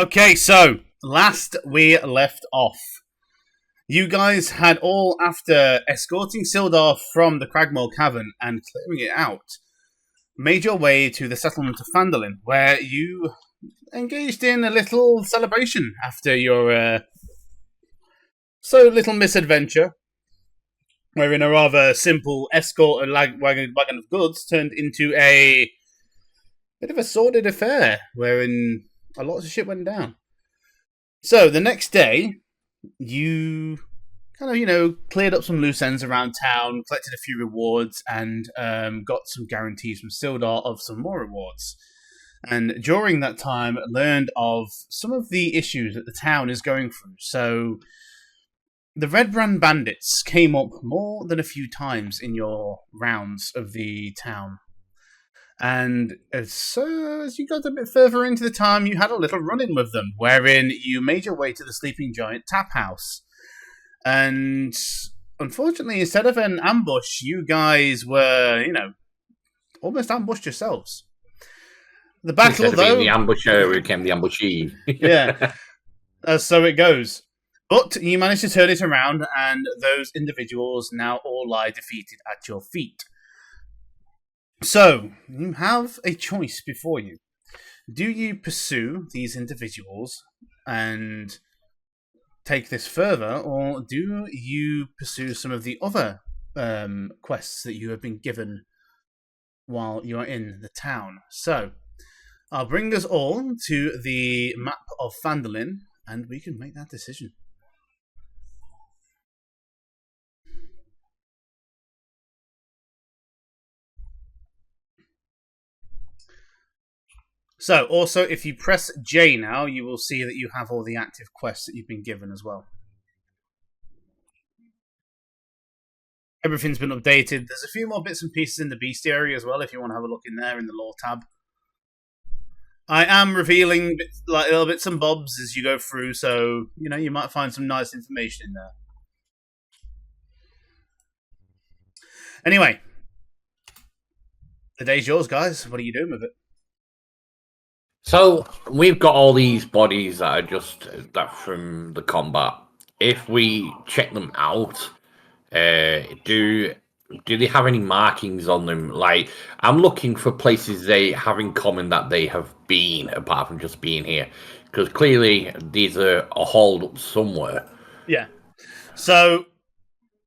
Okay, so last we left off, you guys had all, after escorting Sildar from the Cragmore Cavern and clearing it out, made your way to the settlement of Phandelver, where you engaged in a little celebration after your so little misadventure, wherein a rather simple escort and wagon of goods turned into a bit of a sordid affair, wherein a lot of shit went down. So the next day, you kind of, cleared up some loose ends around town, collected a few rewards, and got some guarantees from Sildar of some more rewards. And during that time, learned of some of the issues that the town is going through. So the Red Brand Bandits came up more than a few times in your rounds of the town. And as you got a bit further into the time, you had a little run-in with them, wherein you made your way to the Sleeping Giant Tap House. And unfortunately, instead of an ambush, you guys were, almost ambushed yourselves. The battle, instead of though... being the ambusher, we became the ambushee. Yeah, so it goes. But you managed to turn it around, and those individuals now all lie defeated at your feet. So, you have a choice before you. Do you pursue these individuals and take this further, or do you pursue some of the other quests that you have been given while you are in the town? So, I'll bring us all to the map of Phandelver, and we can make that decision. So, also, if you press J now, you will see that you have all the active quests that you've been given as well. Everything's been updated. There's a few more bits and pieces in the bestiary as well, if you want to have a look in there in the lore tab. I am revealing little bits and bobs as you go through, so, you might find some nice information in there. Anyway, the day's yours, guys. What are you doing with it? So we've got all these bodies that are just from the combat. If we check them out, do they have any markings on them? Like, I'm looking for places they have in common that they have been, apart from just being here, because clearly these are hauled up somewhere. Yeah. So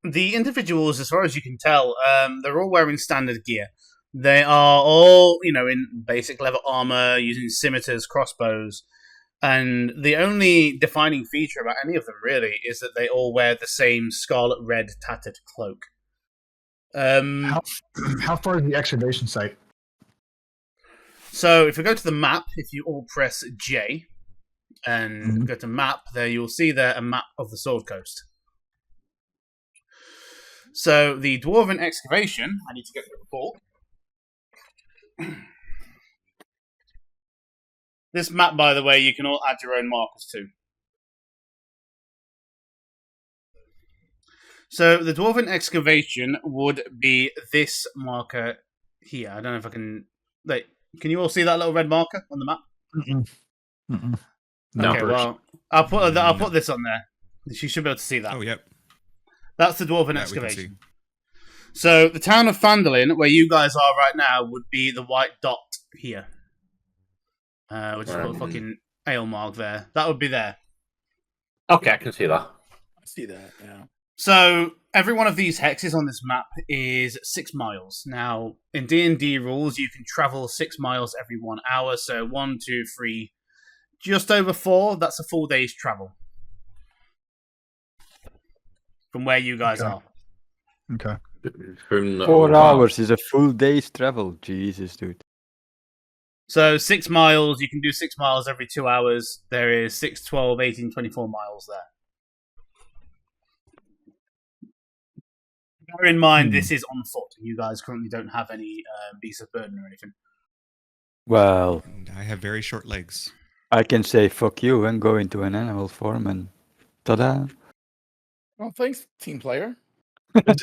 the individuals, as far as you can tell, they're all wearing standard gear. They are all, in basic leather armor, using scimitars, crossbows, and the only defining feature about any of them, really, is that they all wear the same scarlet red tattered cloak. How far is the excavation site? So, if we go to the map, if you all press J and go to map, there you'll see there a map of the Sword Coast. So, the Dwarven excavation, I need to get the report. This map, by the way, you can all add your own markers to. So the Dwarven excavation would be this marker here. I don't know if I can... Wait, can you all see that little red marker on the map? No. Okay, well, I'll put this on there. You should be able to see that. Oh, yep. That's the Dwarven excavation. So the town of Phandelver, where you guys are right now, would be the white dot here. Which is a fucking ale mark there. That would be there. Okay, I can see that. I see that, yeah. So every one of these hexes on this map is 6 miles. Now, in D&D rules, you can travel 6 miles every 1 hour. So 1, 2, 3, just over 4. That's a full day's travel from where you guys are. Okay. 4 hours is a full day's travel. Jesus, dude. So 6 miles, you can do 6 miles every 2 hours. There is 6, 12, 18, 24 miles there. Bear in mind, this is on foot. You guys currently don't have any beasts of burden or anything. Well, I have very short legs. I can say fuck you and go into an animal form and ta-da. Well, thanks, team player. Is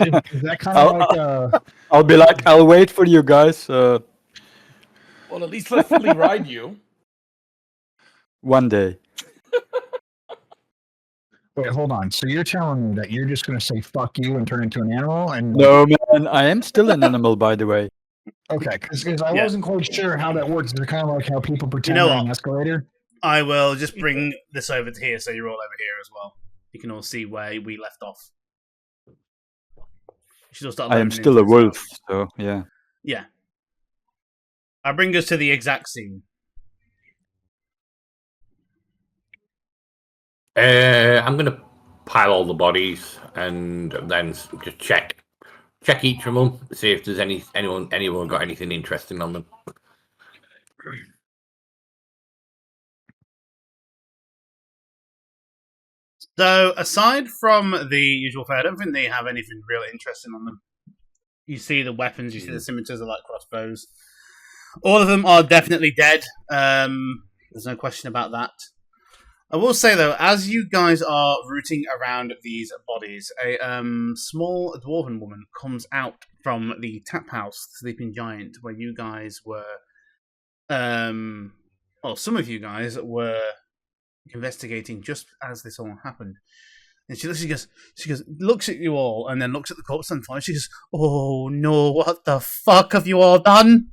that kind of like... I'll be like, I'll wait for you guys. Well, at least let me ride you. One day. Wait, hold on. So you're telling me that you're just going to say "fuck you" and turn into an animal? And No, man, I am still an animal, by the way. okay, because I Yeah. wasn't quite sure how that works. Is it kind of like how people pretend know they're an what? escalator? I will just bring this over to here so you're all over here as well. You can all see where we left off. You should all start I am loading still into a this now. wolf, so yeah. Yeah. I'll bring us to the exact scene. I'm gonna pile all the bodies and then just check each of them, see if there's anyone got anything interesting on them. So, aside from the usual fare, I don't think they have anything real interesting on them. You see the weapons, you see the scimitars are like crossbows. All of them are definitely dead. There's no question about that. I will say, though, as you guys are rooting around these bodies, a small dwarven woman comes out from the tap house, Sleeping Giant, where you guys were... well, some of you guys were investigating just as this all happened. And she looks at you all, and then looks at the corpse on fire. She goes, "Oh no, what the fuck have you all done?"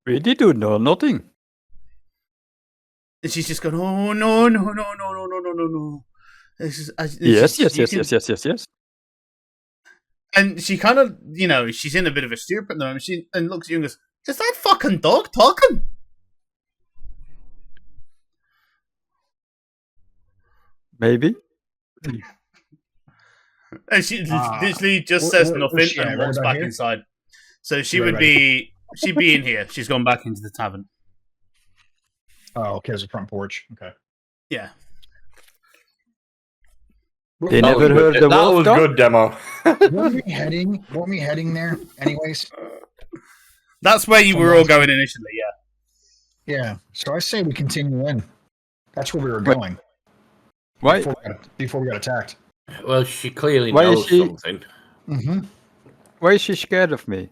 We did do nothing. And she's just going, "Oh no, no, no, no, no, no, no, no, no." Yes. And she kind of, she's in a bit of a stupor at the moment. She and looks at you and goes, "Is that fucking dog talking?" Maybe. And she literally just says nothing she at? and Right walks about back here? inside. So she Right would about be, she'd be in here. She's gone back into the tavern. Oh, okay, there's a front porch. Okay. Yeah. They That never was heard good. the That wolf was talk? good demo. Weren't we heading there anyways? That's where you were all going initially, yeah. Yeah. So I say we continue in. That's where we were Wait. going Why? before we got attacked. Well, she clearly Why is knows she- something. Mm-hmm. Why is she scared of me?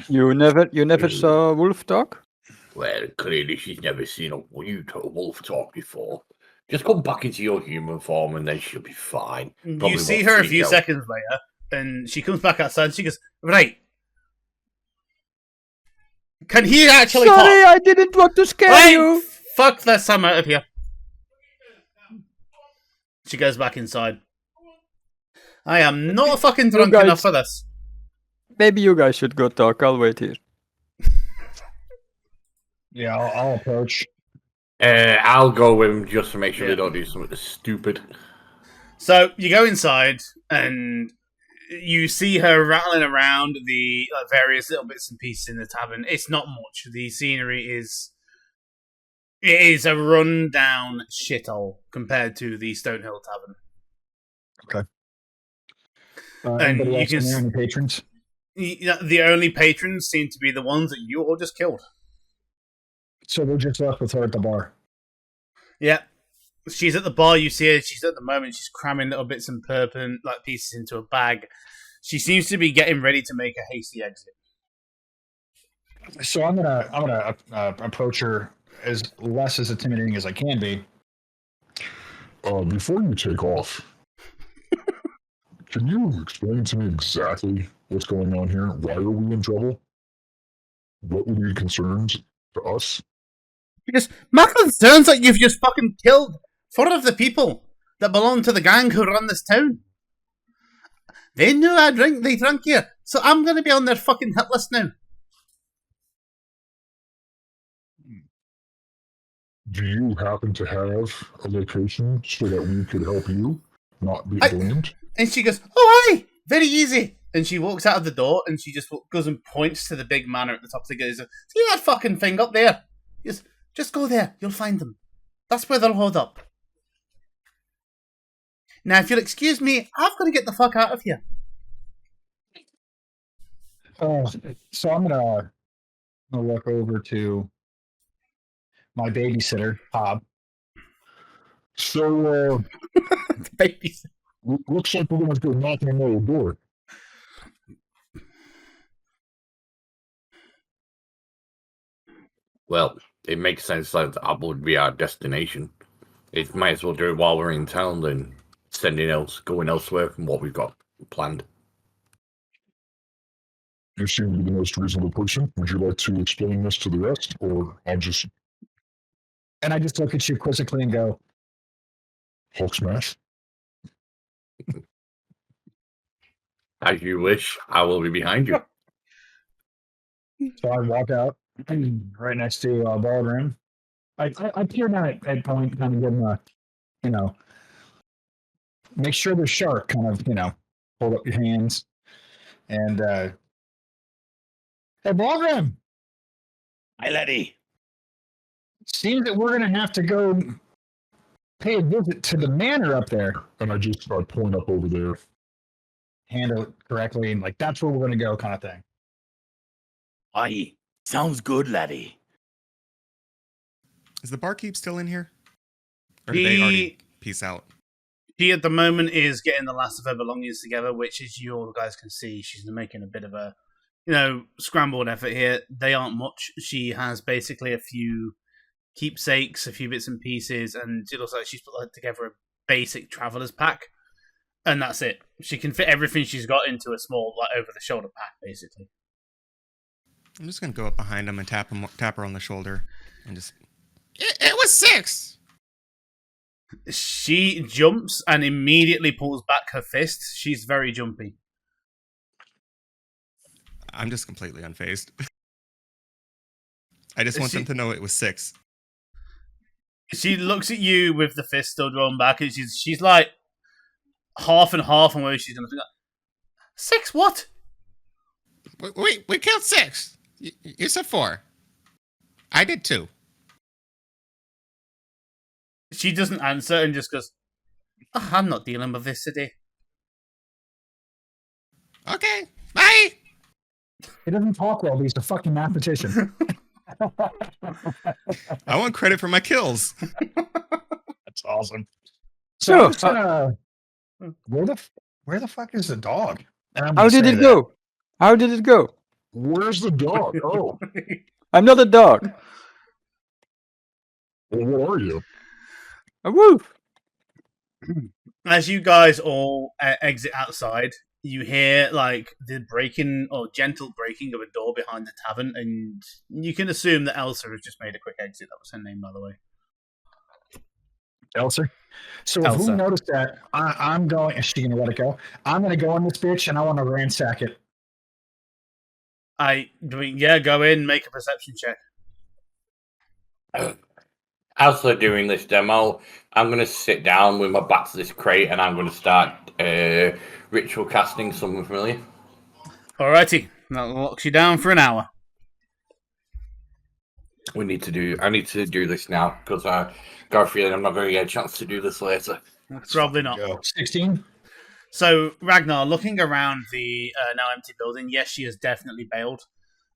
You never saw wolf talk? Well, clearly she's never seen a wolf talk before. Just come back into your human form and then she'll be fine. Probably You see won't her a freak few out. seconds later, and she comes back outside and she goes, "Right. Can he actually Sorry, talk? I didn't want to scare Right, you. fuck this, I'm out of here." She goes back inside. I am not fucking drunk guys- enough for this. Maybe you guys should go talk. I'll wait here. Yeah, I'll approach. I'll go with him just to make sure Yeah. they don't do something stupid. So you go inside and you see her rattling around the various little bits and pieces in the tavern. It's not much. The scenery is a run-down shithole compared to the Stonehill Tavern. And Anybody you else can in there? s- Any patrons? The only patrons seem to be the ones that you all just killed. So we're just left with her at the bar. Yeah. She's at the bar, you see her, she's at the moment, she's cramming little bits and pieces into a bag. She seems to be getting ready to make a hasty exit. So I'm gonna approach her as less as intimidating as I can be. Before you take off, can you explain to me exactly what's going on here? Why are we in trouble? What would be concerns to us? Because my concern's that you've just fucking killed 4 of the people that belong to the gang who run this town. They knew they drank here, so I'm gonna be on their fucking hit list now. Do you happen to have a location so that we could help you not be I- blamed? And she goes, "Oh, aye, very easy." And she walks out of the door and she just goes and points to the big manor at the top of the gate. "See that fucking thing up there? Just go there, you'll find them. That's where they'll hold up. Now, if you'll excuse me, I've got to get the fuck out of here." So I'm gonna walk over to my babysitter, Bob. So, Babies. looks like we're going to go knocking on the door. Well, it makes sense that that would be our destination. It might as well do it while we're in town than going elsewhere from what we've got planned. You seem to be the most reasonable person. Would you like to explain this to the rest, or I'll just And I just look at you quizzically and go, Hulk smash? As you wish, I will be behind you. so I walk out right next to Baldwin. I peer down at Point, kind of give him a, make sure they're sharp, kind of, hold up your hands. And, hey, Baldwin, Hi, laddie. seems that we're going to have to go pay a visit to the manor up there. And I point up over there. Handle it correctly, and like, that's where we're going to go, kind of thing. Aye, sounds good, laddie. Is the barkeep still in here? Or did they already peace out? She at the moment is getting the last of her belongings together, which, as you all guys can see, she's making a bit of a, scrambled effort here. They aren't much. She has basically a few keepsakes, a few bits and pieces, and it looks like she's put together a basic traveler's pack, and that's it. She can fit everything she's got into a small, over-the-shoulder pack, basically. I'm just gonna go up behind him and tap her on the shoulder, and just. It was 6. She jumps and immediately pulls back her fist. She's very jumpy. I'm just completely unfazed. I just want them to know it was 6. She looks at you with the fist still drawn back, and she's like half and half on where she's going to think. 6 what? We killed 6. You said 4. I did 2. She doesn't answer and just goes, "Oh, I'm not dealing with this today." Okay, bye. He doesn't talk well, but he's a fucking mathematician. I want credit for my kills. That's awesome. So, So, I'm just gonna, where the fuck is the dog? And I'm how gonna did say it that. go? How did it go? Where's the dog? Oh, I'm not a dog. well, what are you? A wolf. As you guys all exit outside, you hear the breaking or gentle breaking of a door behind the tavern, and you can assume that Elsa has just made a quick exit. That was her name, by the way. Elsa. So if Elsa. we notice that, I'm going. Is she gonna let it go? I'm gonna go in this bitch and I want to ransack it. Go in, make a perception check. As they're doing this demo, I'm going to sit down with my back to this crate and I'm going to start ritual casting something familiar. Alrighty, that locks you down for an hour. I need to do this now because I got a feeling I'm not going to get a chance to do this later. Probably not. Go. 16. So, Ragnar, looking around the now empty building, yes, she has definitely bailed.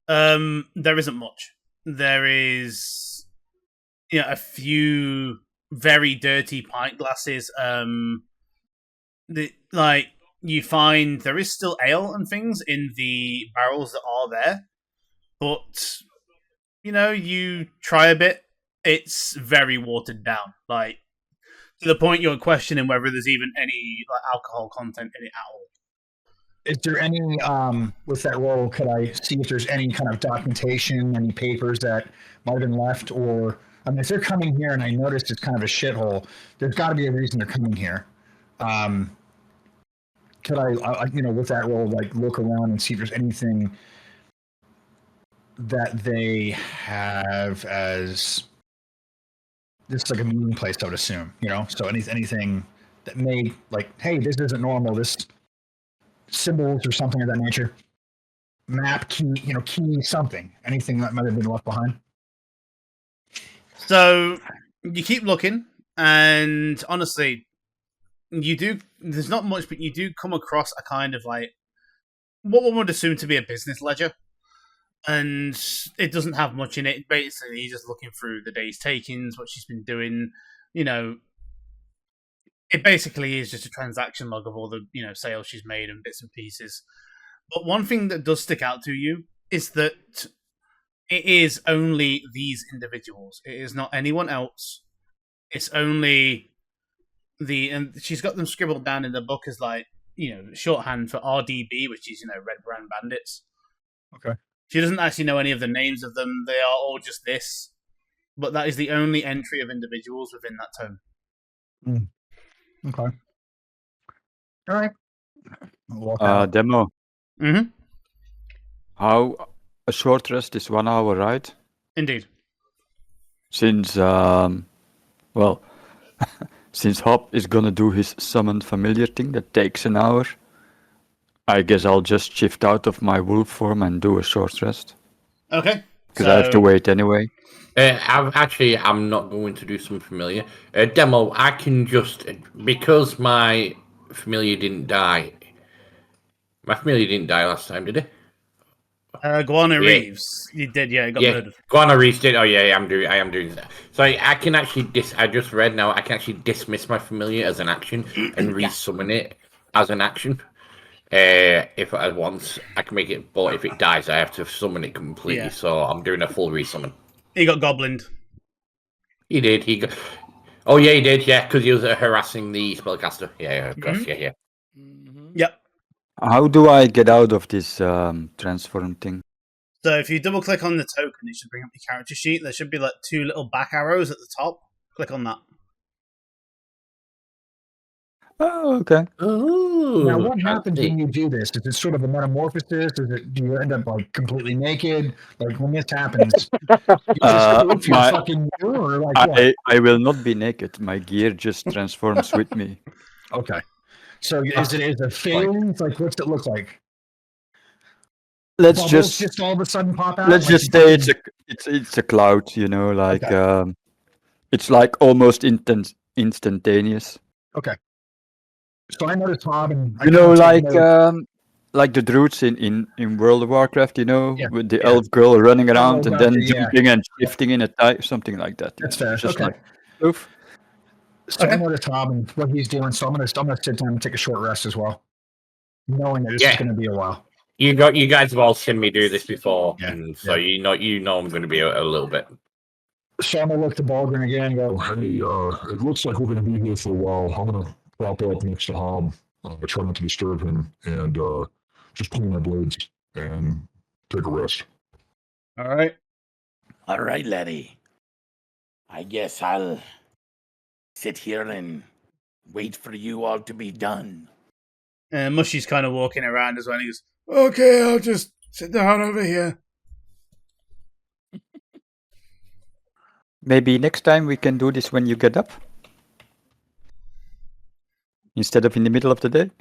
There isn't much. There is, a few very dirty pint glasses. You find there is still ale and things in the barrels that are there, but you try a bit. It's very watered down, to the point you're questioning whether there's even any alcohol content in it at all. Is there any with that roll? Could I see if there's any kind of documentation, any papers that might have been left, or I mean, if they're coming here and I noticed it's kind of a shithole, there's got to be a reason they're coming here. Could I with that roll, look around and see if there's anything that they have as this is like a meeting place, I would assume, so anything that may hey, this isn't normal, this symbols or something of that nature, map, key, key, something, anything that might have been left behind. So you keep looking, and honestly, there's not much, but you do come across a kind of what one would assume to be a business ledger. And it doesn't have much in it. Basically, you're just looking through the day's takings, what she's been doing. It basically is just a transaction log of all the sales she's made and bits and pieces. But one thing that does stick out to you is that it is only these individuals. It is not anyone else. It's only and she's got them scribbled down in the book as like, shorthand for RDB, which is, Red Brand Bandits. Okay. She doesn't actually know any of the names of them. They are all just this. But that is the only entry of individuals within that tome. Okay. All right. Demo. Mm-hmm. How a short rest is 1 hour, right? Indeed. Since since Hop is gonna do his summon familiar thing that takes an hour, I guess I'll just shift out of my wolf form and do a short rest. Okay. Because I have to wait anyway. I'm not going to do some familiar. Demo, I can just... Because my familiar didn't die... My familiar didn't die last time, did it? Guana Reeves. You did, yeah. He got murdered. Guana Reeves did. Oh, yeah, I am doing that. So I can actually... I just read now, I can actually dismiss my familiar as an action and resummon it as an action. If I want, I can make it, but if it dies, I have to summon it completely. Yeah. So I'm doing a full resummon. He got goblined. He did. Oh yeah, he did. Yeah, because he was harassing the spellcaster. Yeah, of course. Yeah. Yep. How do I get out of this transform thing? So if you double click on the token, it should bring up your character sheet. There should be like 2 little back arrows at the top. Click on that. Oh, okay. Ooh, Now, what happens when you do this? Is it sort of a metamorphosis? Do you end up like completely naked? Like when this happens, I will not be naked. My gear just transforms with me. Okay. So is it feelings? Like what's it look like? Let's Bubbles just all of a sudden pop out. Let's just say it's a cloud. Like Okay. it's like almost instantaneous. Okay. So I noticed Bob and like the druids in World of Warcraft, Yeah, with the elf girl running around and then gotcha, yeah. jumping and shifting in a type, something like that. That's fair. Just Okay. like oof. So I noticed Bob and what he's doing. So I'm gonna sit down and take a short rest as well, knowing that this is gonna be a while. You guys have all seen me do this before, Yeah, and so you know I'm going to be a little bit. So I'm gonna look to Balgren again and go, Hey, it looks like we're going to be here for a while. I'm going to prop up next to Hob, try not to disturb him, and just clean my blades and take a rest. All right. All right, laddie. I guess I'll sit here and wait for you all to be done. And Mushy's kind of walking around as well. And he goes, "Okay, I'll just sit down over here." Maybe next time we can do this when you get up, instead of in the middle of the day,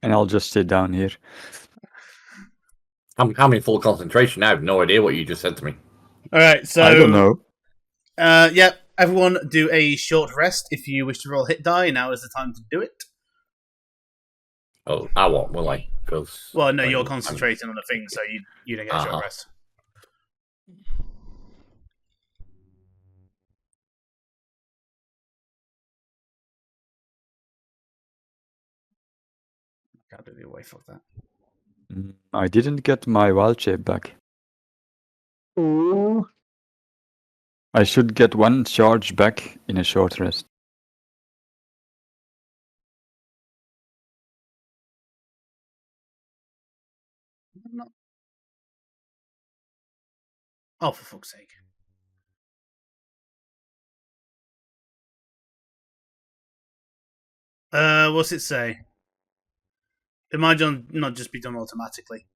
And I'll just sit down here. I'm in full concentration. I have no idea what you just said to me. All right, so I don't know. Everyone do a short rest if you wish to roll hit die. Now is the time to do it. Oh, I won't, will I? Because Well, no, you're concentrating on the thing, so you don't get a short rest. Can't do the away for that. I didn't get my wild shape back. "Ooh, I should get 1 charge back in a short rest. Oh, for fuck's sake. What's it say? It might not just be done automatically.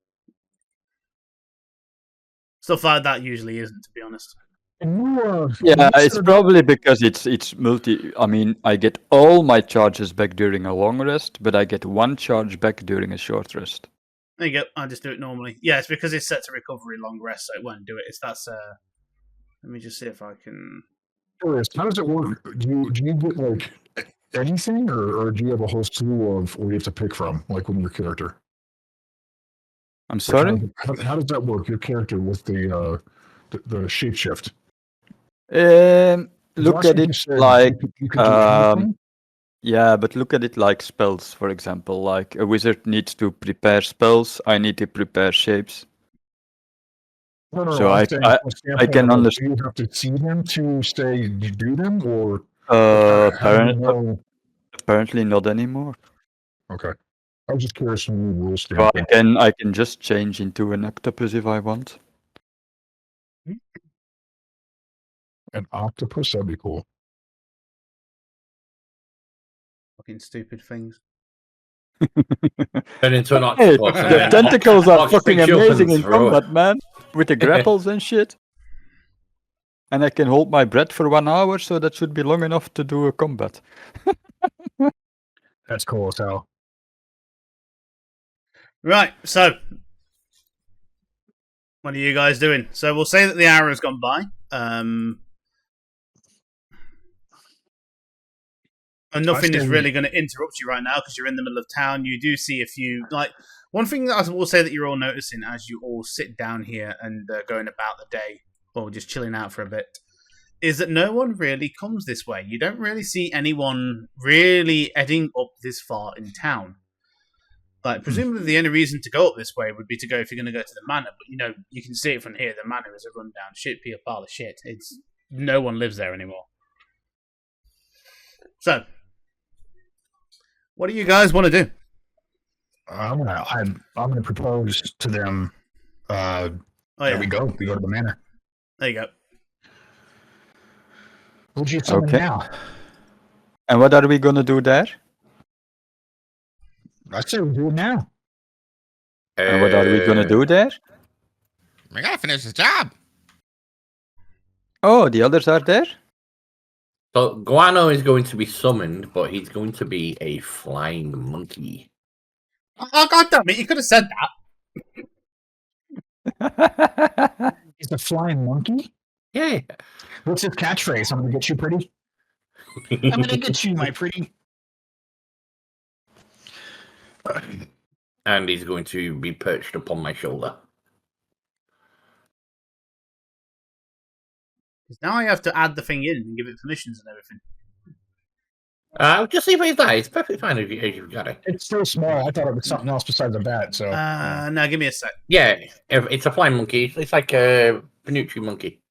Stuff like that usually isn't, to be honest. Yeah, it's probably because it's multi. I mean, I get all my charges back during a long rest, but I get 1 charge back during a short rest. There you go. I just do it normally. Yeah, it's because it's set to recovery long rest, so it won't do it. Let me just see if I can. Curious, how does it work? Do you get like anything, or do you have a whole slew of where you have to pick from, like with your character? I'm sorry. How does that work? Your character with the shapeshift. Look at it like Yeah, but look at it like spells, for example. Like a wizard needs to prepare spells, I need to prepare shapes. No, So I'm I- saying I- from a I can standpoint of, understand. do you have to see them to say you do them, or how do you know? Apparently not anymore. Okay. I was just curious from a rule So standpoint. I can just change into an octopus if I want. An octopus, that'd be cool. Fucking stupid things. Turn into an Hey, octopus. and the then tentacles are Ox fucking picks you up and amazing in throw it. combat, man. With the grapples and shit. And I can hold my breath for 1 hour, so that should be long enough to do a combat. That's cool as hell. Right, so what are you guys doing? So we'll say that the hour has gone by. And nothing is really going to interrupt you right now because you're in the middle of town. You do see a few, like, one thing that I will say that you're all noticing as you all sit down here and going about the day, or just chilling out for a bit, is that no one really comes this way. You don't really see anyone really heading up this far in town. Like, presumably the only reason to go up this way would be to go if you're going to go to the manor. But, you know, you can see it from here. The manor is a rundown shit pile of shit. It's no one lives there anymore. So, what do you guys want to do? I'm gonna propose to them. There we go. We go to the manor. There you go. What do you summon Okay. now? And what are we gonna do there? I say we do it now. And what are we gonna do there? We gotta finish the job. Oh, the others are there? So Guano is going to be summoned, but he's going to be a flying monkey. Oh, God damn it. You could have said that. He's a flying monkey. Yeah. What's his catchphrase? I'm gonna get you pretty. I'm gonna get you, my pretty. And he's going to be perched upon my shoulder. Now I have to add the thing in and give it permissions and everything. Just leave it as that. It's perfectly fine if you've got it. It's so small. I thought it was something else besides a bat. So No, give me a sec. Yeah, it's a flying monkey. It's like a Panucci monkey.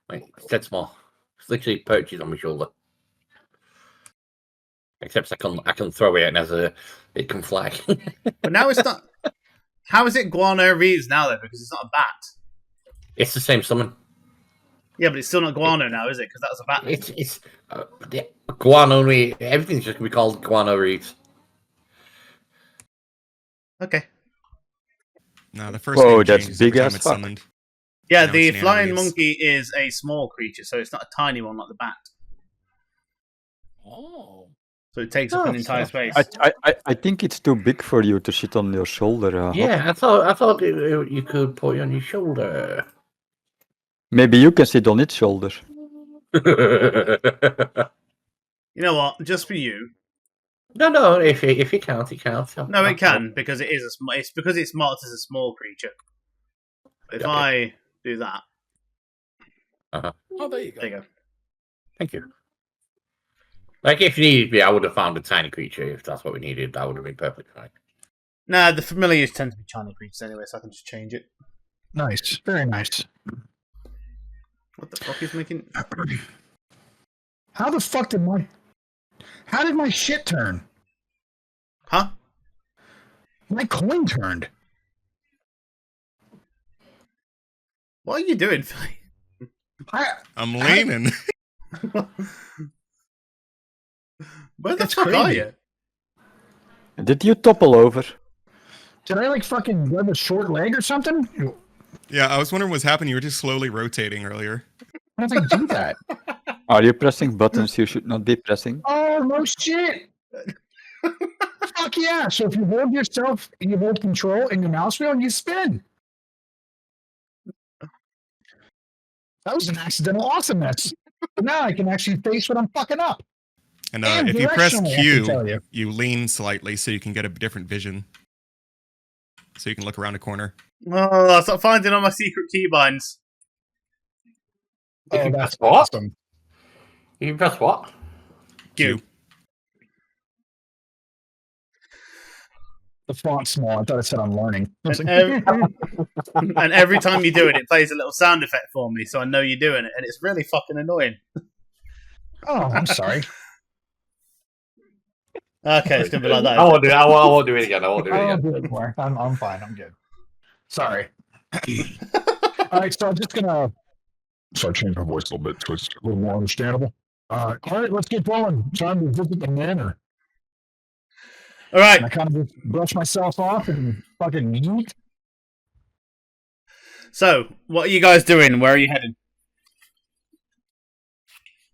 Like, it's dead small. It's literally perches on my shoulder. Except I can throw it and it can fly. But now it's not. How is it Guano Reeves now then? Because it's not a bat. It's the same summon. Yeah, but it's still not Guano now, is it? Because that was a bat. It's Guano Reeves. Everything's just gonna be called Guano Reeves. Okay. No, the first Whoa, name that's changes big every time as it's fuck. summoned. Yeah, Now the it's an flying Reeves. monkey is a small creature, so it's not a tiny one like the bat. Oh. So it takes up an entire space. I think it's too big for you to sit on your shoulder. Yeah, I thought you could put it on your shoulder. Maybe you can sit on its shoulder. You know what? Just for you. No. If it counts, it counts. No, it can because it is it's because it's marked as a small creature. If I do that, Oh, there you there you go. Thank you. Like, if you needed me, I would have found a tiny creature. If that's what we needed, that would have been perfectly fine. Nah, the familiars tend to be tiny creatures anyway, so I can just change it. nice, very nice. What the fuck is making? How the fuck did my shit turn? Huh? My coin turned. What are you doing, Philly? I'm leaning. Where the That's fuck are crazy. you? Did you topple over? Did I like fucking grab a short leg or something? Yeah, I was wondering what's happening. You were just slowly rotating earlier. How did I do that? Are you pressing buttons you should not be pressing? Oh no shit! Fuck yeah! So if you hold yourself, you hold control in your mouse wheel, and you spin. That was an accidental awesomeness. Now I can actually face what I'm fucking up. And And if you press directionally, I can tell Q, you. you lean slightly so you can get a different vision. So you can look around a corner. Oh, I start finding all my secret keybinds. Oh, that's what? awesome. You press what? Q. The font's small. I thought it said I'm learning. I was And, like, and every time you do it, it plays a little sound effect for me, so I know you're doing it, and it's really fucking annoying. oh, I'm sorry. Okay, it's gonna be like that. I won't do it. I won't do it again. I won't do it I again. won't do it anymore. I'm fine. I'm good. Sorry. All right, so I'm just gonna. So I changed my voice a little bit so it's a little more understandable. All right, let's get going. Time to visit the manor. All right. And I kind of just brush myself off and fucking eat. So, what are you guys doing? Where are you heading?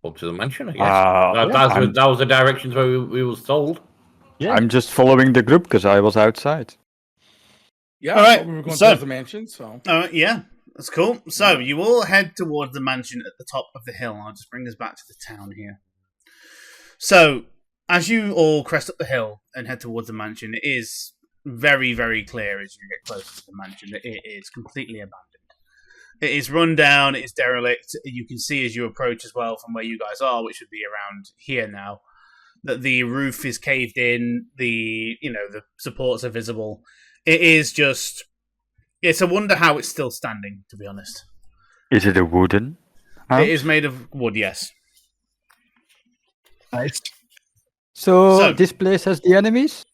Up to the mansion, I guess. That was the directions where we was told. Yeah. I'm just following the group because I was outside. Yeah, All right, we were going so- towards the mansion, so. Yeah, that's cool. So, you all head towards the mansion at the top of the hill. I'll just bring us back to the town here. So, as you all crest up the hill and head towards the mansion, it is very, very clear as you get closer to the mansion that it is completely abandoned. It is run down, it is derelict. You can see as you approach as well from where you guys are, which would be around here now, that the roof is caved in, the supports are visible. It is just, it's a wonder how it's still standing, to be honest. Is it a wooden house? It is made of wood, yes. Nice. So this place has the enemies?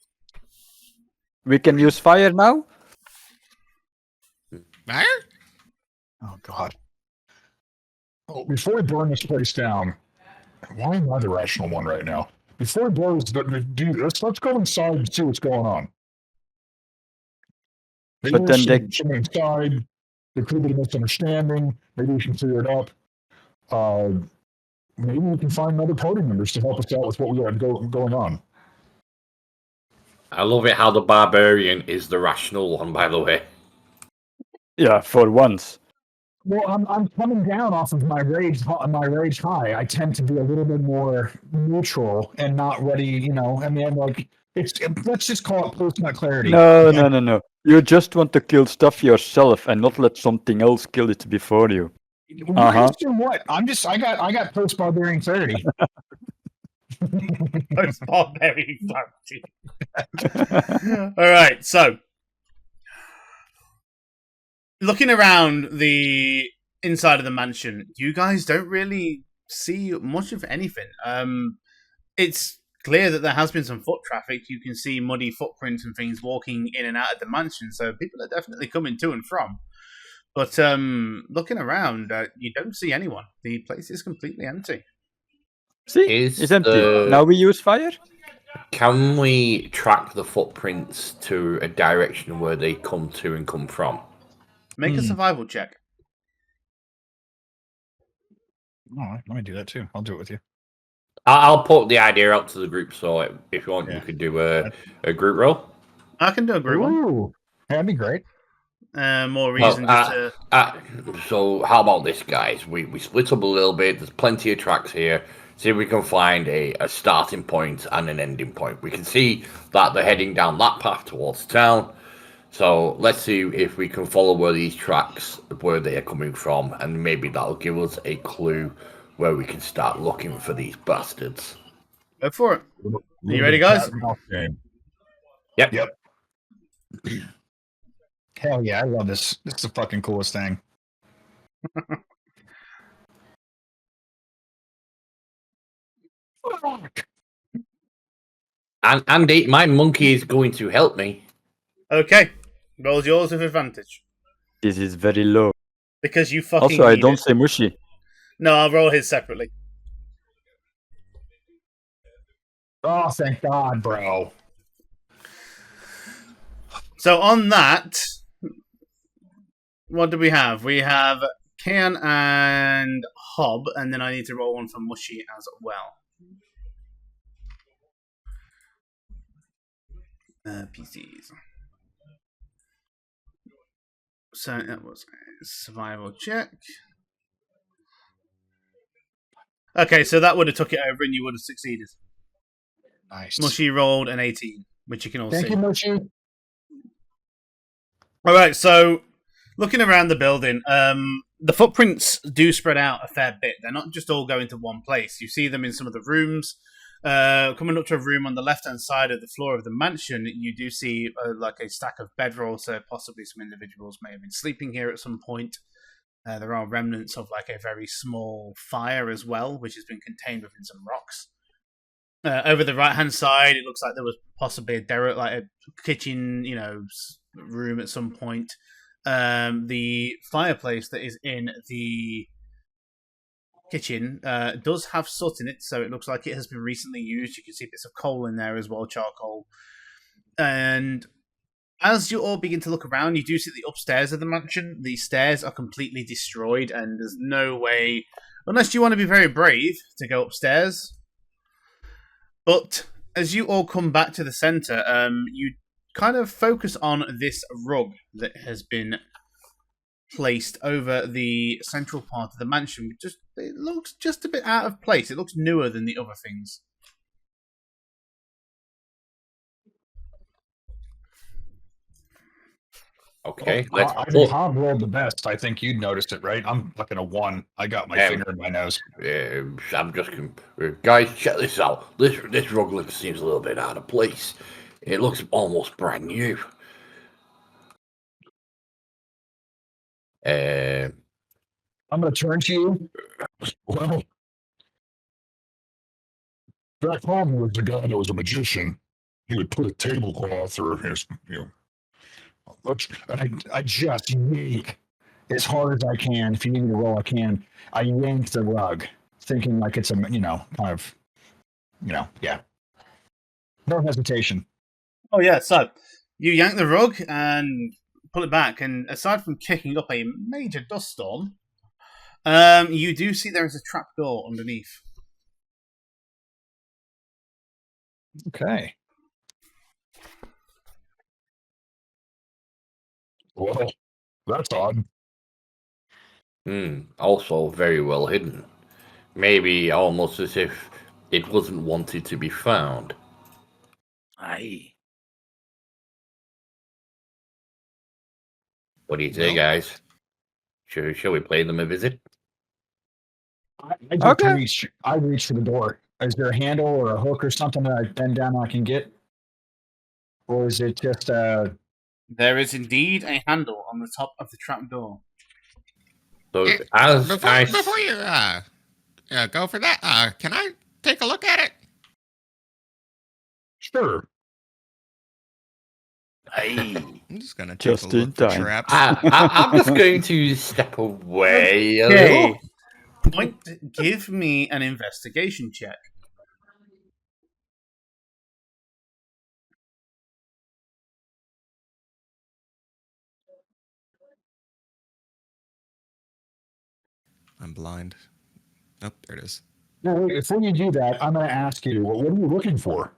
We can use fire now? Fire? Oh God. Oh, before we burn this place down, why am I the rational one right now? Before we blow this, let's go inside and see what's going on. Maybe But then there's some inside. There could be a misunderstanding. Maybe we can clear it up. Maybe we can find other party members to help us out with what we got going on. I love it how the barbarian is the rational one, by the way. Yeah, for once. Well, I'm coming down off of my rage high. I tend to be a little bit more neutral and not ready. I mean, like let's just call it post-nut clarity. No. You just want to kill stuff yourself and not let something else kill it before you. What? I got post-barbarian clarity. Post-barbarian clarity. All right, so looking around the inside of the mansion, you guys don't really see much of anything. It's clear that there has been some foot traffic. You can see muddy footprints and things walking in and out of the mansion, so people are definitely coming to and from. But looking around, you don't see anyone. The place is completely empty. See, it's empty. Now we use fire? Can we track the footprints to a direction where they come to and come from? Make a survival check. All right, let me do that too. I'll do it with you. I'll put the idea out to the group, so if you want, you could do a group roll. I can do a group one. Ooh, that'd be great. More reason to... So how about this, guys? We split up a little bit. There's plenty of tracks here. See if we can find a starting point and an ending point. We can see that they're heading down that path towards town. So let's see if we can follow where these tracks, where they are coming from, and maybe that'll give us a clue where we can start looking for these bastards. Go for it. Are you ready, guys? Yep. Hell yeah, I love this. This is the fucking coolest thing. And Andy, my monkey is going to help me. Okay. Roll's yours with advantage. This is very low. Because you fucking Also, I need don't it. say mushy. No, I'll roll his separately. Oh, thank God, bro. So on that, what do we have? We have Kian and Hob, and then I need to roll one for Mushy as well. PCs. So that was a survival check. Okay, so that would have took it over and you would have succeeded. Nice. Mushy rolled an 18, which you can all see. Thank you, Mushy. All right, so looking around the building, the footprints do spread out a fair bit. They're not just all going to one place. You see them in some of the rooms. Coming up to a room on the left-hand side of the floor of the mansion, you do see like a stack of bedrolls, so possibly some individuals may have been sleeping here at some point. There are remnants of like a very small fire as well, which has been contained within some rocks. Over the right-hand side, it looks like there was possibly a kitchen, room at some point. The fireplace that is in the kitchen does have soot in it, so it looks like it has been recently used. You can see bits of coal in there as well, charcoal. And as you all begin to look around, you do see the upstairs of the mansion. The stairs are completely destroyed, and there's no way, unless you want to be very brave, to go upstairs. But as you all come back to the center, you kind of focus on this rug that has been placed over the central part of the mansion. It looks just a bit out of place. It looks newer than the other things. Okay, I think Tom rolled the best. I think you'd noticed it, right? I'm fucking a 1. I got my finger in my nose. I'm just guys, check this out. This rug seems a little bit out of place. It looks almost brand new. I'm going to turn to you. Well, back home was the guy that was a magician. He would put a tablecloth or his, I just yank as hard as I can. If you need me to roll, I can. I yank the rug, thinking like it's a, yeah. No hesitation. Oh, yeah, so you yank the rug and pull it back, and aside from kicking up a major dust storm, you do see there is a trapdoor underneath. Okay. well, that's odd. Also very well hidden. Maybe almost as if it wasn't wanted to be found. Aye. What do you say, guys? Shall we play them a visit? I reach for the door. Is there a handle or a hook or something that I bend down and I can get? Or is it just There is indeed a handle on the top of the trapdoor. So Before you go for that, can I take a look at it? Sure. Aye. I'm just gonna take Just a in look for time. traps. I'm just going to step away a Okay. little. Point, give me an investigation check. I'm blind. Nope, there it is. No, before you do that, I'm going to ask you, what are you looking for?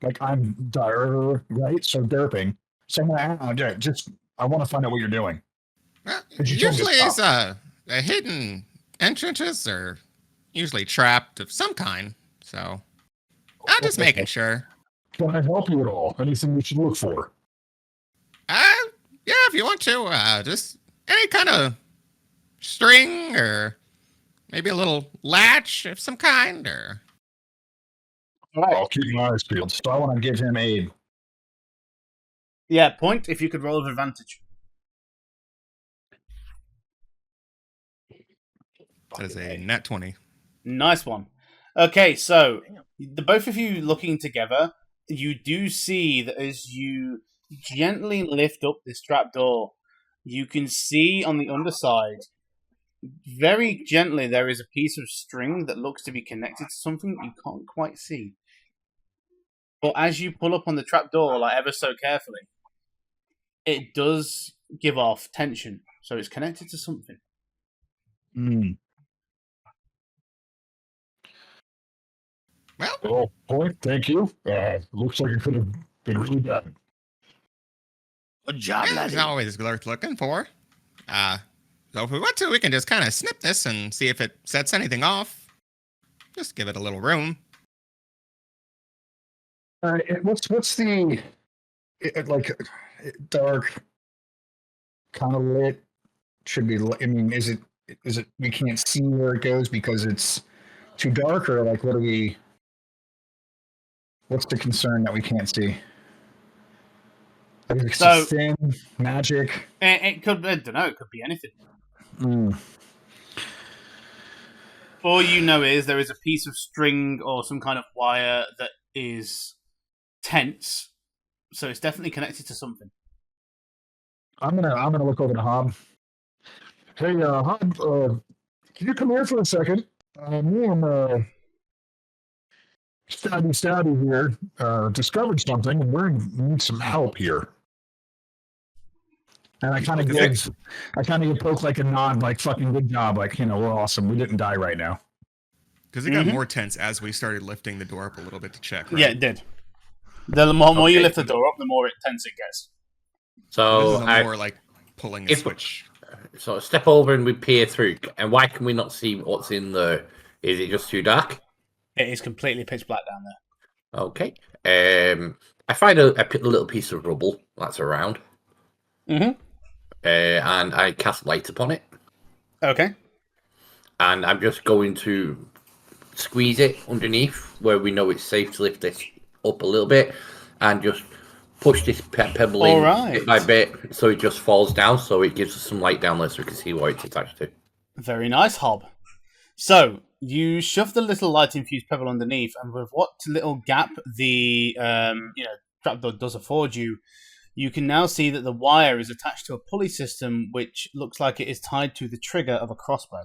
Like, I'm right? So derping. So I'm going to I want to find out what you're doing. Well, Could you tell me to usually it's stop? a hidden entrances are usually trapped of some kind. So I'm just making sure. Can I help you at all? Anything we should look for? Yeah, if you want to, just any kind of string or maybe a little latch of some kind, or I'll keep my eyes peeled. So I want to give him aid. Yeah, point if you could roll with advantage. that is a nat 20. Nice one. Okay, so the both of you looking together, you do see that as you gently lift up this trapdoor, you can see on the underside, very gently, there is a piece of string that looks to be connected to something that you can't quite see. But as you pull up on the trapdoor, like ever so carefully, it does give off tension. So it's connected to something. Well, point. Thank you. Looks like it could have been really bad. Good job, Yeah, laddie. there's always worth looking for. So if we want to, we can just kind of snip this and see if it sets anything off. Just give it a little room. What's the dark, kind of lit? Should be. I mean, is it? We can't see where it goes because it's too dark, or like what do we? What's the concern that we can't see? Like, it's So- thin, magic. It could, I don't know, it could be anything. Mm. All you know is there is a piece of string or some kind of wire that is tense, so it's definitely connected to something. I'm gonna look over to Hob. Hey, Hob, can you come here for a second? Me and Stabby here discovered something, and we need some help here. And I kind of give Poke like a nod, like fucking good job, like we're awesome. We didn't die right now. Because it got more tense as we started lifting the door up a little bit to check. Right? Yeah, it did. The more you lift the door up, the more tense it gets. So this is more like pulling a switch. So step over and we peer through. And why can we not see what's in there? Is it just too dark? It is completely pitch black down there. Okay. I find a little piece of rubble that's around. Mm-hmm. And I cast light upon it. Okay. And I'm just going to squeeze it underneath where we know it's safe to lift this up a little bit and just push this pebble in bit by bit so it just falls down, so it gives us some light down there so we can see what it's attached to. Very nice, Hob. So you shove the little light-infused pebble underneath, and with what little gap the trapdoor does afford you, you can now see that the wire is attached to a pulley system which looks like it is tied to the trigger of a crossbow,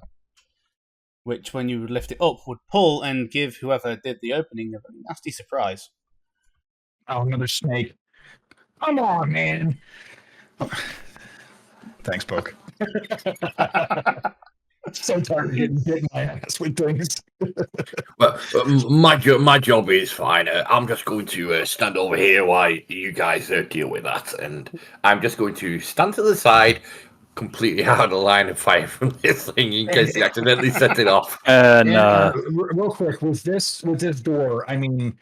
which when you lift it up would pull and give whoever did the opening a very nasty surprise. Oh, another snake. Come on, man. Thanks, Poke. So tired of getting my ass with things. Well, my job is fine. I'm just going to stand over here while you guys deal with that. And I'm just going to stand to the side, completely out of the line of fire from this thing in case he accidentally set it off. And real quick, with this door, I mean,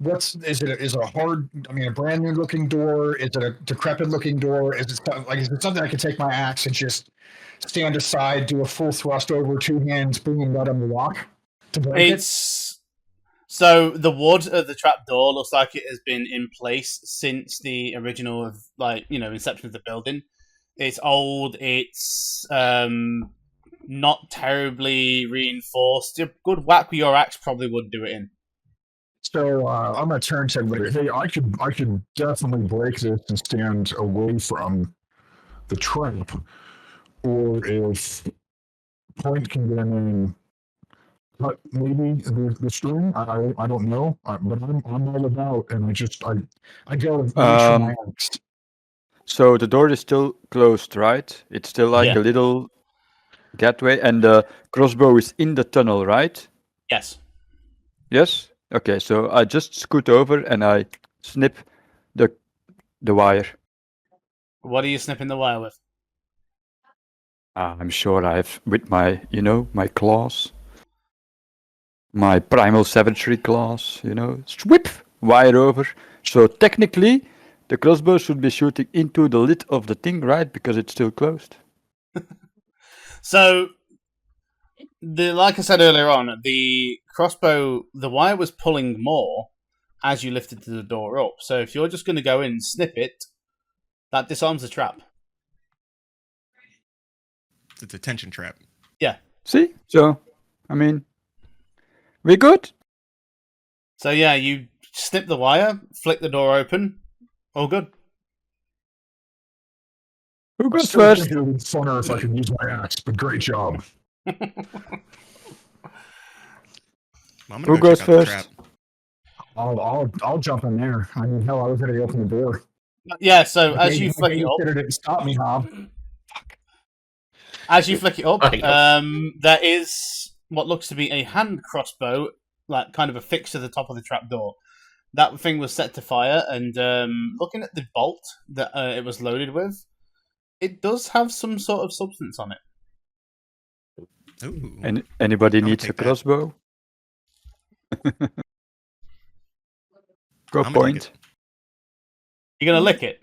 is it a hard? I mean, a brand new looking door? Is it a decrepit looking door? Is it something I can take my axe and just stand aside, do a full thrust over, two hands, boom, and let him walk to break it? So the wood of the trap door looks like it has been in place since the original inception of the building. It's old. It's not terribly reinforced. A good whack with your axe probably would do it in. So I'm gonna turn to everybody. Hey, I could definitely break this and stand away from the trap, or if Point can get in and cut maybe the string. I don't know, but I'm all about, and I go reach for my axe. So the door is still closed, right? It's still like a little gateway, and the crossbow is in the tunnel, right? Yes. Yes? Okay, so I just scoot over and I snip the wire. What are you snipping the wire with? I'm sure I've, with my, my claws. My primal savagery claws, swip, wire over. So technically, the crossbow should be shooting into the lid of the thing, right? Because it's still closed. So, like I said earlier on, the crossbow, the wire was pulling more as you lifted the door up. So if you're just going to go in and snip it, that disarms the trap. It's a tension trap. Yeah. See? So, I mean, we're good. So yeah, you snip the wire, flick the door open, all good. Who goes first? It would be funner if I could use my axe, but great job. Who goes first? I'll jump in there. I mean, hell, I was going to open the door. Yeah. So as you flick it up, it didn't stop me, Hob. As you flick it up, there is what looks to be a hand crossbow, like kind of affixed to the top of the trapdoor. That thing was set to fire, and looking at the bolt that it was loaded with, it does have some sort of substance on it. Ooh. And anybody needs a crossbow? Go Point. You're gonna lick it?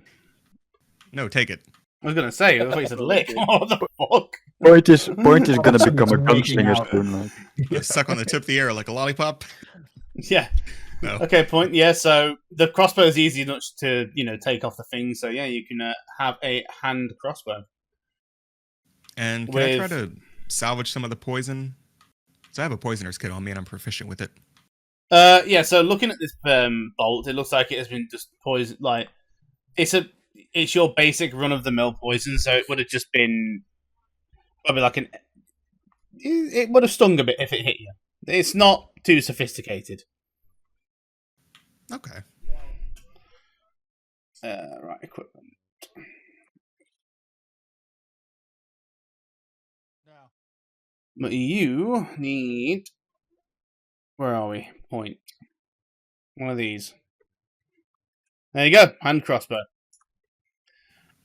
No, take it. I was gonna say. I thought you said lick. What the fuck? Point is gonna become a gunslinger soon. Suck on the tip of the air like a lollipop. Yeah. No. Okay, point. Yeah, so the crossbow is easy enough to, take off the thing. So yeah, you can have a hand crossbow. And can I try to salvage some of the poison? So I have a poisoner's kit on me, and I'm proficient with it. Yeah. So looking at this bolt, it looks like it has been just poisoned. Like it's your basic run of the mill poison. So it would have just been probably like it would have stung a bit if it hit you. It's not too sophisticated. Okay. Right, equipment. But you need. Where are we? Point. One of these. There you go. Hand crossbow.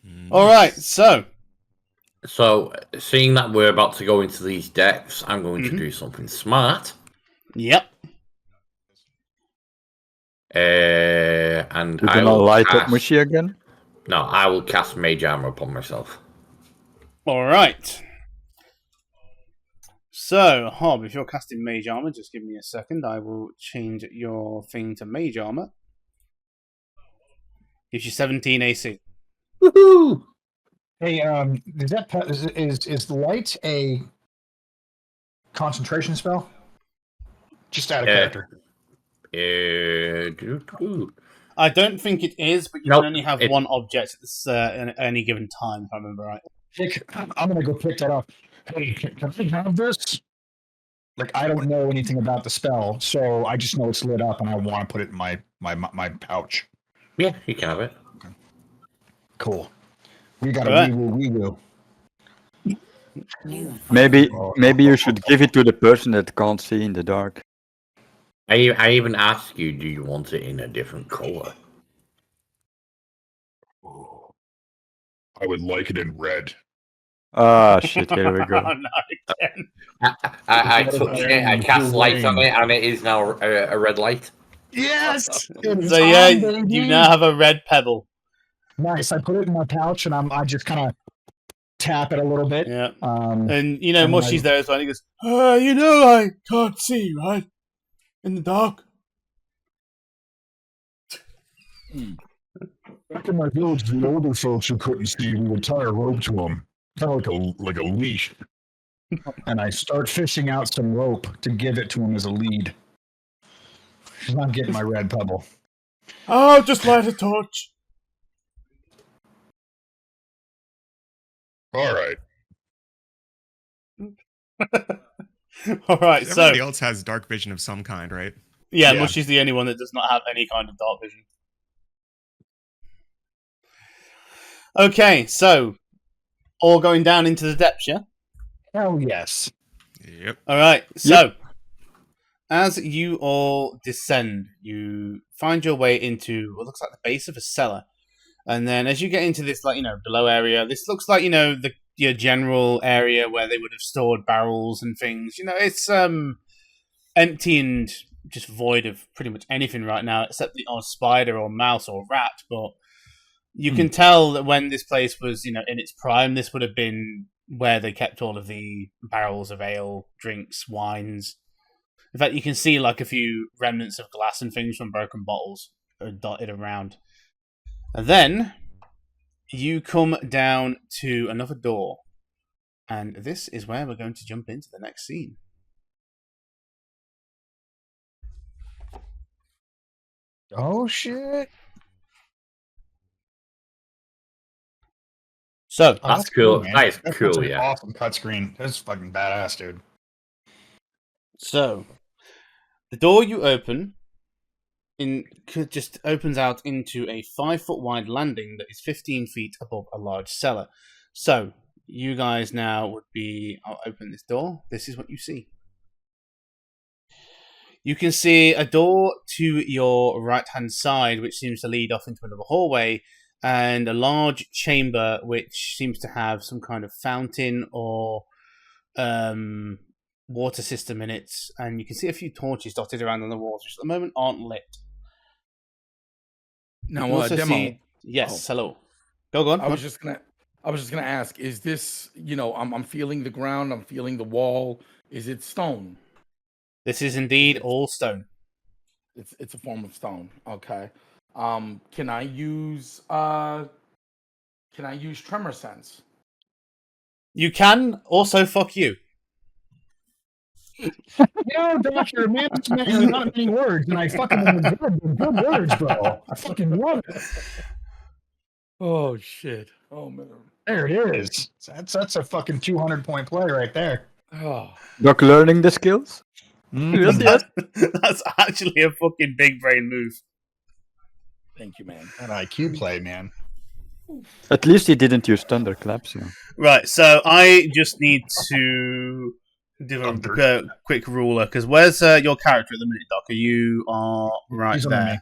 Nice. All right. So. So, seeing that we're about to go into these decks, I'm going Mhm. to do something smart. Yep. And You're I gonna will light up cast... Mushy again? No, I will cast Mage Armor upon myself. All right. So, Hob, if you're casting Mage Armor, just give me a second. I will change your thing to Mage Armor. Gives you 17 AC. Woohoo! Hey, is light a concentration spell? Just out of character. I don't think it is, but you Nope, can only have one object at any given time, if I remember right. I'm gonna go pick that up. Hey, can I have this? Like, I don't know anything about the spell, so I just know it's lit up, and I want to put it in my pouch. Yeah, you can have it. Cool. We got Alright. a wee woo. Maybe you should give it to the person that can't see in the dark. I even asked you, do you want it in a different color? I would like it in red. Ah, shit, here we go. Oh, no, again. I touched it, I cast light on it, and it is now a red light. Yes. So yeah, you now have a red pebble. Nice. I put it in my pouch, and I just kind of tap it a little bit. Yeah. And And Mushy's there as well. And he goes, I can't see, right? In the dark. Back in my village, the older folks who couldn't see, we would tie a rope to them, kind of like a leash. and I start fishing out some rope to give it to him as a lead. I'm getting my red pebble. Oh, just light a torch. All right. All right, so Everybody else has dark vision of some kind, right? yeah, Yeah. Mushy's the only one that does not have any kind of dark vision. Okay, so all going down into the depths, yeah? Hell yes. Yep. All right, so as you all descend, you find your way into what looks like the base of a cellar. And then as you get into this, below area, this looks like, your general area where they would have stored barrels and things. It's empty and just void of pretty much anything right now, except the odd spider or mouse or rat. But you can tell that when this place was, in its prime, this would have been where they kept all of the barrels of ale, drinks, wines. In fact, you can see like a few remnants of glass and things from broken bottles are dotted around. And then you come down to another door. And this is where we're going to jump into the next scene. Oh shit. So, Oh, That's cool. man. That is That's cool, an yeah. awesome cut screen. That's fucking badass, dude. The door you open just opens out into a 5-foot wide landing that is 15 feet above a large cellar. So, you guys now would be... I'll open this door. This is what you see. You can see a door to your right-hand side, which seems to lead off into another hallway, and a large chamber which seems to have some kind of fountain or water system in it. And you can see a few torches dotted around on the walls, which at the moment aren't lit. Now, You also demo. see... Yes, hello. Go on. I was just gonna ask: is this? I'm feeling the ground. I'm feeling the wall. Is it stone? This is indeed all stone. It's a form of stone. Okay. Can I use tremor sense? You can also fuck you. Doctor, man, not many words, and I fucking good words, bro. I fucking love it. Oh shit. Oh man. There it is. That's a fucking 200-point play right there. Oh. Doc learning the skills? Yes, yes. That's actually a fucking big brain move. Thank you, man. An IQ play, man. At least he didn't use thunderclaps. Yeah. Right, so I just need to do a quick ruler, because where's your character at the minute, Doc? You are right He's under me. there.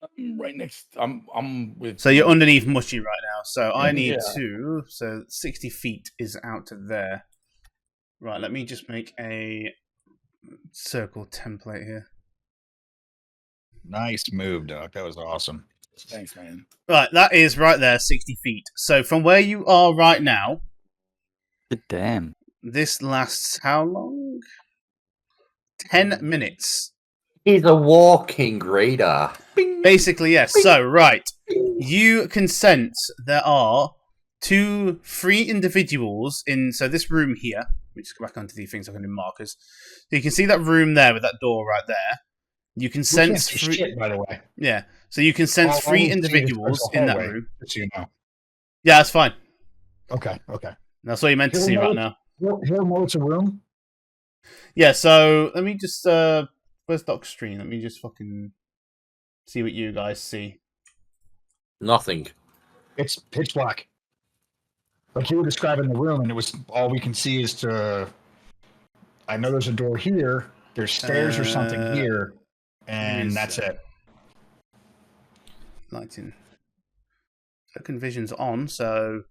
I'm right next. I'm with. So you're underneath Mushy right now. So I need Yeah. to. So 60 feet is out to there. Right, let me just make a circle template here. Nice move, Doc. That was awesome. Thanks, man. Right, that is right there, 60 feet. So from where you are right now, Damn. this lasts how long? 10 minutes. He's a walking radar. Basically, yes. So, right. You can sense there are 2 free individuals in this room here. Let me just go back onto the things I can do markers. So you can see that room there with that door right there. You can sense We can't see shit, by the way. Yeah. So you can sense All 3 we see is individuals a in that hallway, room. just so you know. Yeah, that's fine. Okay. That's all you're meant to see right now. He'll know it's a room. Yeah, so let me just where's Doc's stream? Let me just fucking see what you guys see. Nothing. It's pitch black. Like you were describing the room, and it was all we can see is to. I know there's a door here. There's stairs or something here, and that's it. Lighting. Token vision's on, so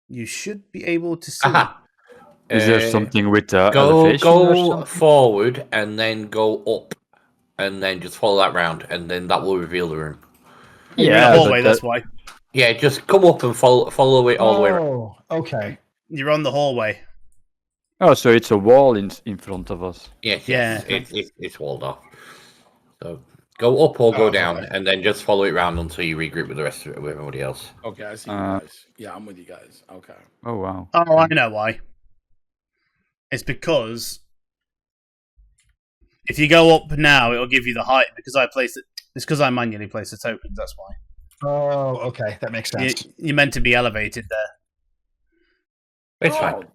you should be able to see. Aha. Is there something with Go elevation or go something? forward and then go up, and then just follow that round, and then that will reveal the room. You're in a hallway, that's why. Yeah, just come up and follow it all the way around. Oh, okay. You're on the hallway. Oh, so it's a wall in front of us. Yes, Yeah. it's walled off. So go up or go Oh, down, okay. and then just follow it round until you regroup with the rest of it, with everybody else. Okay, I see you guys. Yeah, I'm with you guys. Okay. Oh, wow. Oh, I know why. It's because if you go up now, it'll give you the height because I placed it. It's because I manually placed the tokens. That's why. Oh, okay. That makes sense. You're meant to be elevated there. It's fine.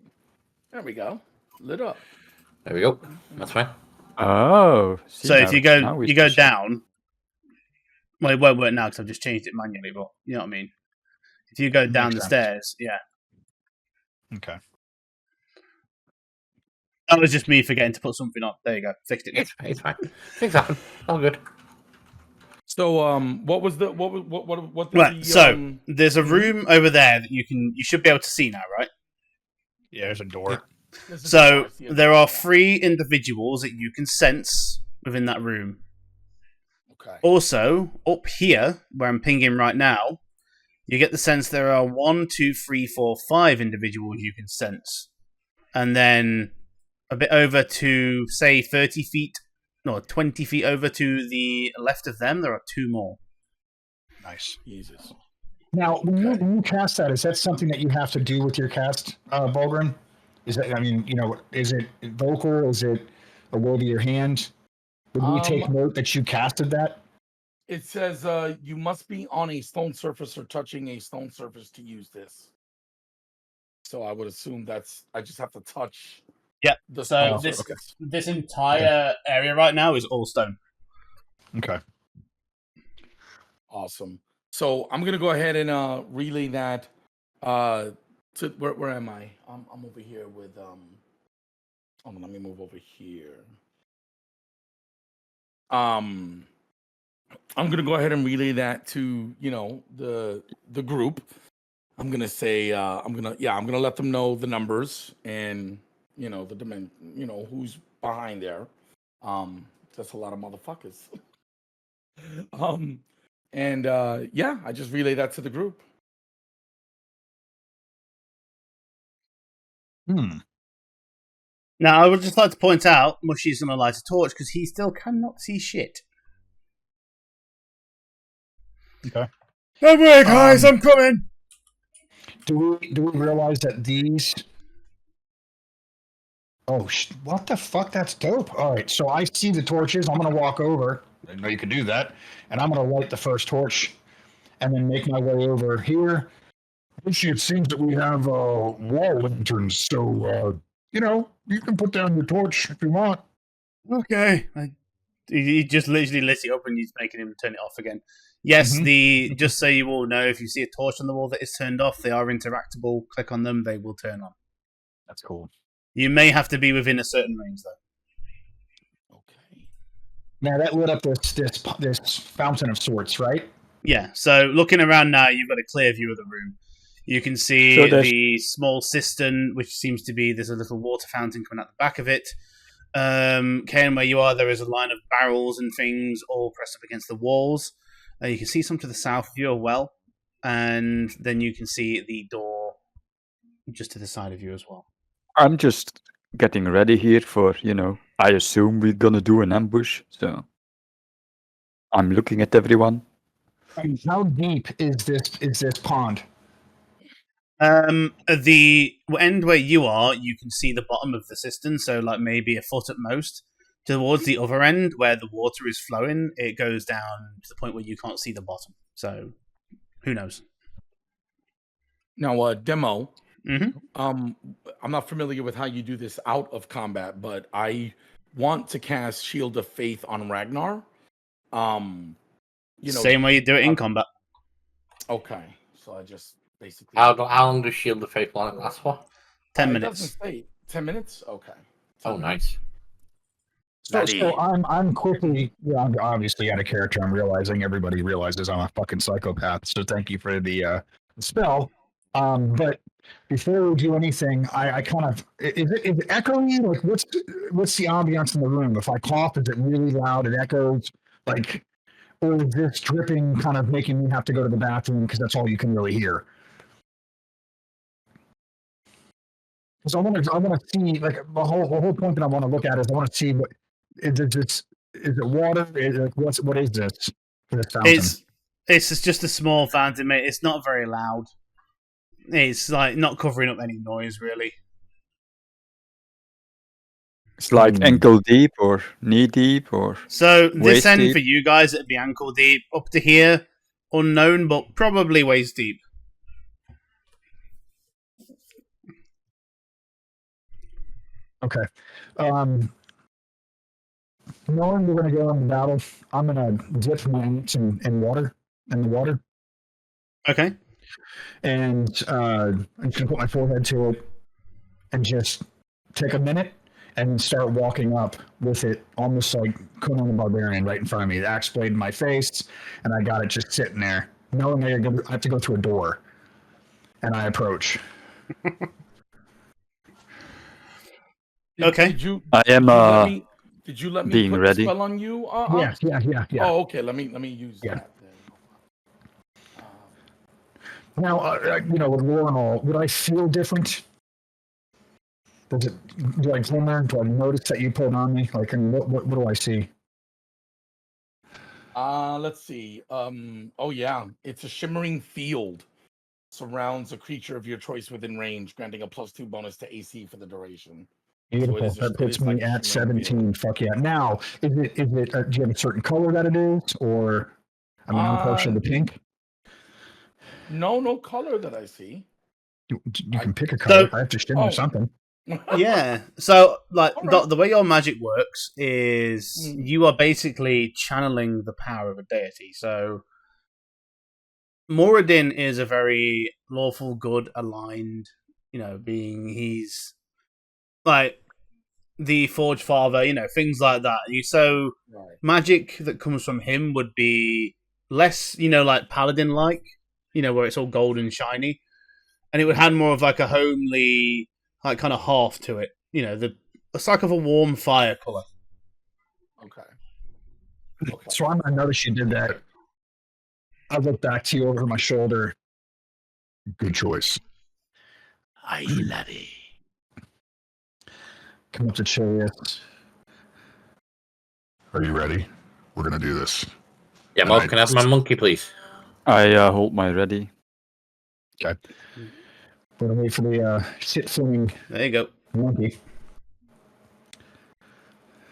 There we go. Lit up. There we go. That's fine. Oh. See, So if now- you now go, we you go see. down. Well, it won't work now because I've just changed it manually. But you know what I mean. If you go down the Makes sense. stairs, yeah. Okay. That was just me forgetting to put something on. There you go. Fixed it. It's fine. Things happen. All good. So, what was the what? Did Right. the, So there's a room over there that you should be able to see now, right? Yeah, there's a door. So there are 3 individuals that you can sense within that room. Okay. Also, up here, where I'm pinging right now, you get the sense there are 1, 2, 3, 4, 5 individuals you can sense. And then a bit over to, say, 30 feet, no, 20 feet over to the left of them, there are 2 more. Nice. Jesus. Now, when you cast that, is that something that you have to do with your cast, Bulgrin? Is that? I mean, is it vocal? Is it a wave of your hand? Would we take note that you casted that? It says you must be on a stone surface or touching a stone surface to use this. So I would assume I just have to touch. Yep. The So stone surface. this entire area right now is all stone. Okay. Awesome. So I'm gonna go ahead and relay that. To where am I? I'm over here with Hold on, let me move over here. I'm gonna go ahead and relay that to the group. I'm gonna say I'm gonna let them know the numbers and the dimension, who's behind there. That's a lot of motherfuckers. I just relay that to the group. Now, I would just like to point out, Mushy's going to light a torch because he still cannot see shit. Okay. Don't worry, guys, I'm coming. Do we realize that these? Oh, what the fuck? That's dope. All right, so I see the torches. I'm gonna walk over. I didn't know you could do that, and I'm gonna light the first torch, and then make my way over here. Actually, it seems that we have wall lanterns, so you can put down your torch if you want. Okay. He just literally lit it up and he's making him turn it off again. Yes, just so you all know, if you see a torch on the wall that is turned off, they are interactable. Click on them, they will turn on. That's cool. You may have to be within a certain range, though. Okay. Now that lit up this fountain of sorts, right? Yeah, so looking around now, you've got a clear view of the room. You can see the small cistern, which seems to be, there's a little water fountain coming out the back of it. Karen, where you are, there is a line of barrels and things all pressed up against the walls. You can see some to the south of you as well. And then you can see the door just to the side of you as well. I'm just getting ready here for, I assume we're gonna do an ambush, so I'm looking at everyone. How deep is this pond? At the end where you are, you can see the bottom of the cistern, so like maybe a foot at most. Towards the other end, where the water is flowing, it goes down to the point where you can't see the bottom. So, who knows? Now, demo. Mm-hmm. I'm not familiar with how you do this out of combat, but I want to cast Shield of Faith on Ragnar. Same way you do it in combat. Okay, so I just basically. How long does Shield of Faith last for? 10 It minutes. doesn't say 10 minutes. Okay. Oh, nice. So I'm quickly, I'm obviously out of character. I'm realizing everybody realizes I'm a fucking psychopath. So thank you for the spell. But before we do anything, I kind of is it echoing? Like what's the ambiance in the room? If I cough, is it really loud? It echoes like, or is this dripping kind of making me have to go to the bathroom because that's all you can really hear? Because I want to see like the whole point that I want to look at is I want to see what is it water? What is this for this fountain? It's just a small fountain, mate. It's not very loud. It's like not covering up any noise, really. It's like ankle deep or knee deep or. So this end deep. for you guys, it'd be ankle deep. Up to here, unknown, but probably waist deep. Okay. Knowing we're going to go into battle, I'm going to dip my hands in the water. Okay. And I'm just going to put my forehead to it and just take a minute and start walking up with it almost like Conan the Barbarian right in front of me. The axe blade in my face, and I got it just sitting there, knowing I have to go through a door. And I approach. Okay. Did you let me being put ready. the spell on you? Yeah. Oh, okay. Let me use that then. Now, with war and all, would I feel different? Do I glimmer? Do I notice that you put on me? Like, and what do I see? Let's see. Oh yeah, it's a shimmering field. Surrounds a creature of your choice within range, granting a +2 bonus to AC for the duration. Beautiful. So that puts me at 17. Fuck yeah. Now, is it? Do you have a certain color that it is, or I'm partial to pink? No color that I see. You can pick a color. I have to shimmer something. Yeah. So, like, Right. the way your magic works is you are basically channeling the power of a deity. So, Moradin is a very lawful, good, aligned, being. He's like the Forge Father, things like that. So, magic that comes from him would be less, like Paladin-like, where it's all gold and shiny. And it would have more of like a homely, like kind of half to it. It's like of a warm fire color. Okay. So I noticed you did that. I look back to you over my shoulder. Good choice. Aye, laddie. Come up to Chariot. Are you ready? We're gonna do this. Yeah, And Mark, can I have my monkey, please? I hold my ready. Okay. We're gonna wait for the shit-flinging There you go. monkey.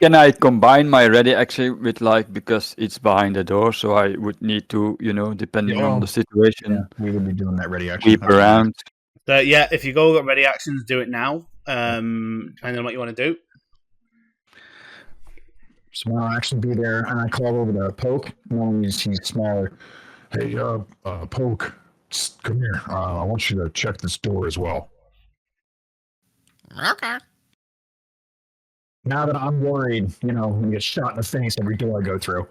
Can I combine my ready actually with like, because it's behind the door, so I would need to, depending on the situation, we would be doing that ready action. keep around. So yeah, if you go ready actions, do it now. Depending on what you want to do. So I'll actually be there, and I call over to Poke. No, he's smaller. Hey, Poke, come here. I want you to check this door as well. Okay. Now that I'm worried, I'm gonna get shot in the face every door I go through,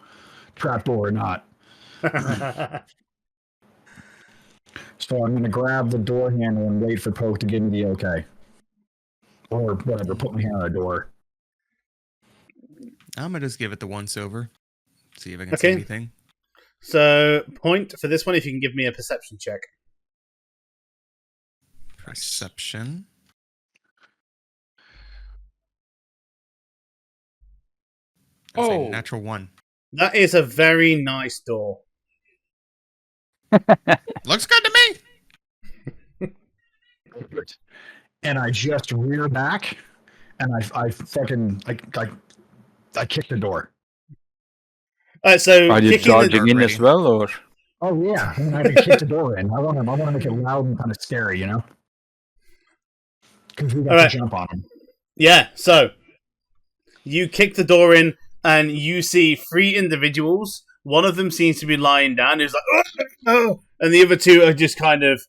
trapdoor or not. So I'm gonna grab the door handle and wait for Poke to give me the okay, or whatever. Put my hand on the door. I'm gonna just give it the once over. See if I can Okay. see anything. So point for this one if you can give me a perception check. Perception. That's a natural 1. That is a very nice door. Looks good to me. And I just rear back, and I fucking I kick the door. So Are you kicking charging the, in as well, or? Oh yeah, I can kick the door in. I want to make it loud and kind of scary, because we got Alright. to jump on them. yeah. So you kick the door in, and you see 3 individuals. One of them seems to be lying down. Who's like, oh, and the other 2 are just kind of,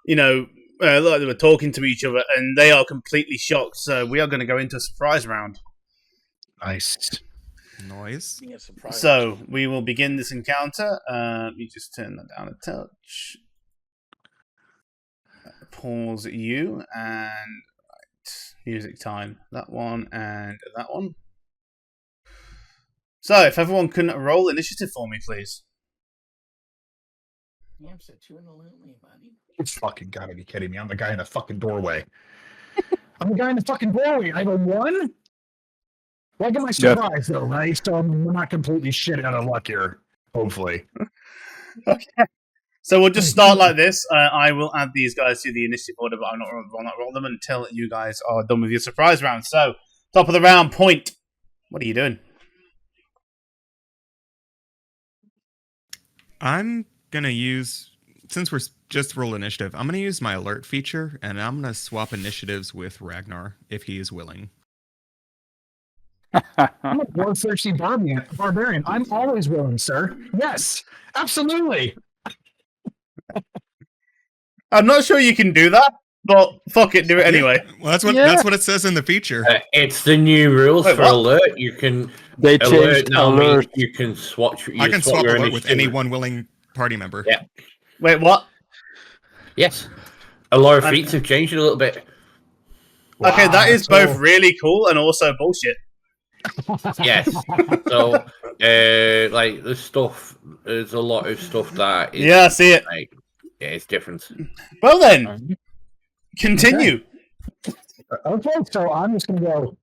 like they were talking to each other, and they are completely shocked. So we are going to go into a surprise round. Nice. Noise. So we will begin this encounter. Let me just turn that down a touch. Pause you and music time. That one and that one. So if everyone can roll initiative for me, please. It's fucking gotta be kidding me. I'm the guy in the fucking doorway. I'm the guy in the fucking doorway. I have a 1? Well, I get my surprise, though, right? So we're not completely shit out of luck here, hopefully. Okay. So we'll just start like this. I will add these guys to the initiative order, but I'll not roll them until you guys are done with your surprise round. So, top of the round, point. What are you doing? I'm gonna use, since we're just roll initiative, I'm gonna use my alert feature, and I'm gonna swap initiatives with Ragnar if he is willing. I'm a bloodthirsty barbarian. I'm always willing, sir. Yes, absolutely. I'm not sure you can do that, but fuck it, do it anyway. Well, that's what it says in the feature. It's the new rules Wait, for what? alert. You can They alert changed now means alert. you can swap. I can swap your alert with initiative. any one willing party member. Yeah. Wait, what? Yes. A lot of I'm- feats have changed a little bit. Okay, that is Wow, both really cool and also bullshit. Yes. So, like the stuff, there's a lot of stuff that is, Yeah, I see it. like, yeah, it's different. Well then, continue. Okay, so I'm just gonna go.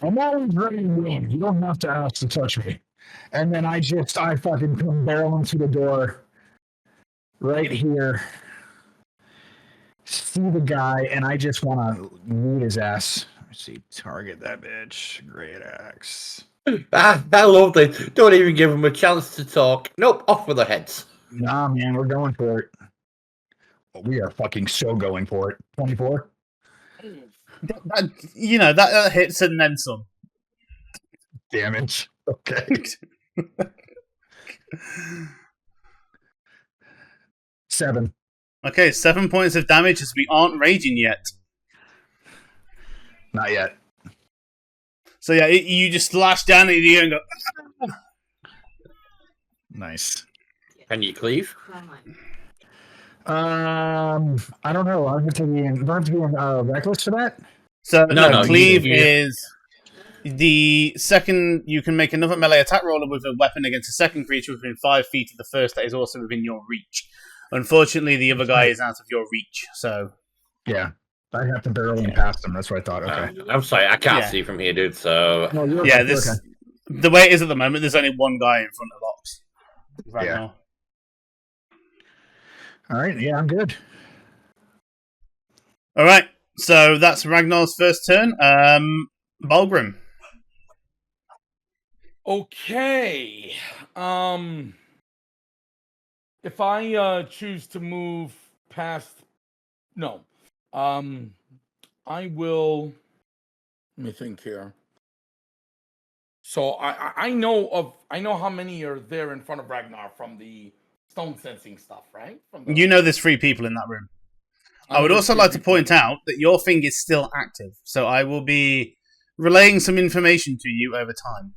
I'm always ready to win. You don't have to ask to touch me. And then I fucking come barreling through the door right here. See the guy, and I just want to meet his ass. Let's see, target that bitch. Great axe. I love this. Don't even give them a chance to talk. Nope, off with their heads. Nah, man, we're going for it. We are fucking so going for it. 24. That hits and then some. Damage. Okay. 7. Okay, 7 points of damage as we aren't raging yet. Not yet. So yeah, you just slash down at you and go. Nice. Can you cleave? I don't know. I have to be in reckless for that. So No, cleave you- is the second you can make another melee attack roll with a weapon against a second creature within 5 feet of the first that is also within your reach. Unfortunately, the other guy is out of your reach. So Yeah. I'd have to barrel in past them. That's what I thought. Okay. I'm sorry, I can't Yeah. see from here, dude. So No, you're Yeah, okay, you're this okay. the way it is at the moment. There's only one guy in front of Ops right Yeah. now. All right. Yeah, I'm good. All right, so that's Ragnar's first turn. Balgrim. Okay. If I choose to move past, no, I will. Let me think here. So I know how many are there in front of Ragnar from the stone sensing stuff, right? From the, You know there's 3 people in that room. I know would there's also 3 like to people. point out that your thing is still active, so I will be relaying some information to you over time.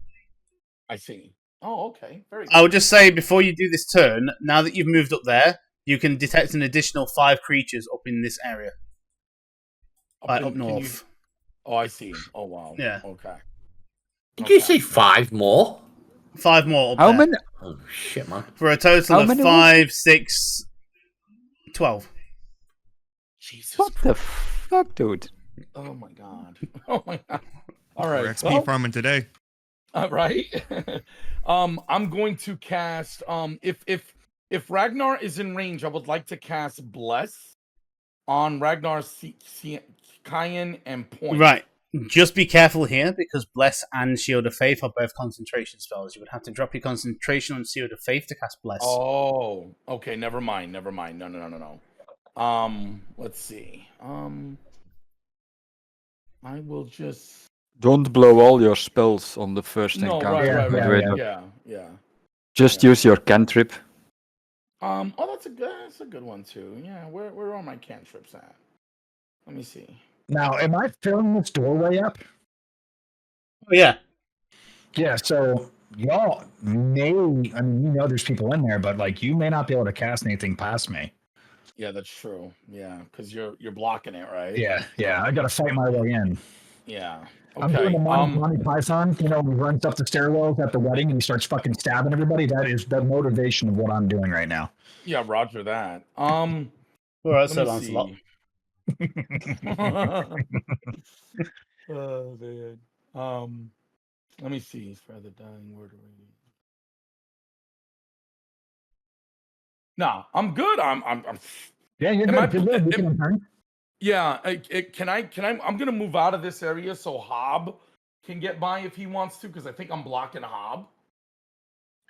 I see. Oh, okay. Very I good. would just say before you do this turn, now that you've moved up there, you can detect an additional 5 creatures up in this area, up Can you- north. Oh, I see. Oh, wow. Yeah. Okay. did you say 5 more? 5 more up How there. many? Oh shit, man! For a total How of many 5, 6, 12. Jesus What Christ. the fuck, dude? Oh my god. Oh my god. All We're right. XP Well, farming today. right. I'm going to cast. If Ragnar is in range, I would like to cast Bless on Ragnar, Cayenne, and Point. Right. Just be careful here, because Bless and Shield of Faith are both concentration spells. You would have to drop your concentration on Shield of Faith to cast Bless. Oh. Okay. Never mind. No. Let's see. I will just. Don't blow all your spells on the first No. encounter. Right. by the way. Yeah. Just yeah. use your cantrip. Oh, that's a good one too. Yeah. Where are my cantrips at? Let me see. Now, am I filling this doorway up? Oh, yeah. Yeah, so y'all may, I mean, you know there's people in there, but like you may not be able to cast anything past me. Yeah, that's true. Yeah, because you're blocking it, right? Yeah, I gotta fight my way in. Yeah. I'm doing Okay. the Monty Python, he runs up the stairwells at the wedding and he starts fucking stabbing everybody. That is the motivation of what I'm doing right now. Yeah, Roger that. All right, Let so me Lancelot. see. Oh man. Let me see. For the dying word. Nah, I'm good. I'm Yeah, you're Am I- good. Good. You can turn. yeah. Can I? I'm gonna move out of this area so Hob can get by if he wants to, because I think I'm blocking Hob.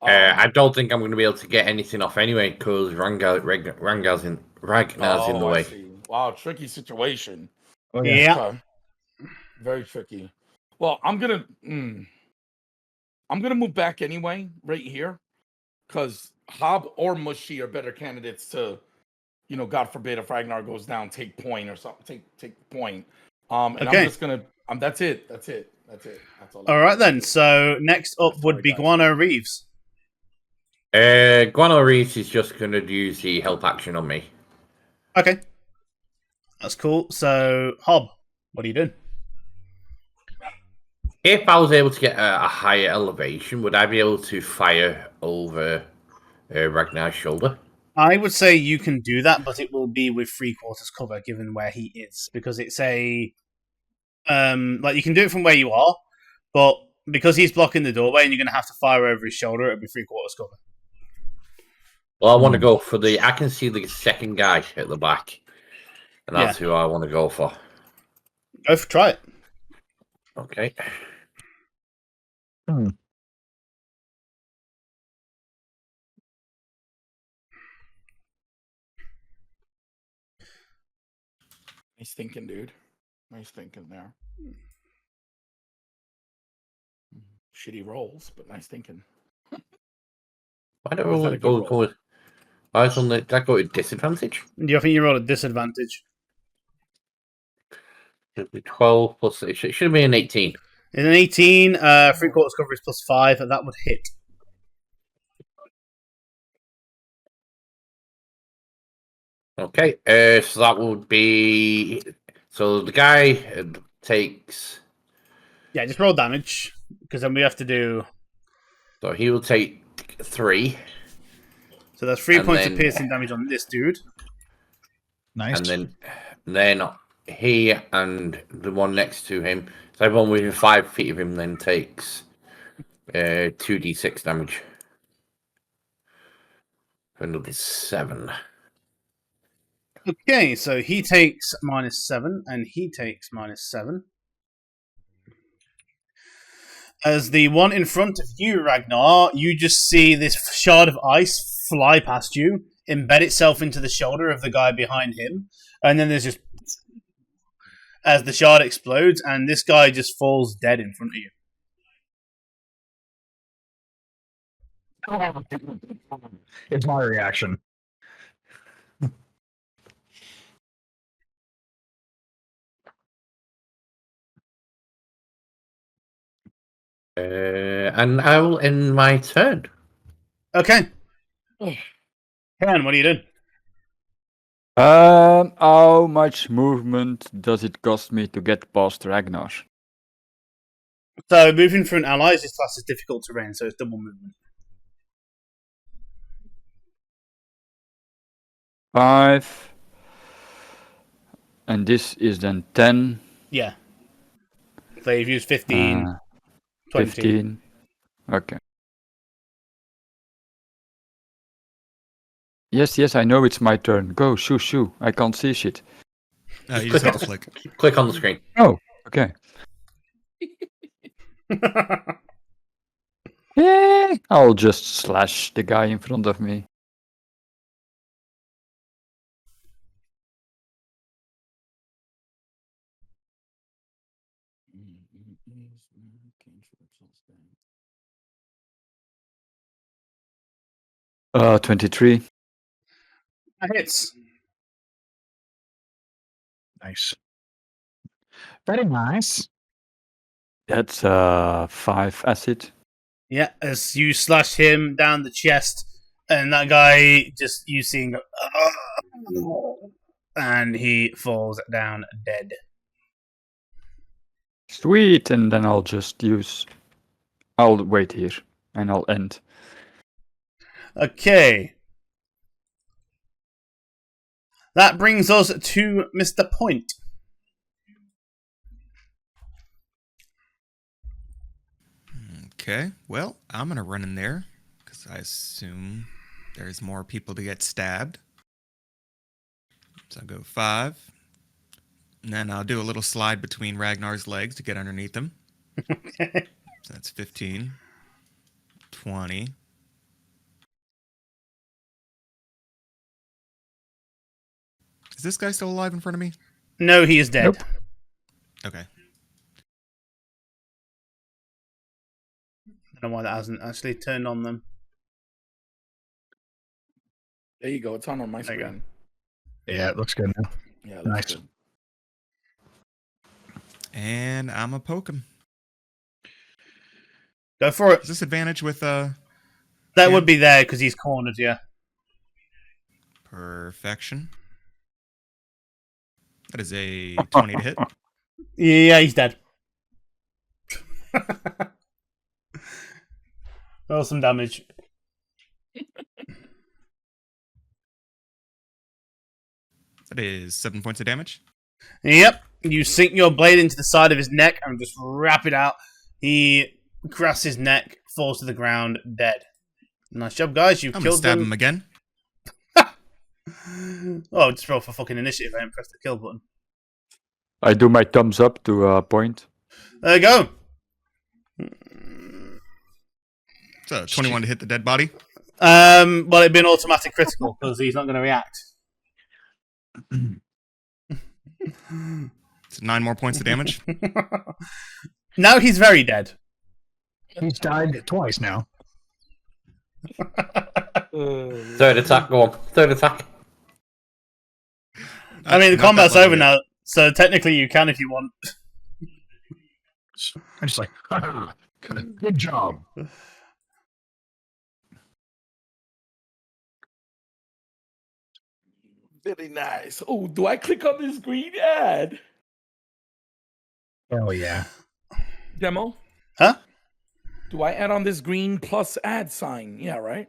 I don't think I'm going to be able to get anything off anyway because Ragnar's in the I way. see. Wow, tricky situation. Oh, Yeah. Okay. Very tricky. Well, I'm gonna move back anyway, right here, because Hob or Mushy are better candidates to, God forbid if Ragnar goes down, take point or something. Take point. And Okay. I'm just gonna. That's it. That's all. All right, then. So next up would Sorry, be guys. Guano Reeves. Guano Reese is just going to use the help action on me. Okay. That's cool. So, Hob, what are you doing? If I was able to get a higher elevation, would I be able to fire over Ragnar's shoulder? I would say you can do that, but it will be with 3/4 cover, given where he is, because it's a like you can do it from where you are, but because he's blocking the doorway and you're going to have to fire over his shoulder, it'll be 3/4 cover. Well, I want to go for I can see the second guy at the back, and that's who I want to go for. Try it. Okay. Nice thinking, dude. Nice thinking there. Shitty rolls, but nice thinking. Why don't Was that we a good roll? go? I was on the. Did I go at disadvantage? Do you think you roll a disadvantage? It'll be 12 plus. It should be an 18. In an 18, 3/4 cover is +5, and that would hit. Okay. So that would be. So the guy takes. Yeah, just roll damage, because then we have to do. So he will take 3. So that's 3 And points of then- piercing damage on this dude. Nice. And then he and the one next to him. So everyone within 5 feet of him then takes 2d6 damage. For another 7. Okay, so he takes -7, and he takes -7. As the one in front of you, Ragnar, you just see this shard of ice fly past you, embed itself into the shoulder of the guy behind him, and then there's just as the shard explodes, and this guy just falls dead in front of you. It's my reaction. And I will end my turn. Okay. Ken, what are you doing? How much movement does it cost me to get past Ragnar? So moving through an allies, this class is difficult terrain, so it's double movement. 5. And this is then 10. Yeah. So you've used 15, 20. 15. Okay. Yes, I know it's my turn. Go, shoo. I can't see shit. You just have to click. Click on the screen. Oh, okay. Yeah, I'll just slash the guy in front of me. Uh, 23. That hits. Nice. Very nice. That's 5 acid. Yeah, as you slash him down the chest, and that guy just you see him go, and he falls down dead. Sweet, and then I'll just use. I'll wait here, and I'll end. Okay. That brings us to Mr. Point. Okay, well, I'm going to run in there because I assume there's more people to get stabbed. So I'll go 5. And then I'll do a little slide between Ragnar's legs to get underneath him. So that's 15, 20. Is this guy still alive in front of me? No, he is dead. Nope. Okay. I don't know why that hasn't actually turned on them. There you go. It's on my There you screen. Yeah, it looks good now. Yeah, Nice. that's good. And I'm going to poke him. Go for it. Is this advantage with... That yeah. would be there because he's cornered, yeah. Perfection. That is a 20 to hit. Yeah, he's dead. Roll some damage. That is 7 points of damage. Yep. You sink your blade into the side of his neck and just wrap it out. He grasps his neck, falls to the ground, dead. Nice job, guys. You've I'm going to killed stab him again. Oh, just roll for fucking initiative. I didn't press the kill button. I do my thumbs up to point. There you go. So 21 to hit the dead body. Well, it'd be an automatic critical because he's not going to react. It's 9 more points of damage. Now he's very dead. He's died twice now. Third attack, go on. Third attack. I mean, the Not combat's that level over now, so technically you can if you want. I'm just like, good job. Very nice. Oh, do I click on this green ad? Oh, yeah. Demo? Huh? Do I add on this green plus ad sign? Yeah, right?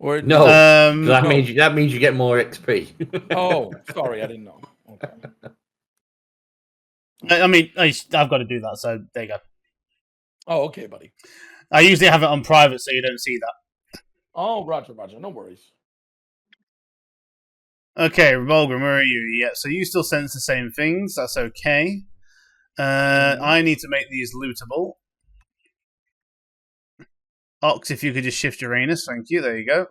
Or No, that no. means you get more XP. Oh, sorry, I didn't know. Okay. I mean, I've got to do that, so there you go. Oh, okay, buddy. I usually have it on private, so you don't see that. Oh, Roger. No worries. Okay, Volgrim, where are you? Yeah, so you still sense the same things. That's okay. I need to make these lootable. Ox, if you could just shift Uranus, thank you. There you go.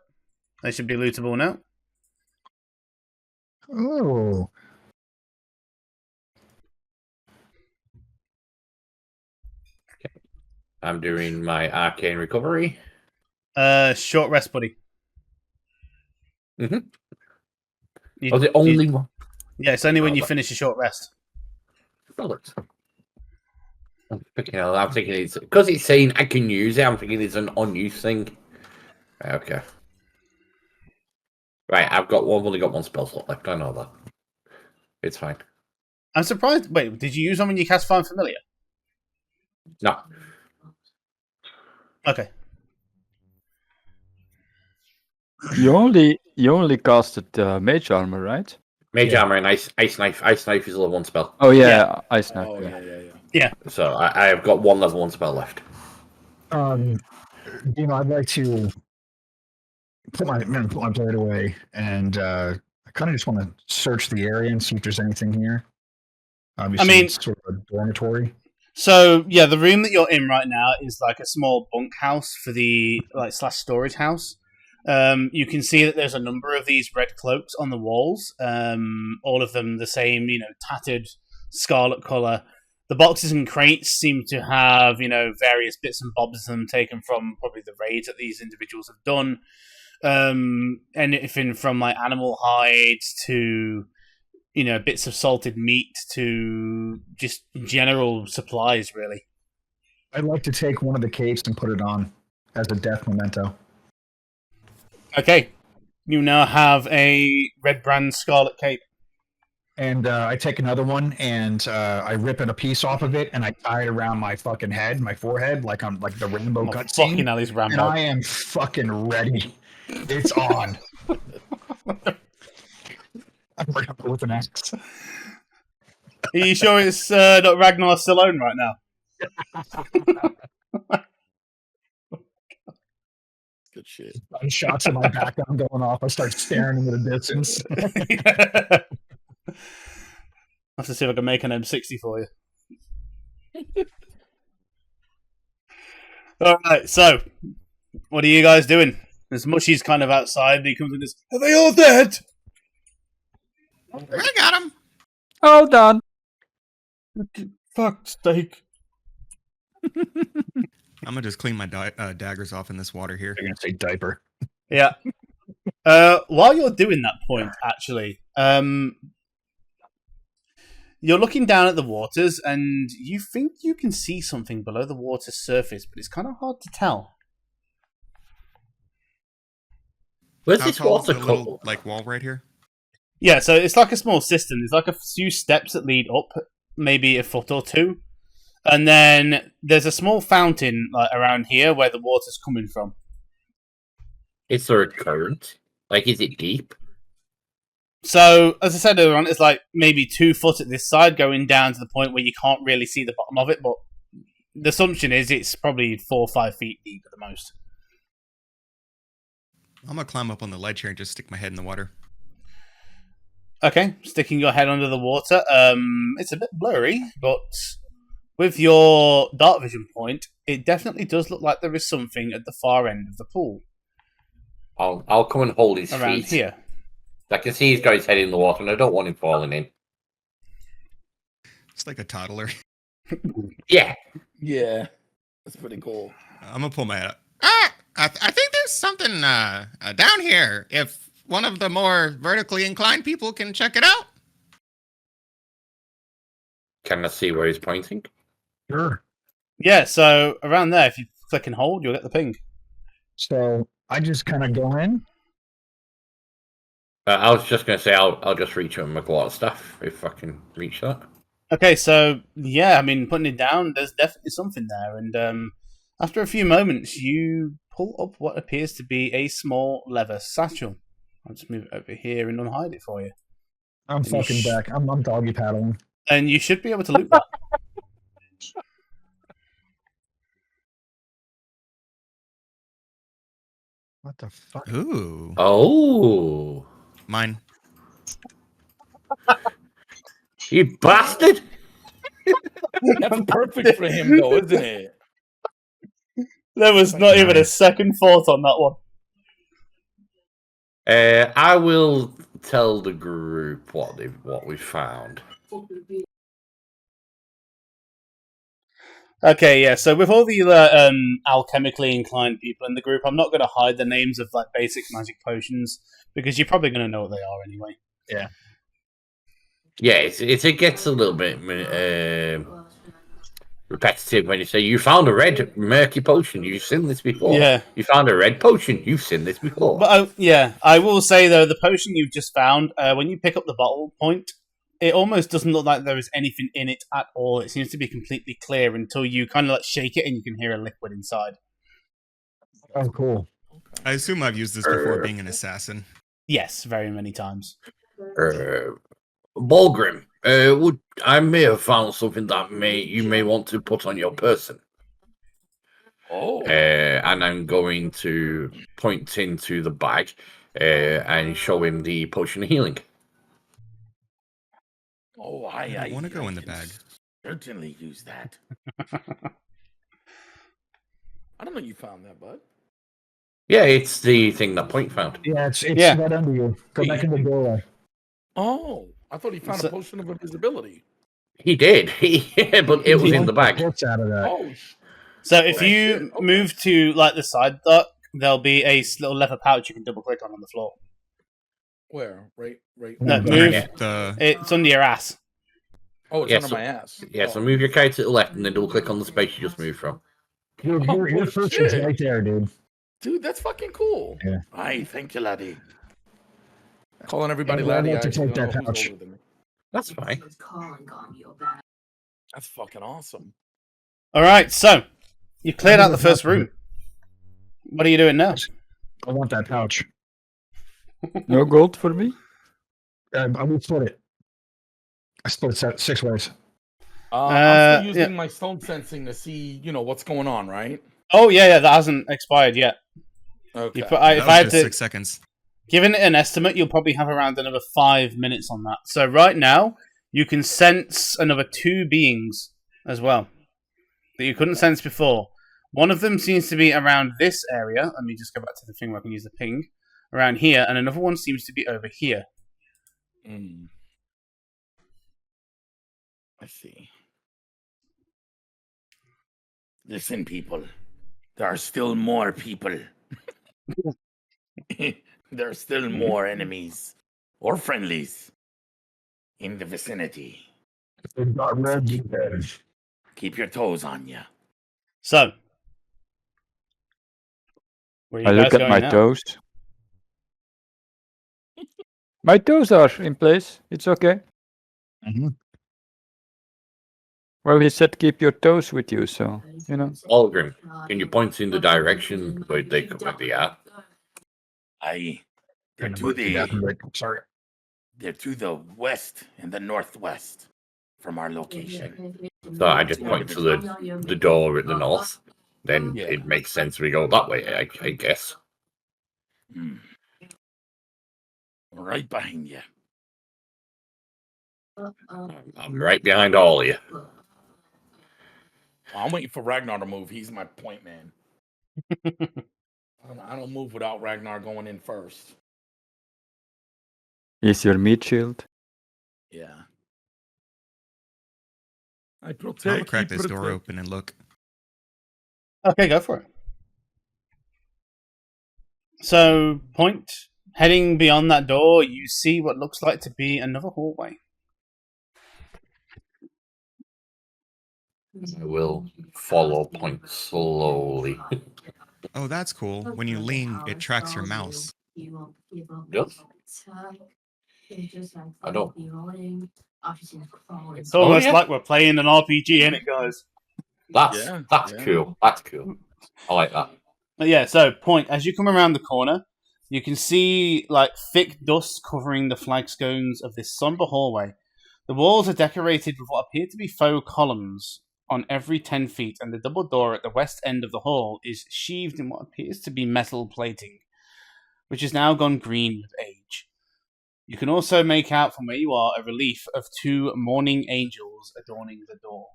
They should be lootable now. Oh. I'm doing my arcane recovery. Short rest, buddy. Mm-hmm. Oh, the only one. Yeah, it's only when you finish a short rest. I'm thinking it's because it's saying I can use it. I'm thinking it's an unused thing. Okay. Right, I've only got one spell slot left. I know that. It's fine. I'm surprised. Wait, did you use one when you cast Find Familiar? No. Okay. You only casted Mage Armor, right? Mage Armor and Ice Knife. Ice Knife is a level 1 spell. Oh yeah, Ice Knife. Oh, yeah. Yeah. So I have got one level 1 spell left. I'd like to put my blade away, and I kind of just want to search the area and see if there's anything here. Obviously, it's sort of a dormitory. So yeah, the room that you're in right now is like a small bunkhouse for the / storage house. You can see that there's a number of these red cloaks on the walls. All of them the same, tattered scarlet color. The boxes and crates seem to have, various bits and bobs of them taken from probably the raids that these individuals have done. Anything from like animal hides to, bits of salted meat to just general supplies, really. I'd like to take one of the capes and put it on as a death memento. Okay. You now have a red brand scarlet cape. And I take another one and I rip it a piece off of it and I tie it around my fucking head, my forehead, like I'm like the Rambo cutscene. Fucking hell, he's Rambo. And I am fucking ready. It's on. I'm Rambo with an axe. Are you sure it's not Ragnar Stallone right now? Good shit. Shots in my background going off. I start staring into the distance. I'll have to see if I can make an M60 for you. Alright, so what are you guys doing? As Mushy's kind of outside, he comes in and says, "Are they all dead?" I got him. All done. Fuck's sake. I'm gonna just clean my daggers off in this water here. They're gonna say diaper. Yeah. While you're doing that point, actually, you're looking down at the waters, and you think you can see something below the water's surface, but it's kind of hard to tell. Where's How this tall is water the little couple? wall right here? Yeah, so it's like a small cistern. There's like a few steps that lead up, maybe a foot or two, and then there's a small fountain around here where the water's coming from. Is there a current? Like, is it deep? So, as I said earlier on, it's like maybe 2 foot at this side, going down to the point where you can't really see the bottom of it, but the assumption is it's probably 4 or 5 feet deep at the most. I'm gonna climb up on the ledge here and just stick my head in the water. Okay, sticking your head under the water. It's a bit blurry, but with your dark vision point, it definitely does look like there is something at the far end of the pool. I'll come and hold his around feet. Here. I can see he's got his head in the water, and I don't want him falling in. It's like a toddler. Yeah. Yeah, that's pretty cool. I'm gonna pull my head up. I think there's something down here. If one of the more vertically inclined people can check it out. Can I see where he's pointing? Sure. Yeah, so around there, if you click and hold, you'll get the ping. So I just kind of go in. I was just going to say I'll just reach him with a lot of stuff if I can reach that. Okay, so yeah, I mean, putting it down, there's definitely something there, and after a few moments, you pull up what appears to be a small leather satchel. I'll just move it over here and unhide it for you. I'm fucking back. I'm doggy paddling. And you should be able to loot that. What the fuck? Ooh. Oh, Mine. you bastard! That's perfect for him, though, isn't it? There was not even a second thought on that one. I will tell the group what we found. Okay, yeah. So with all the alchemically inclined people in the group, I'm not going to hide the names of like basic magic potions because you're probably going to know what they are anyway. Yeah. Yeah, it gets a little bit repetitive when you say you found a red murky potion. You've seen this before. Yeah. You found a red potion. You've seen this before. But I will say though, the potion you've just found, when you pick up the bottle point, it almost doesn't look like there is anything in it at all. It seems to be completely clear until you kind of like shake it and you can hear a liquid inside. Oh, cool. I assume I've used this before being an assassin. Yes, very many times. Balgrim, I may have found something that you may want to put on your person. Oh. And I'm going to point into the bag and show him the potion of healing. Oh, I want to go in the can bag. Certainly use that. I don't know you found that, bud. Yeah, it's the thing that Point found. Yeah, it's Yeah. right under you. Go back in the doorway. Oh, I thought he found a potion of invisibility. He did, but it was in the bag. What's out of that? Oh, So if you move to like the side dock, there'll be a little leather pouch you can double click on the floor. where? Right. No, Okay. move. The It's under your ass. Oh, it's Yeah, under so- my ass. Yeah, so move your character to the left and then double click on the space you just moved from. Your Oh, first is shit. right there, dude. Dude, that's fucking cool. Yeah. Aye, thank you, laddie. Calling everybody Yeah, I'd laddie. like to I take don't that know who's pouch. older than me. That's fine. That's fucking awesome. All right, so you cleared out the first room. What are you doing now? I want that pouch. No gold for me? I will split it. I split it 6 ways. I'm still using yeah. my stone sensing to see, what's going on, right? Oh yeah, that hasn't expired yet. Okay. If that I was had just to, 6 seconds. given it an estimate, you'll probably have around another 5 minutes on that. So right now, you can sense another 2 beings as well that you couldn't sense before. One of them seems to be around this area. Let me just go back to the thing where I can use the ping. Around here, and another one seems to be over here. I see. Listen, people. There are still more people. There are still more enemies or friendlies in the vicinity. They've got red heads. Keep your toes on you. So, where are I you look guys at going my now? toes. My toes are in place. It's okay. Mhm. Well, he said keep your toes with you, so, you know. Balgrim, can you point in the direction where they are? Aye. They're Kind of to moved the bathroom the break. Sorry. they're to the west and the northwest from our location. So I just point to the door at the north. Then Yeah. it makes sense we go that way, I guess. Right behind you. I'm right behind all of you. I'm waiting for Ragnar to move. He's my point man. I don't move without Ragnar going in first. He's your meat shield. Yeah. I I'm protect. gonna crack this door open and look. Okay, go for it. So, point heading beyond that door, you see what looks like to be another hallway. I will follow Point slowly. Oh, that's cool. When you lean, it tracks your mouse. Yes? I don't. It's almost yeah? like we're playing an RPG, ain't it, guys? That's Yeah. cool. That's cool. I like that. But yeah, so point as you come around the corner, you can see like thick dust covering the flagstones of this somber hallway. The walls are decorated with what appear to be faux columns on every 10 feet, and the double door at the west end of the hall is sheathed in what appears to be metal plating, which has now gone green with age. You can also make out from where you are a relief of 2 mourning angels adorning the door.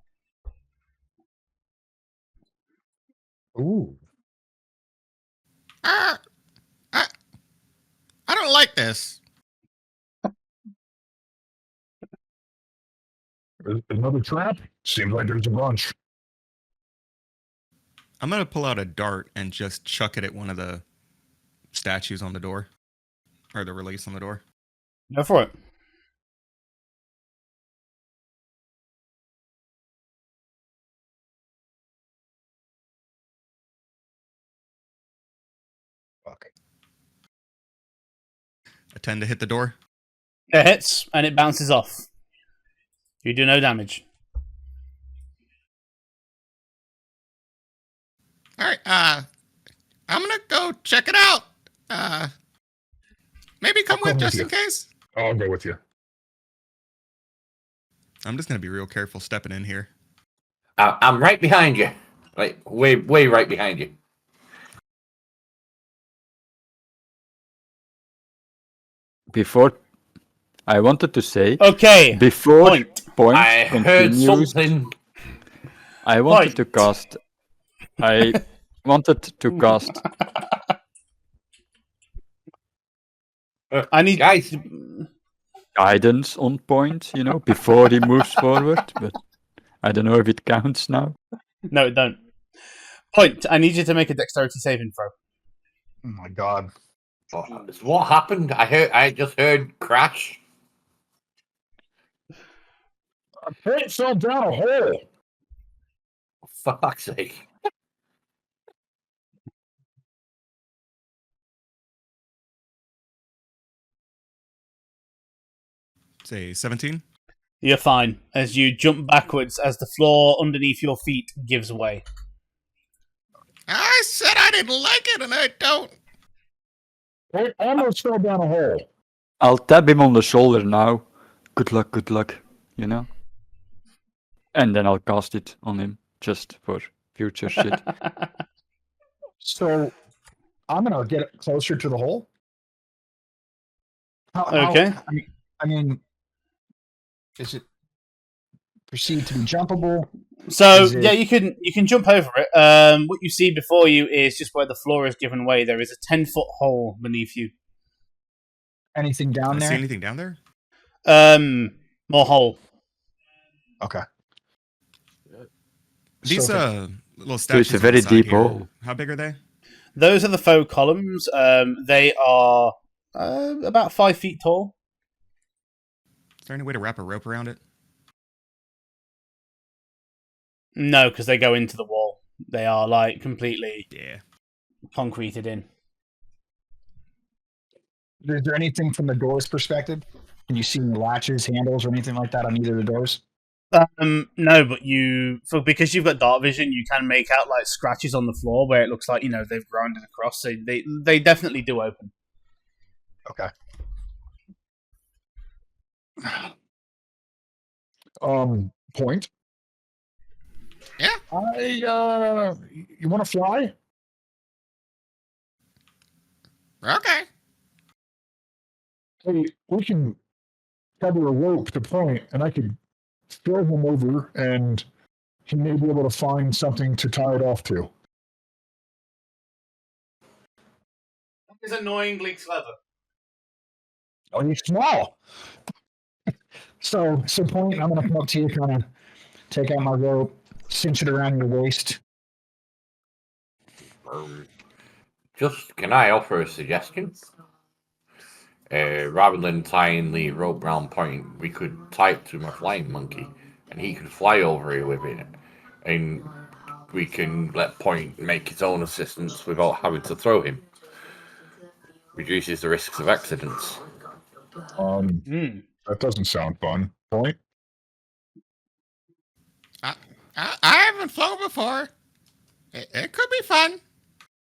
Ooh. I don't like this. Another trap? Seems like there's a bunch. I'm gonna pull out a dart and just chuck it at one of the statues on the door, or the release on the door. Go for it. Fuck. I tend to hit the door. It hits, and it bounces off. You do no damage. All right. I'm gonna go check it out. Maybe come I'll with come just with in case. I'll go with you. I'm just gonna be real careful stepping in here. I'm right behind you. Like, way right behind you. Before, I wanted to say, Okay. before point I heard continues, something. I wanted Point. to cast. I wanted to cast. I need Guys, Guidance on point, you know, before he moves forward, but I don't know if it counts now. No, don't. Point. I need you to make a dexterity saving throw. Oh my god. what happened? I just heard crash. A pit fell down a hole. For fuck's sake. Say 17. You're fine as you jump backwards as the floor underneath your feet gives way. I said I didn't like it, and I don't. It almost fell down a hole. I'll tap him on the shoulder now. Good luck, you know? And then I'll cast it on him, just for future shit. So I'm gonna get closer to the hole. Okay. I mean, is it perceived to be jumpable? So Is it- yeah, you can jump over it. What you see before you is just where the floor is given way. There is a 10-foot hole beneath you. Anything down I see there? anything down there? More hole. Okay. These So little So it's statues a on very the side deep here, hole. How big are they? Those are the faux columns. They are about 5 feet tall. Is there any way to wrap a rope around it? No, because they go into the wall. They are like completely Yeah. concreted in. Is there anything from the door's perspective? Can you see any latches, handles, or anything like that on either of the doors? No, but because you've got dark vision, you can make out like scratches on the floor where it looks like they've grinded across. So they definitely do open. Okay. Point. Yeah. You want to fly? Okay. Hey, we can cover a rope to point, and I could throw him over, and he may be able to find something to tie it off to. It's annoyingly clever. Oh, he's small. So point, I'm going to come up to you, kind of take out my rope, cinch it around your waist. Just, can I offer a suggestion? Rather than tying the rope round point, we could tie it to my flying monkey, and he could fly over here with it, and we can let Point make his own assistance without having to throw him. Reduces the risks of accidents. That doesn't sound fun. Point. I haven't flown before. It could be fun.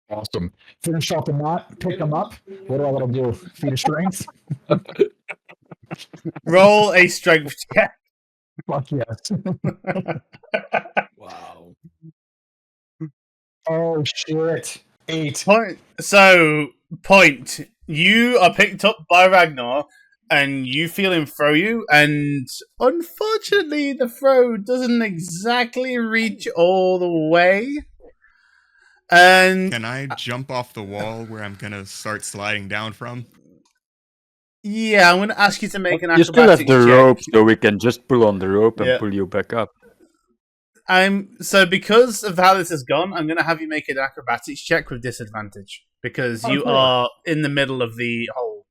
Awesome. Finish off the knot, pick them up. What do I got to do? Feet of strength? Roll a strength check. Fuck yes. Wow. Oh shit. 8. Point. You are picked up by Ragnar, and you feel him throw you, and unfortunately, the throw doesn't exactly reach all the way. And Can I jump off the wall where I'm gonna start sliding down from? yeah, I'm going to ask you to make an You still have acrobatics the check. rope, so we can just pull on the rope and Yeah. pull you back up. So because of how this has gone, I'm going to have you make an acrobatics check with disadvantage because you Okay. are in the middle of the hole.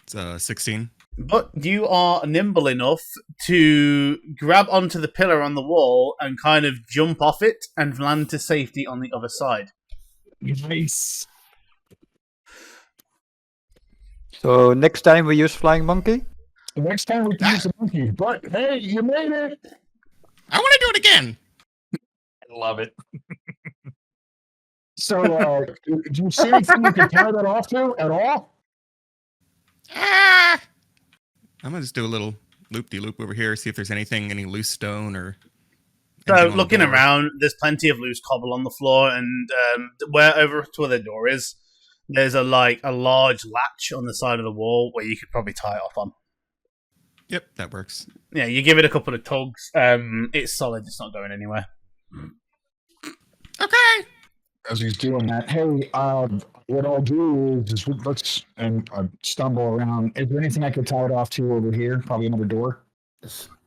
It's 16. But you are nimble enough to grab onto the pillar on the wall and kind of jump off it and land to safety on the other side. Nice. So next time we use flying monkey. The next time we can use a monkey. But hey, you made it. I want to do it again. I love it. So, do you see anything you can tie that off to at all? Ah! I'm gonna just do a little loop-de-loop over here, see if there's any loose stone or. So anything on the looking door. around, there's plenty of loose cobble on the floor, and where over to where the door is, there's a large latch on the side of the wall where you could probably tie it off on. Yep, that works. Yeah, you give it a couple of tugs. It's solid. It's not going anywhere. Okay. As he's doing that, hey, what I'll do is let's stumble around. Is there anything I could tie it off to over here? Probably another door.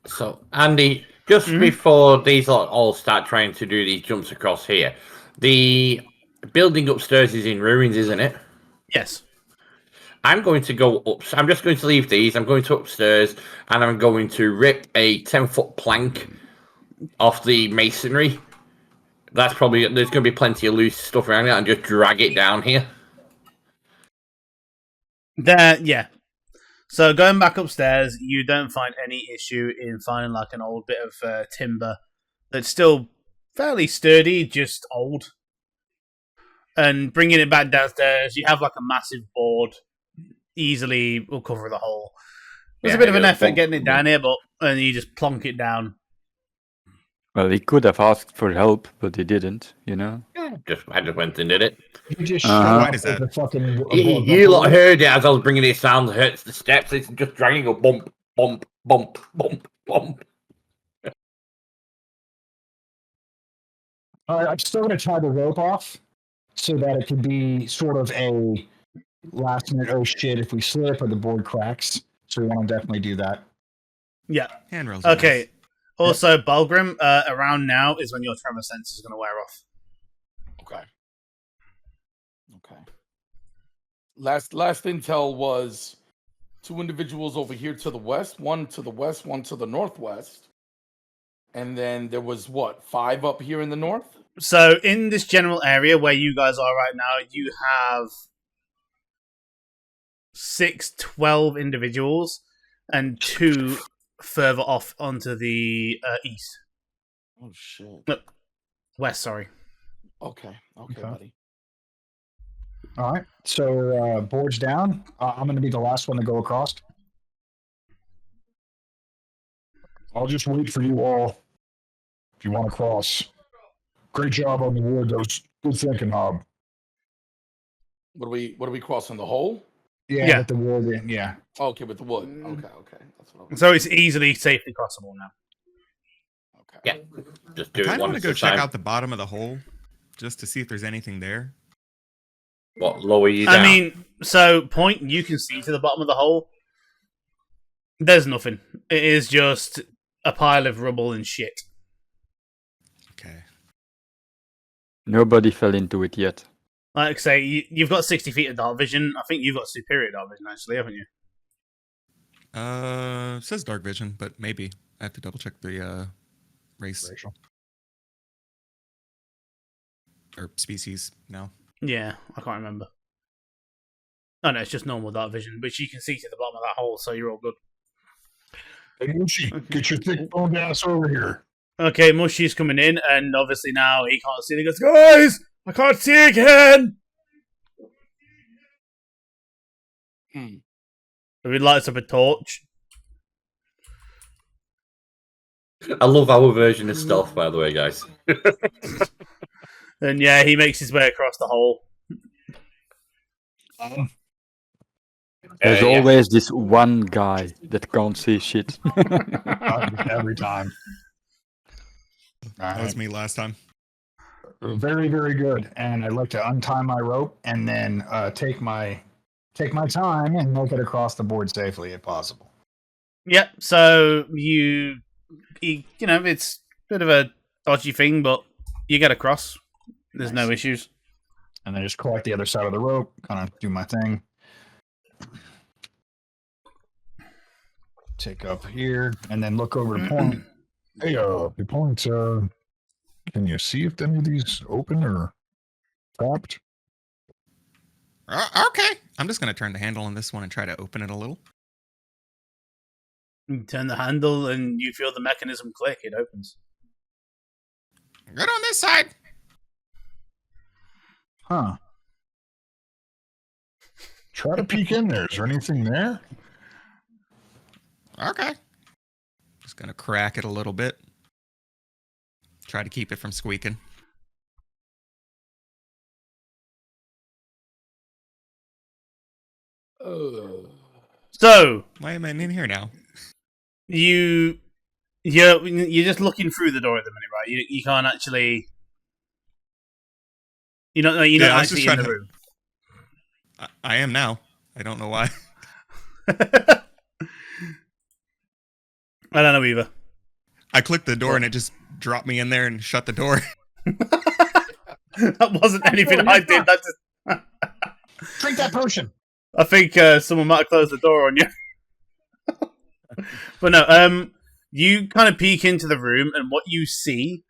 So, Andy, just before these all start trying to do these jumps across here, the building upstairs is in ruins, isn't it? Yes. I'm going to go up. I'm just going to leave these. I'm going to upstairs, and I'm going to rip a 10-foot plank off the masonry. That's probably there's going to be plenty of loose stuff around it, and just drag it down here. Yeah. So going back upstairs, you don't find any issue in finding like an old bit of timber that's still fairly sturdy, just old. And bringing it back downstairs, you have like a massive board, easily will cover the hole. There's a bit of an effort getting it down here, and you just plonk it down. Well, he could have asked for help, but he didn't, you know? I just went and did it. You just Why does that? the fucking. You lot heard it as I was bringing it down. Hurts the steps. It's just dragging a bump, bump, bump, bump, bump. I'm still going to tie the rope off so that it can be sort of a last minute, oh shit, if we slip or the board cracks. So we want to definitely do that. Yeah. Handrails. are Okay. nice. Also, Balgrim, around now is when your tremor sense is going to wear off. Okay. Okay. Last intel was 2 individuals over here to the west, 1 to the west, 1 to the northwest. And then there was 5 up here in the north? So in this general area where you guys are right now, you have 12 individuals and 2 further off onto the east. Oh shit. No, west, sorry. Okay, Okay. buddy. All right. So boards down. I'm going to be the last one to go across. I'll just wait for you all if you want to cross. Great job on the wood. That was good thinking, Hob. What are we crossing the hole? Yeah, with the wood in. Yeah. Okay, with the wood. Okay. That's what I was. So it's easily, safely crossable now. Okay. Yeah, just I do it kind of want once to at go a check time. out the bottom of the hole just to see if there's anything there. What, lower you down? I mean, so point, you can see to the bottom of the hole. There's nothing. It is just a pile of rubble and shit. Okay. Nobody fell into it yet. Like I say, you've got 60 feet of dark vision. I think you've got superior dark vision, actually, haven't you? It says dark vision, but maybe I have to double check the race or species now. Yeah, I can't remember. Oh no, it's just normal dark vision, but you can see to the bottom of that hole, so you're all good. Hey, Mushi, get your thick boned ass over here. Okay, Mushy's coming in, and obviously now he can't see. He goes, guys, I can't see again. So he lights up a torch. I love our version of stealth, by the way, guys. And yeah, he makes his way across the hole. There's Yeah. always this one guy that can't see shit. Every time. That was me last time. Very, very good. And I'd like to untie my rope and then take my time and make it across the board safely if possible. Yep. So you know, it's a bit of a dodgy thing, but you get across. There's no issues. And then just collect the other side of the rope, kind of do my thing. Take up here and then look over to Point. Hey, the Point, can you see if any of these open or trapped? Okay. I'm just going to turn the handle on this one and try to open it a little. You turn the handle and you feel the mechanism click. It opens. Good on this side. Huh. Try to peek in there. Is there anything there? Okay. Just going to crack it a little bit. Try to keep it from squeaking. So Why am I in here now? you're just looking through the door at the minute, right? You can't actually. You're not Yeah, I was actually just in the trying to- room. I am now. I don't know why. I don't know either. I clicked the door and it just dropped me in there and shut the door. That wasn't anything I did. That just. Drink that potion. I think someone might have closed the door on you. But no, you kind of peek into the room, and what you see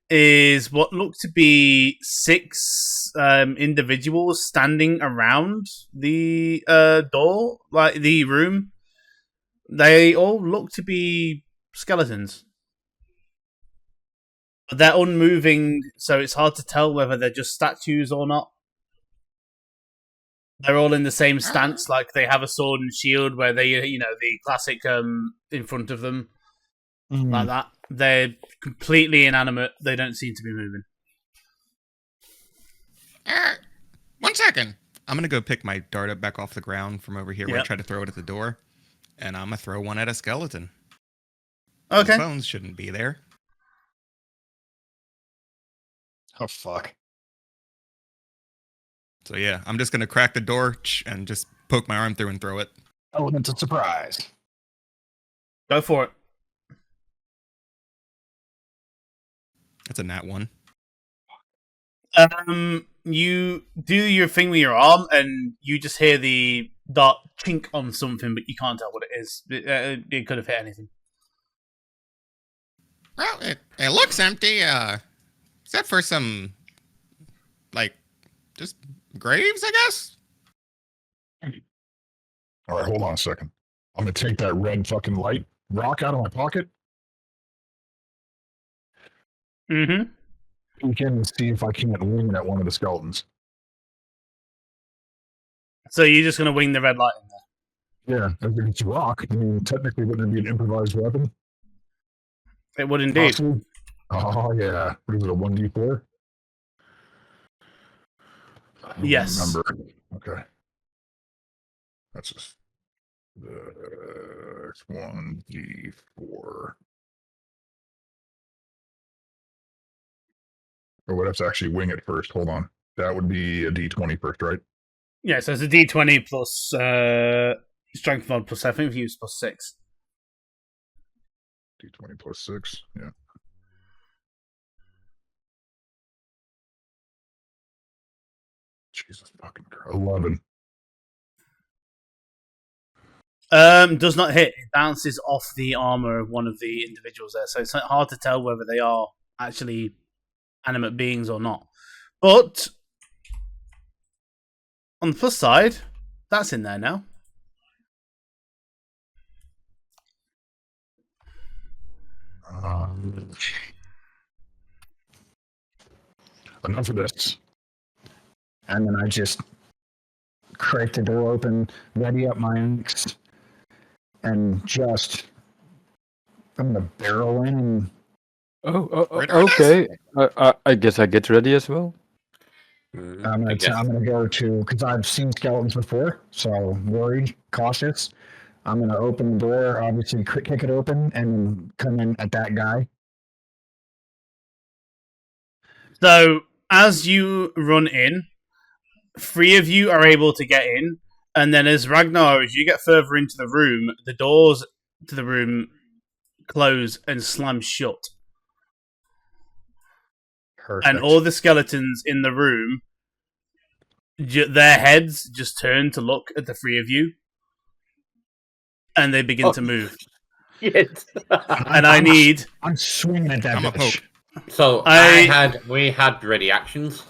is what look to be 6 individuals standing around the door, like the room. They all look to be skeletons. But they're unmoving, so it's hard to tell whether they're just statues or not. They're all in the same stance, like they have a sword and shield where they, the classic in front of them, like that. They're completely inanimate. They don't seem to be moving. 1 second. I'm going to go pick my dart up back off the ground from over here where I Yep. tried to throw it at the door. And I'm going to throw one at a skeleton. Okay. Those bones shouldn't be there. Oh, fuck. So yeah, I'm just going to crack the door and just poke my arm through and throw it. Element of surprise. Go for it. That's a nat 1. You do your thing with your arm, and you just hear the dart chink on something, but you can't tell what it is. It could have hit anything. Well, it looks empty, except for some, just graves, I guess? All right, hold on a second. I'm going to take that red fucking light rock out of my pocket. Mm-hmm. Peek in and see if I can't wing at one of the skeletons. So you're just going to wing the red light in there? Yeah, if it's rock, I mean, technically, wouldn't it be an improvised weapon? It would indeed. Possibly. Oh, yeah. What is it, a 1d4? I don't Yes. remember. Okay. That's just the 1d4. Or would have to actually wing it first. Hold on. That would be a d20 first, right? Yeah, so it's a d20 plus strength mod plus 7 if you use plus 6. d20 plus 6. Yeah. Jesus fucking Christ. 11. Does not hit. It bounces off the armor of one of the individuals there, so it's hard to tell whether they are actually animate beings or not. But on the plus side, that's in there now. Enough of this. And then I just crack the door open, ready up my axe, and just I'm gonna barrel in and Okay. I guess I get ready as well. I guess. I'm gonna go to because I've seen skeletons before, so worried, cautious. I'm gonna open the door, obviously kick it open, and come in at that guy. So as you run in, 3 of you are able to get in, and then as Ragnar, as you get further into the room, the doors to the room close and slam shut. Perfect. And all the skeletons in the room, their heads just turn to look at the 3 of you, and they begin to move. Shit. And I'm swinging at that I'm a bitch. So we had ready actions.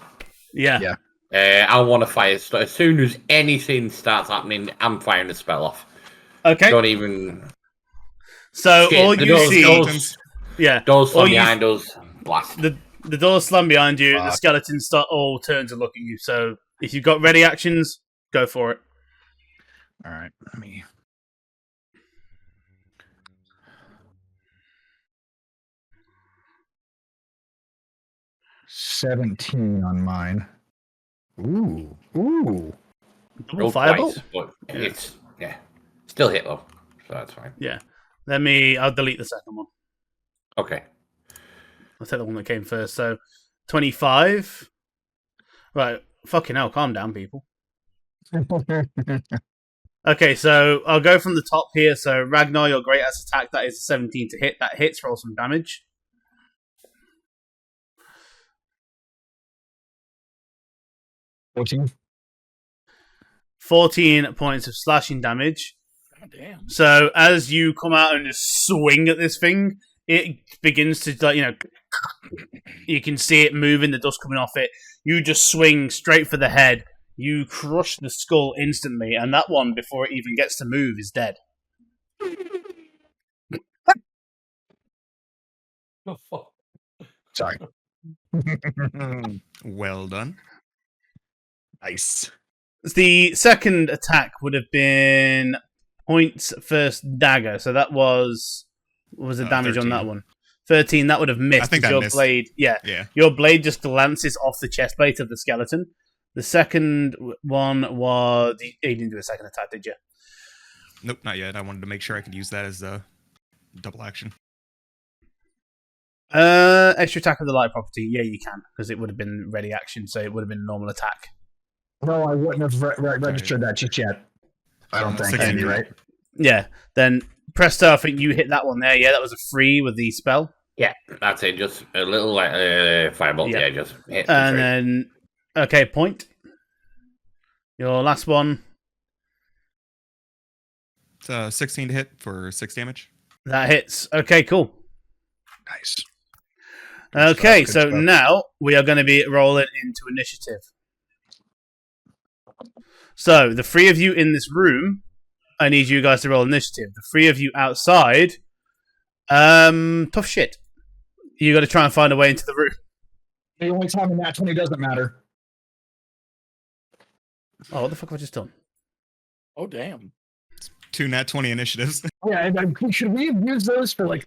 Yeah. I want to fire. So as soon as anything starts happening, I'm firing the spell off. Okay. Don't even. So Shit, all the you doors, see, doors, yeah, doors all from you behind us. Blast. the doors slam behind you. The skeletons start all turn to look at you. So if you've got ready actions, go for it. All right, let me. $17 on mine. Ooh. Double Roll fireball. twice, but it's still hit though, so that's fine. Yeah. I'll delete the second one. Okay. I'll take the one that came first. So 25. Right. Fucking hell. Calm down, people. Okay, so I'll go from the top here. So Ragnar, your great ass attack, that is a 17 to hit. That hits. Roll some damage. 14 points of slashing damage. God damn. So as you come out and just swing at this thing, it begins to, like, you can see it moving, the dust coming off it. You just swing straight for the head. You crush the skull instantly, and that one, before it even gets to move, is dead. Oh, fuck. Sorry. Well done. Nice. The second attack would have been points first dagger, so that was... What was the damage 13. on that one? 13, that would have missed. I think that your missed. blade, Yeah. your blade just glances off the chest plate of the skeleton. The second one was... You didn't do a second attack, did you? Nope, not yet. I wanted to make sure I could use that as a double action. Extra attack of the light property. Yeah, you can, because it would have been ready action, so it would have been a normal attack. No, I wouldn't have registered that just yet. I don't think. 16. Andy, right? Yeah, then Presto, I think you hit that one there. Yeah, that was a 3 with the spell. Yeah, that's it. Just a little fireball. Yeah. Yeah, just hit. And then, okay, point. Your last one. It's 16 to hit for 6 damage. That hits. Okay, cool. Nice. Okay, Good so stuff. now we are going to be rolling into initiative. So, the 3 of you in this room, I need you guys to roll initiative. The 3 of you outside, tough shit. You got to try and find a way into the room. The only time in that 20 doesn't matter. Oh, what the fuck have I just done? Oh, damn. 2 nat 20 initiatives. Yeah, and should we have used those for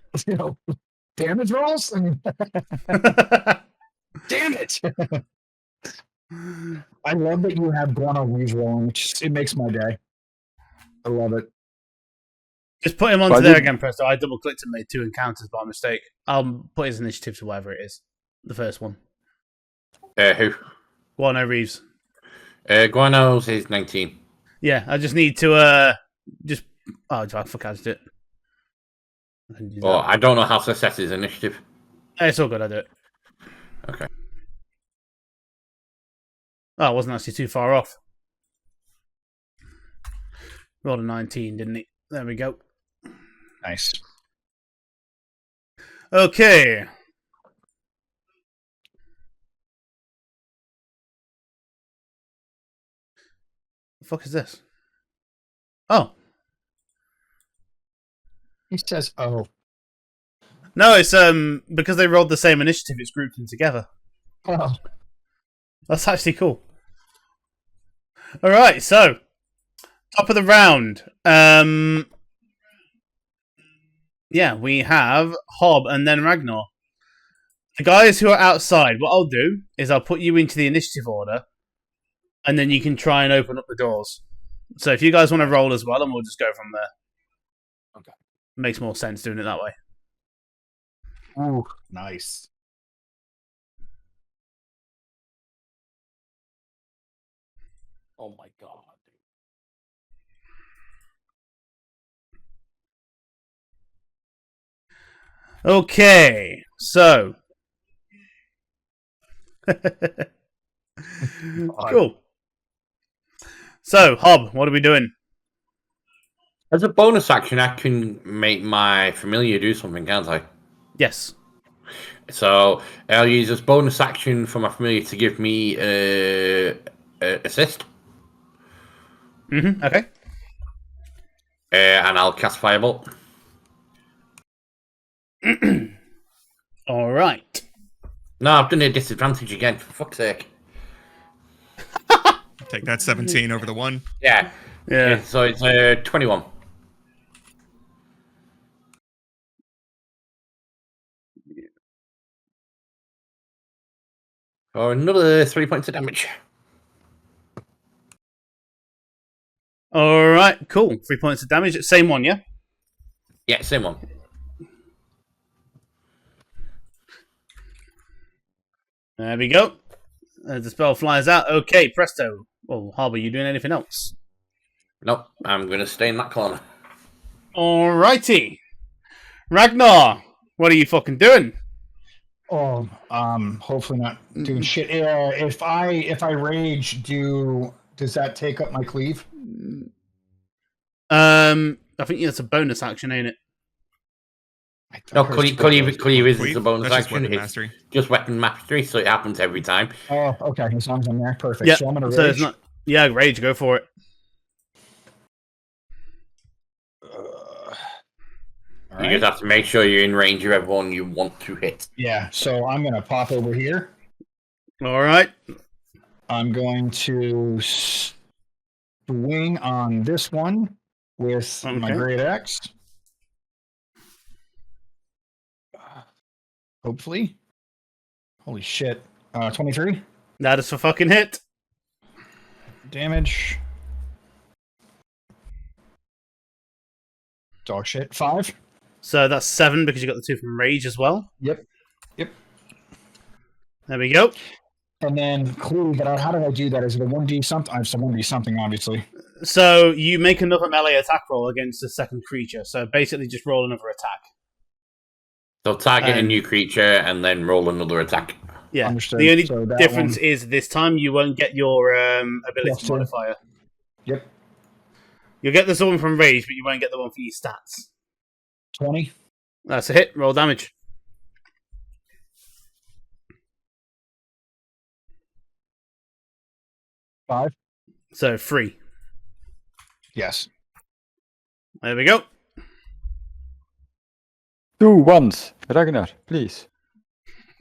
damage rolls? I mean, damn it! I love that you have Guano rolling. It makes my day. I love it. Just put him onto there again, Presto. I double clicked and made 2 encounters by mistake. I'll put his initiative to whatever it is. The first one. Who? Guano Reeves. Guano's is 19. Yeah, I just need to oh, fuck, I just did it. I can do Well, that. I don't know how to set his initiative. It's all good, I do it. Okay. Oh, it wasn't actually too far off. Rolled a 19, didn't he? There we go. Nice. Okay. The fuck is this? Oh. He says, "Oh, No, it's because they rolled the same initiative, it's grouped them together. oh." That's actually cool. Alright, so top of the round. Yeah, we have Hob and then Ragnar. The guys who are outside, what I'll do is I'll put you into the initiative order, and then you can try and open up the doors. So if you guys want to roll as well, and we'll just go from there. Okay. Makes more sense doing it that way. Ooh, nice. Oh my god. Okay, so cool. So, Hob, what are we doing? As a bonus action, I can make my familiar do something, can't I? Yes. So I'll use this bonus action for my familiar to give me assist. Okay. And I'll cast Firebolt. All right. No, I've done a disadvantage again, for fuck's sake. Take that 17 over the 1. Yeah. Yeah. So it's 21. Or another 3 points of damage. All right. Cool. 3 points of damage. Same one, yeah. Yeah, same one. There we go. The spell flies out. Okay, presto. Well, Hob, are you doing anything else? Nope, I'm going to stay in that corner. All righty. Ragnar, what are you fucking doing? Oh, hopefully not doing shit. If I rage, does that take up my cleave? I think that's a bonus action, ain't it? No, cleave is a bonus That's just action. weapon It's mastery. just weapon mastery, so it happens every time. Oh, okay. As long as I'm there, perfect. Yeah. So I'm gonna So rage. it's not. Yeah, rage. Go for it. You just have to make sure you're in range of everyone you want to hit. Yeah. So I'm gonna pop over here. All right. I'm going to swing on this one with my Okay. great axe. Hopefully. Holy shit. 23 That is for fucking hit. damage. Dog shit. 5. So that's 7 because you got the 2 from rage as well. Yep. There we go. And then cleave. But how do I do that? Is it a 1d something? It's a 1d something, obviously. So you make another melee attack roll against the second creature. So basically, just roll another attack. So target a new creature and then roll another attack. Yeah. Understood. The only So that difference one- is this time you won't get your ability Plus 2. modifier. Yep. You'll get the one from rage, but you won't get the one for your stats. 20. That's a hit. Roll damage. 5. So 3. Yes. There we go. 2 ones. Ragnar, please.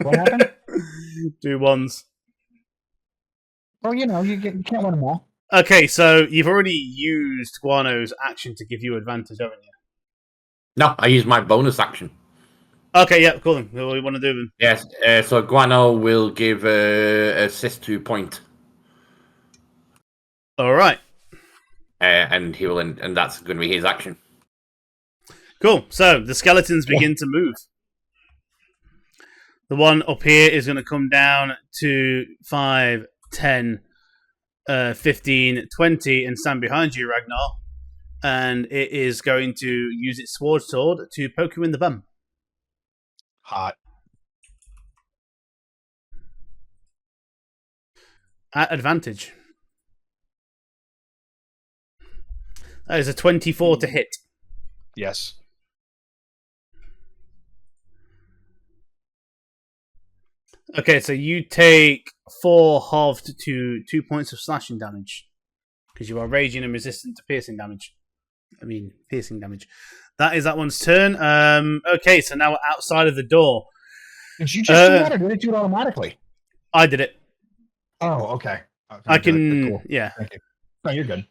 What happened? 2 ones. Well, you can't win them all. Okay, so you've already used Guano's action to give you advantage, haven't you? No, I use my bonus action. Okay, yeah, cool. Then. What do we want to do then? Yes, so Guano will give assist to point. All right. And he will, and that's going to be his action. Cool. So the skeletons begin to move. The one up here is going to come down to 5, 10, 15, 20 and stand behind you, Ragnar. And it is going to use its sword to poke you in the bum. Hot. At advantage. That is a 24 to hit. Yes. Okay, so you take 4 halved to 2 points of slashing damage. Because you are raging and resistant to piercing damage. Piercing damage. That is that one's turn. Okay, so now we're outside of the door. Did you just do that, or did it do it automatically? I did it. Oh, okay. I can... Cool. Yeah. Thank you. No, you're good.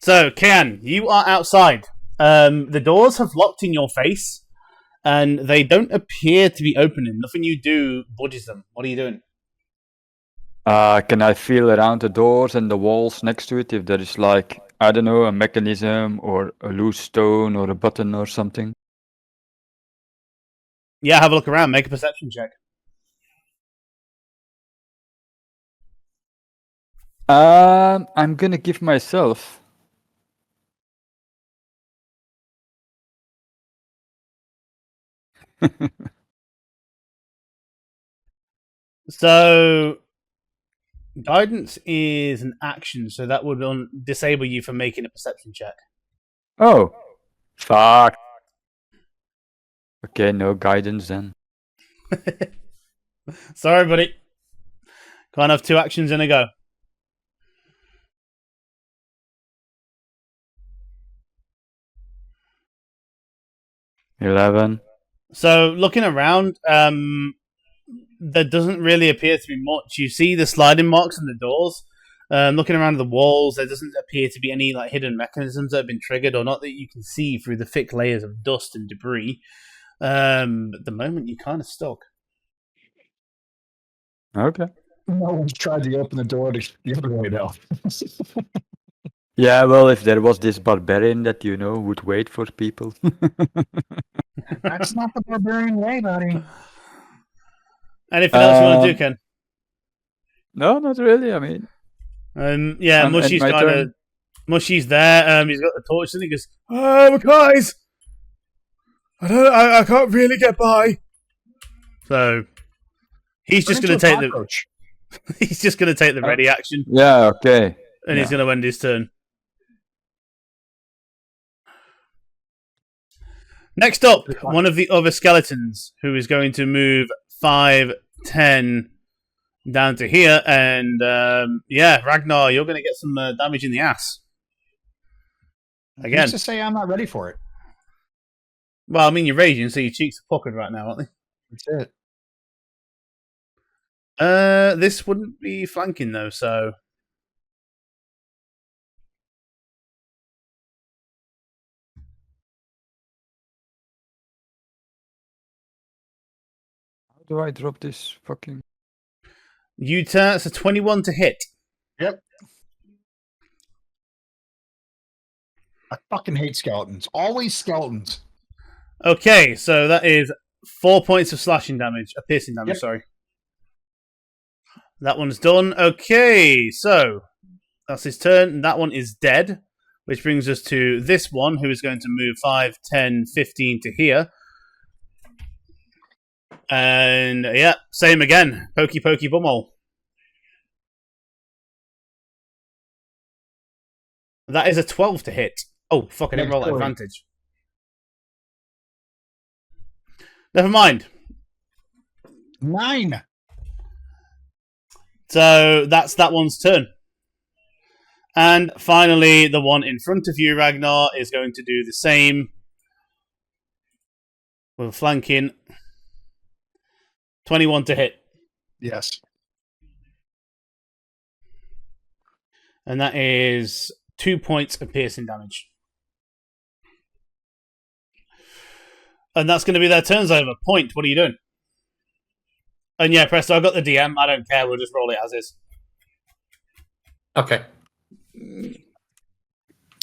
So, Kian, you are outside. The doors have locked in your face. and they don't appear to be opening. Nothing you do budges them. What are you doing? Can I feel around the doors and the walls next to it if there is like, I don't know, a mechanism or a loose stone or a button or something? Yeah, have a look around. Make a perception check. I'm gonna give myself. So, guidance is an action, so that would disable you from making a perception check. Oh, fuck. Okay, no guidance then. Sorry, buddy. Can't have two actions in a go. $11. So, looking around, there doesn't really appear to be much. You see the sliding marks on the doors. Looking around the walls, there doesn't appear to be any like hidden mechanisms that have been triggered, or not that you can see through the thick layers of dust and debris. At the moment, you're kind of stuck. Okay. No one's tried to open the door the other way though. Yeah, well, if there was this barbarian that, you know, would wait for people. That's not the barbarian way, buddy. Anything else you want to do, Ken? No, not really. I mean, Yeah, And Mushy's my kind of turn. Mushy's there. He's got the torch, and he goes, "Oh, guys, I can't really get by." So he's just going to take the he's just going to take the ready action, yeah, okay. and he's going to end his turn. Next up, one of the other skeletons who is going to move 5, 10 down to here, and yeah, Ragnar, you're going to get some damage in the ass. Again. Who's to say I'm not ready for it? Well, I mean, you're raging, so your cheeks are puckered right now, aren't they? That's it. This wouldn't be flanking though, so How do I drop this fucking... you turn. It's a 21 to hit. Yep. I fucking hate skeletons. Always skeletons. Okay, so that is 4 points of slashing damage, piercing damage. Yep. Sorry, that one's done. Okay, so that's his turn. That one is dead, which brings us to this one, who is going to move 5, 10, 15 to here. And yeah, same again. Pokey, pokey, bumhole. That is a 12 to hit. Oh, fuck, I didn't roll at advantage. Never mind. 9. So that's that one's turn. And finally, the one in front of you, Ragnar, is going to do the same. With flanking. 21 to hit. Yes. And that is 2 points of piercing damage. And that's going to be their turns over. Point, what are you doing? And yeah, Presto, I've got the DM. I don't care. We'll just roll it as is. Okay.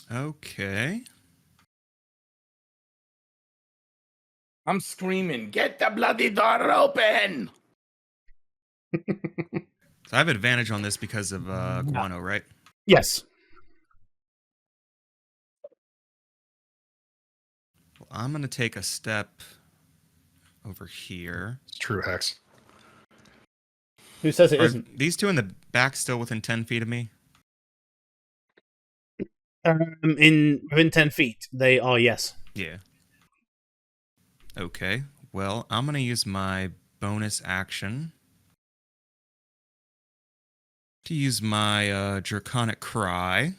Okay. I'm screaming, get the bloody door open! So I have advantage on this because of Guano, right? Yes. Well, I'm going to take a step over here. It's true, Hex. Who says it Are isn't? these two in the back still within 10 feet of me? Within 10 feet, they are, yes. Yeah. Okay. Well, I'm going to use my bonus action to use my Draconic Cry.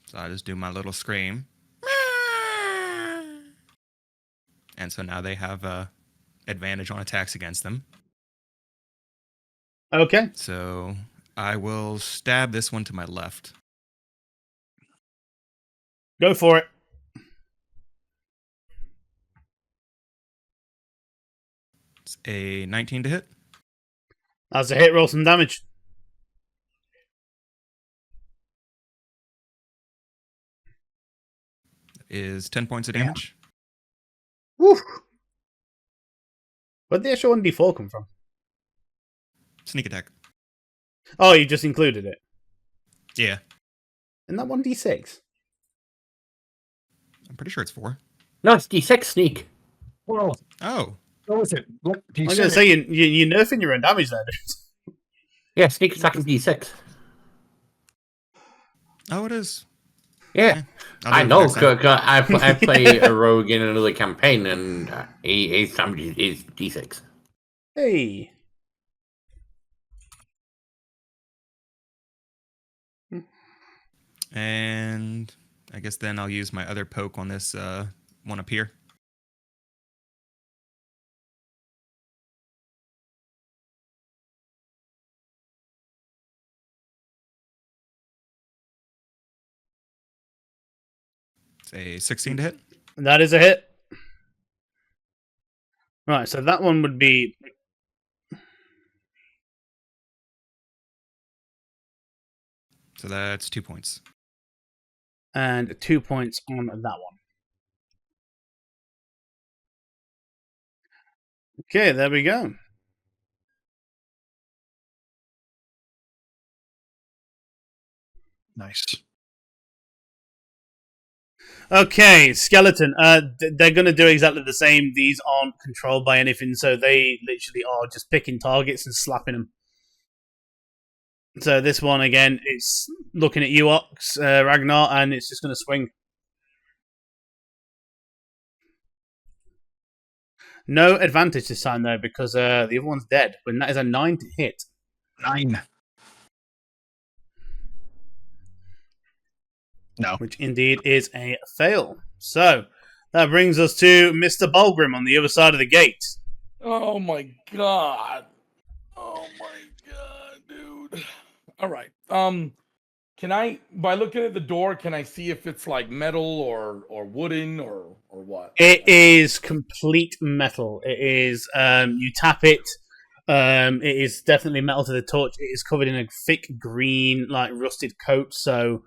So I just do my little scream. And so now they have advantage on attacks against them. Okay. So I will stab this one to my left. Go for it. It's a 19 to hit. That's a hit. Roll some damage. Is 10 points of damage. Woof. Where'd the extra 1d4 come from? Sneak attack. Oh, you just included it. Yeah. Isn't that 1d6? I'm pretty sure it's 4. No, it's D6 sneak. Well, Oh. go with it. Look, I was going to say, you're nerfing your own damage there, dude. Yeah, sneak attack is D6. Oh, it is. Yeah. I'll I do it know, next time. 'cause I play a rogue in another campaign, and his damage is D6. Hey. And I guess then I'll use my other poke on this one up here. It's a 16 to hit. That is a hit. Right, so that one would be... So that's 2 points. And 2 points on that one. Okay, there we go. Nice. Okay, skeleton. They're going to do exactly the same. These aren't controlled by anything, so they literally are just picking targets and slapping them. So this one, again, it's looking at you, Ox, Ragnar, and it's just going to swing. No advantage this time, though, because the other one's dead. When that is a 9 to hit. 9. No. Which indeed is a fail. So that brings us to Mr. Bulgrim on the other side of the gate. Oh my god. Oh my god, dude. All right. Can I, by looking at the door, can I see if it's like metal or wooden or what? It is complete metal. It is, you tap it. It is definitely metal to the touch. It is covered in a thick green, like rusted coat. So,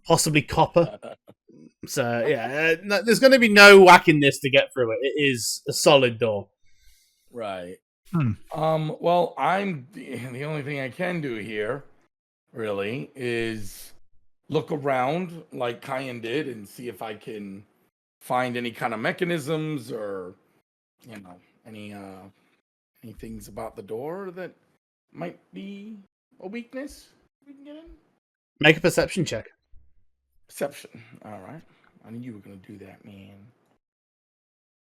possibly copper. So yeah, there's going to be no whacking this to get through it. It is a solid door. Right. Hmm. Well, the only thing I can do here, really, is look around like Kyan did and see if I can find any kind of mechanisms or, any things about the door that might be a weakness we can get in. Make a perception check. Perception. All right. I knew you were going to do that, man.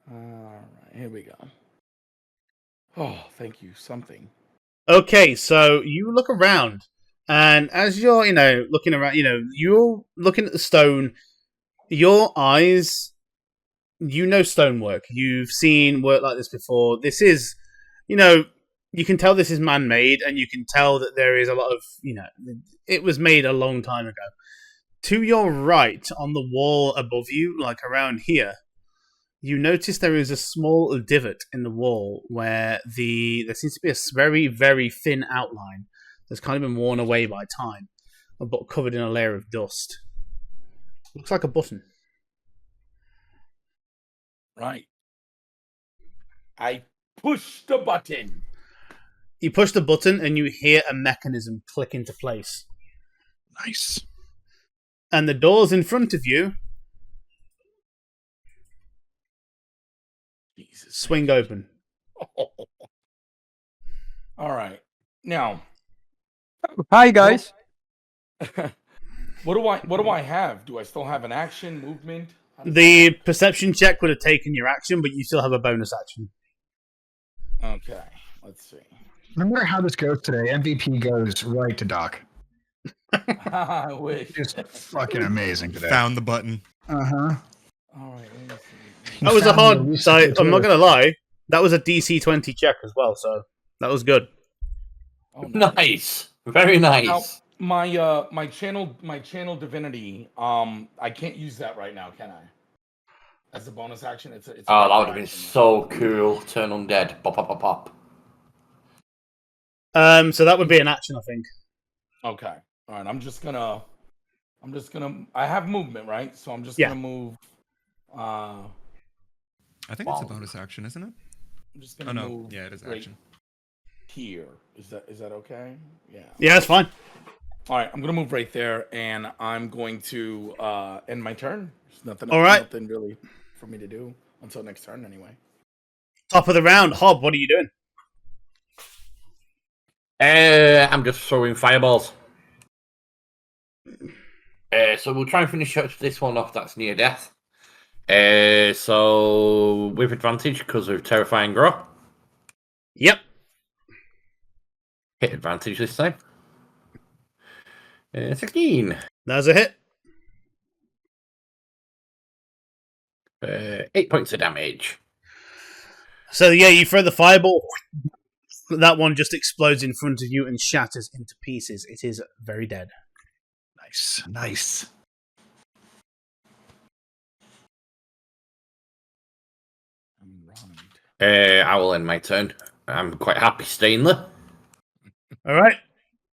All right. Here we go. Oh, thank you. Something. Okay, so you look around, and as you're, looking around, you're looking at the stone. Your eyes, stonework. You've seen work like this before. This is, you can tell this is man-made, and you can tell that there is a lot of, it was made a long time ago. To your right, on the wall above you, like around here, you notice there is a small divot in the wall where there seems to be a very, very thin outline that's kind of been worn away by time, but covered in a layer of dust. Looks like a button. Right. I push the button. You push the button and you hear a mechanism click into place. Nice. And the doors in front of you swing open. All right. Now, Hi guys. what do I have? Do I still have an action, movement? The perception check would have taken your action, but you still have a bonus action. Okay. Let's see. No matter how this goes today, MVP goes right to Doc. I wish. Just fucking amazing today. Found the button. Uh-huh. All right. Let me see. That was a hard. I'm not going to lie. That was a DC 20 check as well, so that was good. Oh, Nice. Very nice. Now, my channel divinity. I can't use that right now, can I? as a bonus action. It's a Oh, that regular would have been action. so cool. Turn undead. Pop, pop, pop, pop. So that would be an action, I think. Okay. All right. I'm just gonna. I have movement, right? So I'm just Yeah. gonna move. I think it's a bonus action, isn't it? I'm just gonna Oh no, move. yeah, it is right action. Here. Is that okay? Yeah. Yeah, that's fine. All right. I'm gonna move right there, and I'm going to end my turn. There's nothing. All right. Nothing really for me to do until next turn, anyway. Top of the round, Hob. What are you doing? I'm just throwing fireballs. So we'll try and finish this one off. That's near death. So with advantage because of terrifying grow. Yep. Hit advantage this time. 16. That's a hit. 8 points of damage. So yeah, you throw the fireball. That one just explodes in front of you and shatters into pieces. It is very dead. Nice. I will end my turn. I'm quite happy staying there. All right,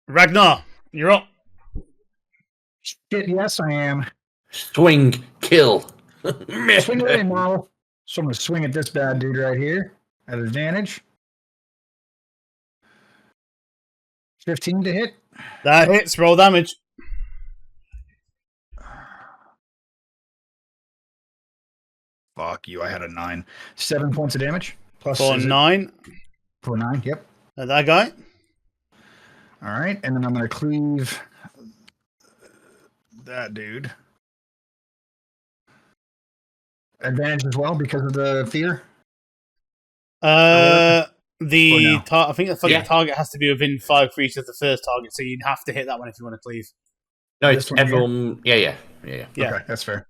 Ragnar, you're up. Shit, yes, I am. Swing, kill. Swing away, model. So I'm going to swing at this bad dude right here at advantage. 15 to hit. That hits. Roll damage. Fuck you, I had a 9. 7 points of damage. Plus For 9. For 9, yep. That guy. All right, and then I'm going to cleave that dude. Advantage as well because of the fear? I think the Yeah. target has to be within 5 feet of the first target, so you'd have to hit that one if you want to cleave. No, This it's one here? everyone. Yeah. Yeah. Okay, that's fair.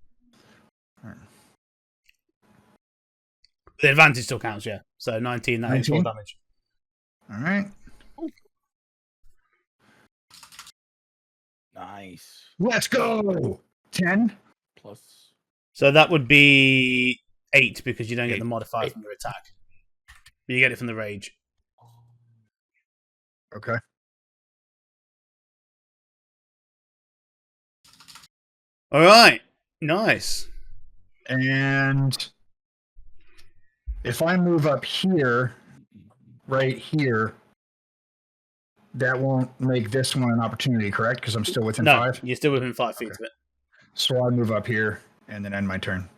The advantage still counts, yeah. So 19, that hits full 19? damage. All right. Nice. Let's go. 10. Plus. So that would be 8 because you don't get the 8. modifier 8. from your attack. You get it from the rage. Okay. All right. Nice. And if I move up here, right here, that won't make this one an opportunity, correct? Because I'm still within No, 5? you're still within 5 feet Okay. of it. So I move up here and then end my turn.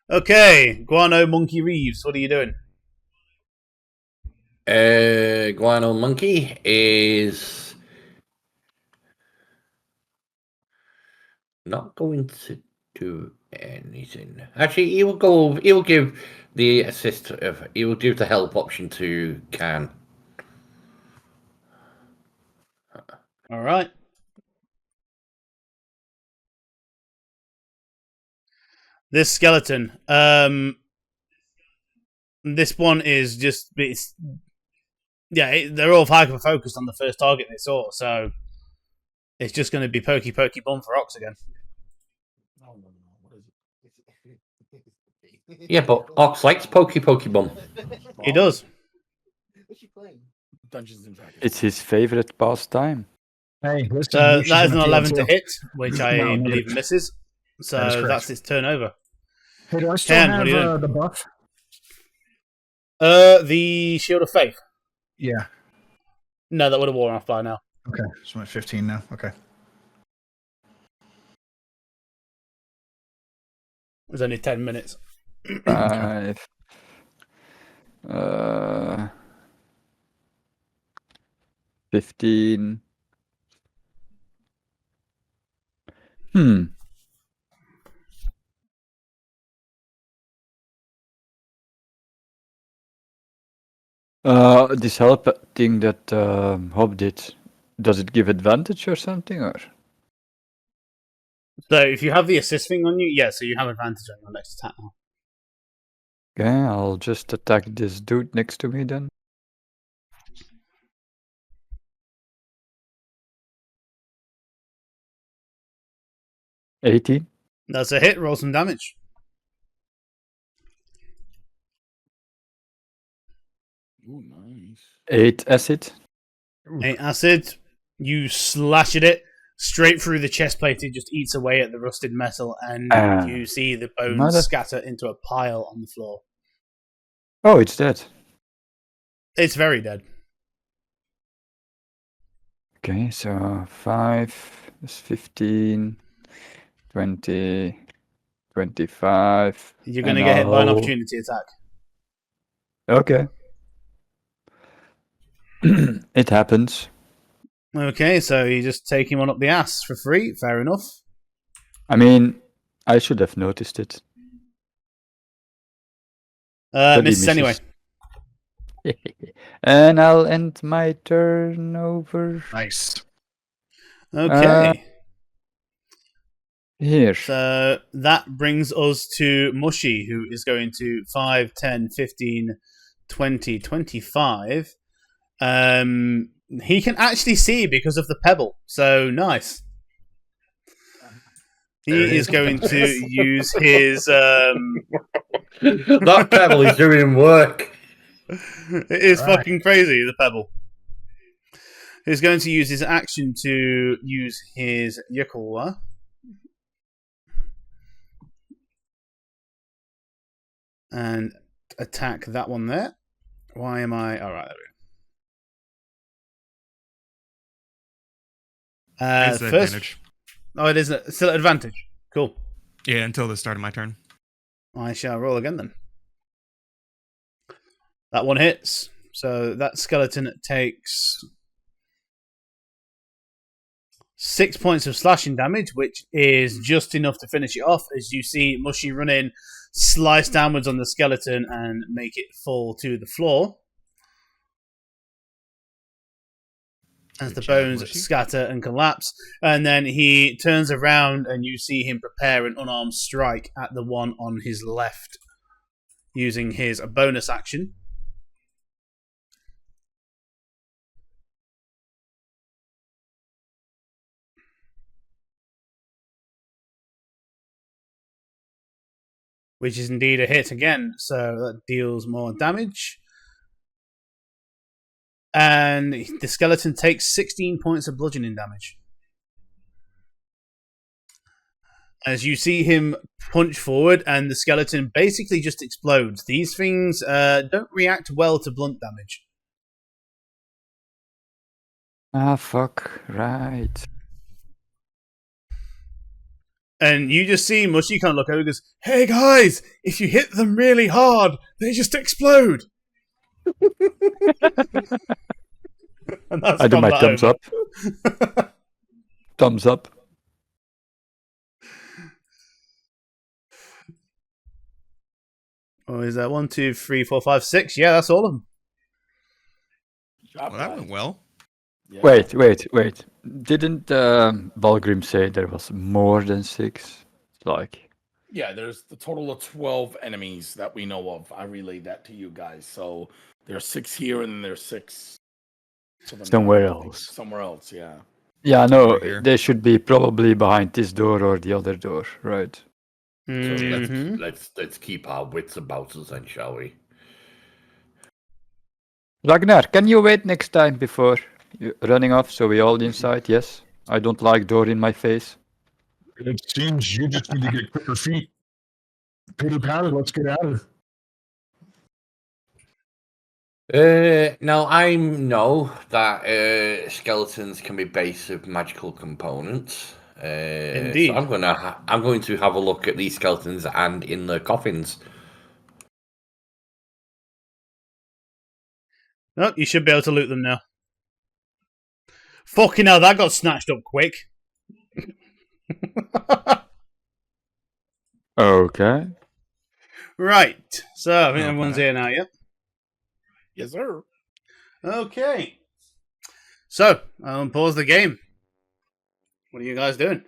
Okay, Guano Monkey Reeves, what are you doing? Guano Monkey is not going to do anything. Actually, he will go. He will give the assist. He will give the help option to Khan. All right. This skeleton. This one is just. They're all hyper focused on the first target they saw, so it's just going to be pokey bomb for Ox again. Yeah, but Ox likes pokey bomb. He does. Dungeons and Dragons. It's his favorite pastime. Hey, listen. So Lucius that is in an the 11 field, to too. hit, which I No, believe negative. misses. That is So correct. that's his turnover. Hey, do I still Ken, what are you have doing? the buff? The Shield of Faith. Yeah. No, that would have worn off by now. Okay. So I'm at 15 now. Okay. It was only 10 minutes. 5. 15. This help thing that Hob did, does it give advantage or something? Or So if you have the assist thing on you, yeah, so you have advantage on your next attack now. okay, I'll just attack this dude next to me then. 18. That's a hit. Roll some damage. Ooh, nice. 8 acid. 8 acid. You slash at it straight through the chest plate. It just eats away at the rusted metal, and you see the bones mother- scatter into a pile on the floor. Oh, it's dead. It's very dead. Okay, so 5 is 15, 20, 25. You're going to get hit by an now- opportunity attack. Okay. It happens. Okay, so you just take him on up the ass for free. Fair enough. I mean, I should have noticed it. But he Misses anyway. misses. And I'll end my turn over Nice. Okay. here. So that brings us to Mushy, who is going to 5, 10, 15, 20, 25. He can actually see because of the pebble. So nice. He is going to use his... That pebble is doing work. It is fucking crazy, the pebble. He's going to use his action to use his Yakulwa. And attack that one there. Why am I... Alright, there we go. It's the First... advantage. Oh, it is still at advantage. Cool. Yeah, until the start of my turn. I shall roll again then. That one hits. So that skeleton takes 6 points of slashing damage, which is just enough to finish it off as you see Mushy run in, slice downwards on the skeleton and make it fall to the floor. As Good the job, bones Mushy. scatter and collapse. And then he turns around and you see him prepare an unarmed strike at the one on his left using his bonus action. Which is indeed a hit again, so that deals more damage. And the skeleton takes 16 points of bludgeoning damage. As you see him punch forward, and the skeleton basically just explodes. These things don't react well to blunt damage. Ah, fuck. Right. And you just see Mushy kind of look over and goes, "Hey guys, if you hit them really hard, they just explode." And that's I do my combat thumbs over. up. Thumbs up. Oh, is that 1, 2, 3, 4, 5, 6? Yeah, that's all of them. Job, Well, that guys. went well. Yeah. Wait. Didn't Balgrim say there was more than 6? Like, Yeah, there's the total of 12 enemies that we know of. I relayed that to you guys. So there's 6 here and then there's 6 to the Somewhere north, I think. else. Somewhere else, yeah. yeah, no, Over here. they should be probably behind this door or the other door, right? So Mhm. let's keep our wits about us then, shall we? Ragnar, can you wait next time before running off so we all inside? Yes. I don't like door in my face. It seems you just need to get quicker feet. Pitter patter, let's get out of here. Now I know that skeletons can be based of magical components. Indeed. So I'm going to have a look at these skeletons and in the coffins. No, you should be able to loot them now. Fucking hell, that got snatched up quick. Okay. Right, so I think Okay. everyone's here now, yep. Yes, sir. Okay. So, I'll pause the game. What are you guys doing?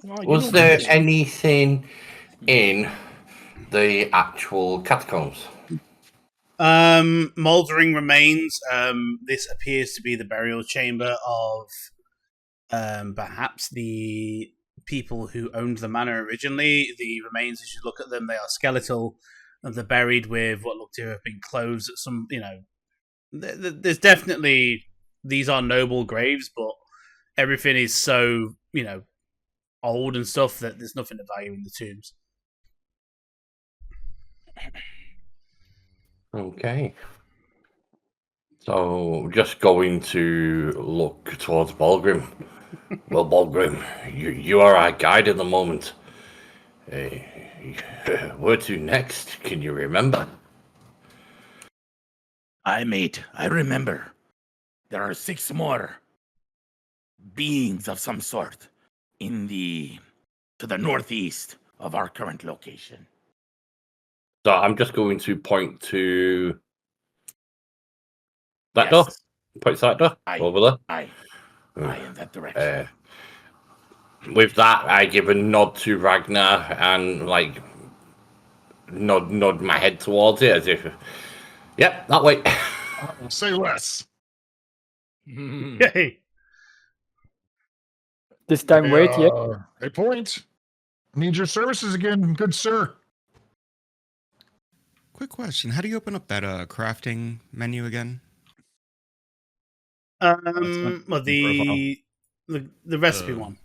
Well, you Was know, there we- anything in the actual catacombs? Mouldering remains. This appears to be the burial chamber of perhaps the people who owned the manor originally. The remains, as you look at them, they are skeletal. and they're buried with what look to have been clothes at some, there's definitely, these are noble graves, but everything is so, old and stuff that there's nothing to value in the tombs. Okay. So, just going to look towards Balgrim. Well, Balgrim, you are our guide at the moment. Where to next? Can you remember? Aye, mate, I remember. There are 6 more beings of some sort to the northeast of our current location. So I'm just going to point to that Yes. door. Point to that door Aye. over there. Aye, in that direction. With that, I give a nod to Ragnar and nod my head towards it as if, yep, that way. Say less. Yay! This time, wait, yeah. Hey, Point. Need your services again, good sir. Quick question: how do you open up that crafting menu again? Well, the recipe one.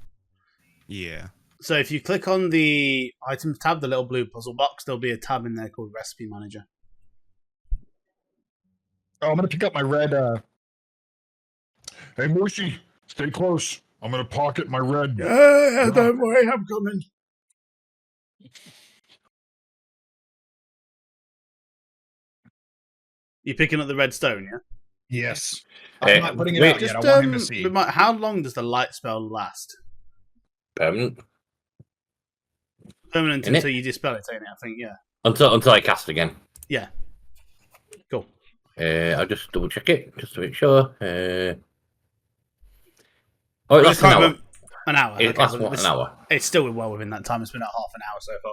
Yeah. So if you click on the items tab, the little blue puzzle box, there'll be a tab in there called Recipe Manager. Oh, I'm gonna pick up my red. Hey, Mushy, stay close. I'm gonna pocket my red. Yeah, don't worry, I'm coming. You're picking up the red stone, yeah? Yes. I'm not putting it out yet. I want him to see. How long does the light spell last? Permanent Until you dispel it, ain't it? I think, yeah. Until I cast again. Yeah. Cool. I'll just double check it just to make sure. It lasts an hour. An hour. It lasts an hour. It's still well within that time. It's been at half an hour so far.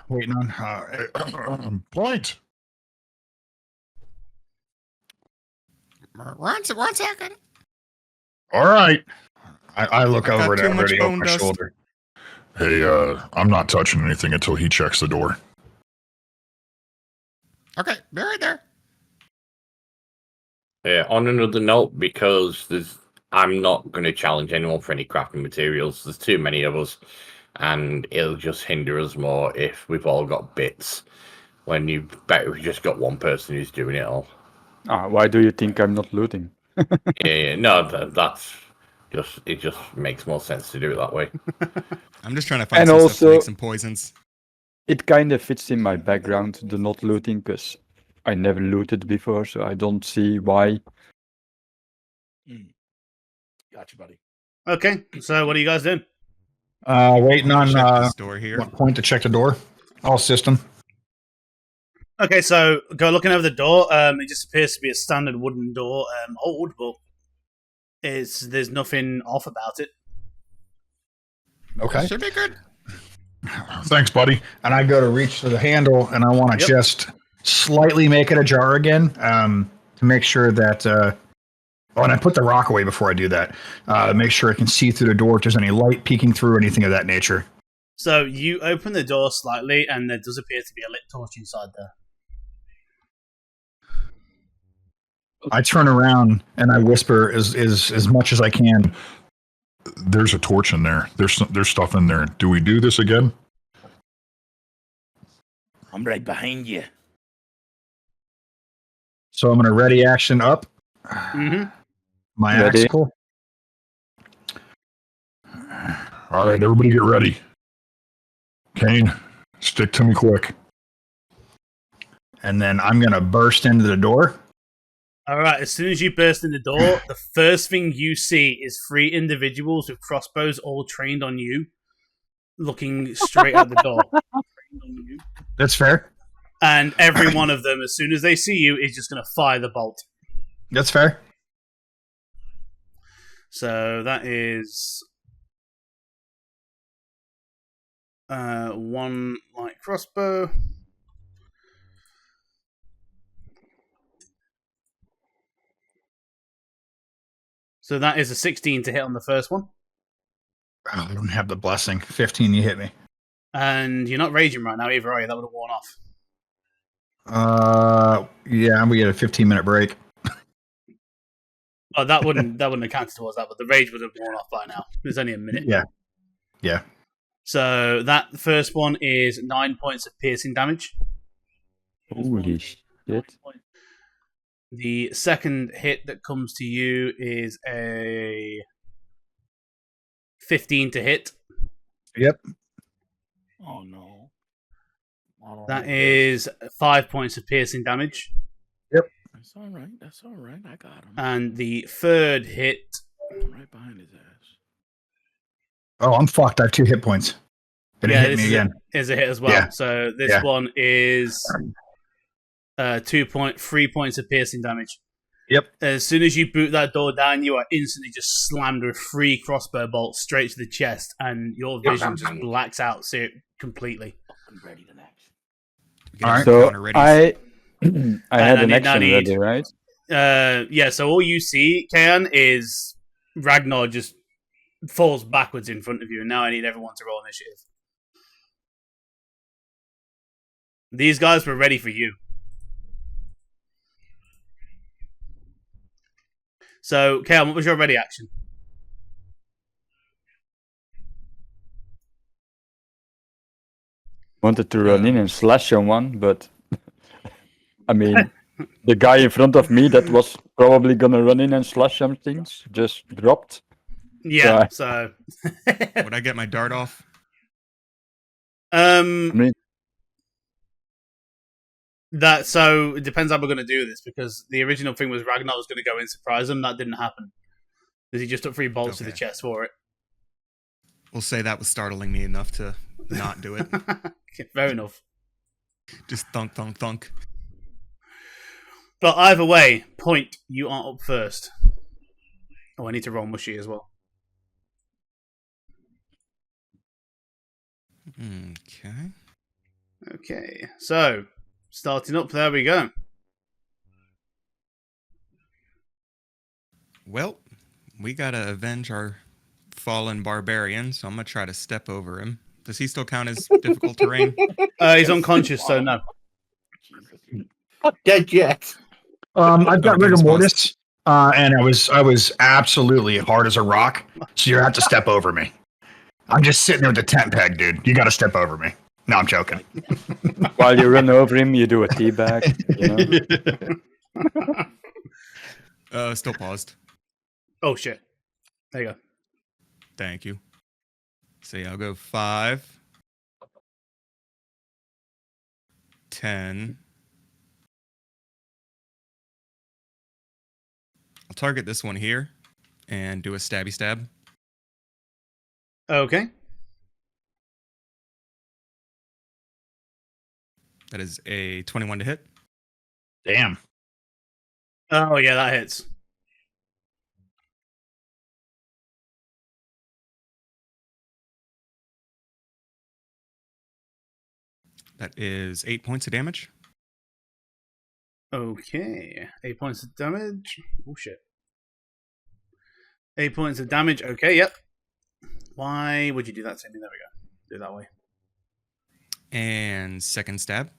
Waiting on Point. One second. All right. I look I got over at too much everybody over bone my dust. shoulder. Hey, I'm not touching anything until he checks the door. Okay, they're right there. On another note, because I'm not going to challenge anyone for any crafting materials. There's too many of us, and it'll just hinder us more if we've all got bits. When you bet we've just got one person who's doing it all. Why do you think I'm not looting? No, that's just it. Just makes more sense to do it that way. I'm just trying to find And some stuff to also- make some poisons. It kind of fits in my background, the not looting, because I never looted before, so I don't see why. Gotcha, buddy. Okay, so what are you guys doing? Waiting on Check this door here. Point to check the door. All system. Okay, so go looking over the door. It just appears to be a standard wooden door, old, but there's nothing off about it. Okay. Should be good. Thanks, buddy. And I go to reach for the handle, and I want to just slightly make it ajar again to make sure that. And I put the rock away before I do that. Make sure I can see through the door if there's any light peeking through, anything of that nature. So you open the door slightly, and there does appear to be a lit torch inside there. I turn around and I whisper as much as I can. There's a torch in there. There's stuff in there. Do we do this again? I'm right behind you. So I'm going to ready action up. Mm-hmm. My Ready. axical. All right, everybody get ready. Kane, stick to me quick. And then I'm going to burst into the door. All right, as soon as you burst in the door, the first thing you see is 3 individuals with crossbows all trained on you, looking straight at the door. That's fair. And every one of them, as soon as they see you, is just going to fire the bolt. That's fair. So that is 1 light crossbow. So that is a 16 to hit on the first one. Oh, I don't have the blessing. 15, you hit me. And you're not raging right now either, are you? That would have worn off. Yeah, we get a 15-minute break. Well, that wouldn't have counted towards that, but the rage would have worn off by now. It was only a minute. Yeah. So that first one is 9 points of piercing damage. Holy shit. The second hit that comes to you is a 15 to hit. Yep. Oh no. I don't That like is 5 points of piercing damage. this. That's all right. That's all right. I got him. And the third hit, I'm right behind his ass. Oh, I'm fucked. I have 2 hit points. And it hit me again. is a hit as well. Yeah. So this one is 3 points of piercing damage. Yep. As soon as you boot that door down, you are instantly just slammed with 3 crossbow bolts straight to the chest, and your vision just blacks out completely. I'm ready to next. Get All right. our So counter ready. I had I an need- I action need- ready, right? Yeah, so all you see, Kayan, is Ragnar just falls backwards in front of you, and now I need everyone to roll initiative. These guys were ready for you. So, Kayan, what was your ready action? Wanted to run in and slash someone, but I mean, the guy in front of me that was probably gonna run in and slash some things just dropped. Yeah, so Would I get my dart off? I mean, that so it depends how we're going to do this, because the original thing was Ragnar was going to go and surprise him. That didn't happen because he just took 3 bolts to the Okay. chest for it. We'll say that was startling me enough to not do it. Fair enough. Just thunk, thunk, thunk. But either way, Point, you are up first. Oh, I need to roll mushy as well. Okay. Okay, so starting up, there we go. Well, we gotta avenge our fallen barbarian, so I'm gonna try to step over him. Does he still count as difficult terrain? He's unconscious, so no. Not dead yet. I've got Okay, rigor response. mortis, and I was absolutely hard as a rock. So you have to step over me. I'm just sitting there with the tent peg, dude. You got to step over me. No, I'm joking. while you run over him, you do a teabag. You know? Still paused. Oh shit! There you go. Thank you. So yeah, I'll go 5, 10. I'll target this one here and do a stabby stab. Okay. That is a 21 to hit. Damn. Oh yeah, that hits. That is 8 points of damage. Okay, 8 points of damage. Oh shit. 8 points of damage. Okay, yep. Why would you do that to me? There we go. Do it that way. And second stab.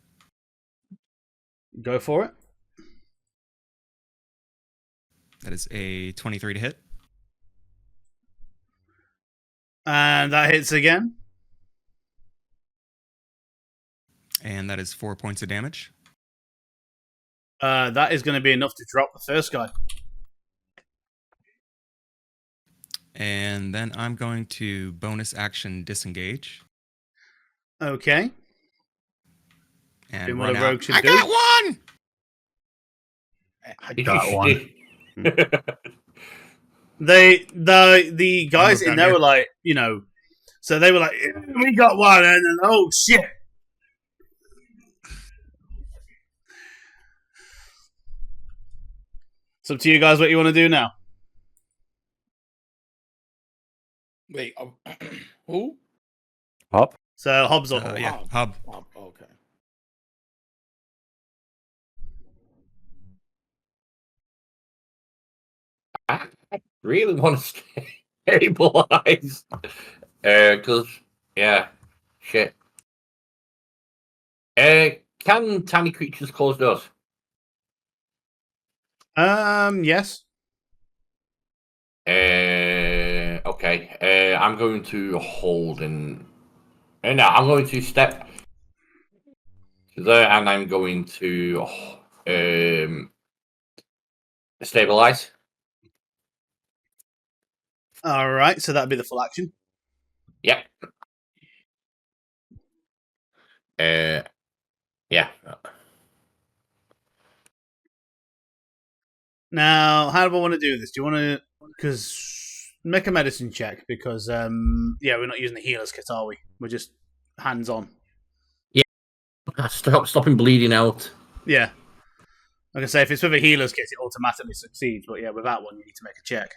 Go for it. That is a 23 to hit. And that hits again. And that is 4 points of damage. That is going to be enough to drop the first guy. And then I'm going to bonus action disengage. Okay. And Doing what run a out. rogue should I do. got one! I got one. The guys Look in down there here. were like, so they were like, we got one, and then, oh shit. It's up to you guys what you want to do now. Wait, who? Hop. So Hobbs up. Yeah, hub. Oh, okay. I really want to stabilize. Because, yeah, shit. Can tiny creatures close doors? Yes. Okay. I'm going to hold and no, I'm going to step to there, and I'm going to stabilize. All right, so that'd be the full action. Yep. Yeah. Now, how do I want to do this? Do you want to make a medicine check because yeah, we're not using the healer's kit, are we? We're just hands on. Stop him bleeding out. Yeah. Like I say, if it's with a healer's kit, it automatically succeeds. But yeah, without one, you need to make a check.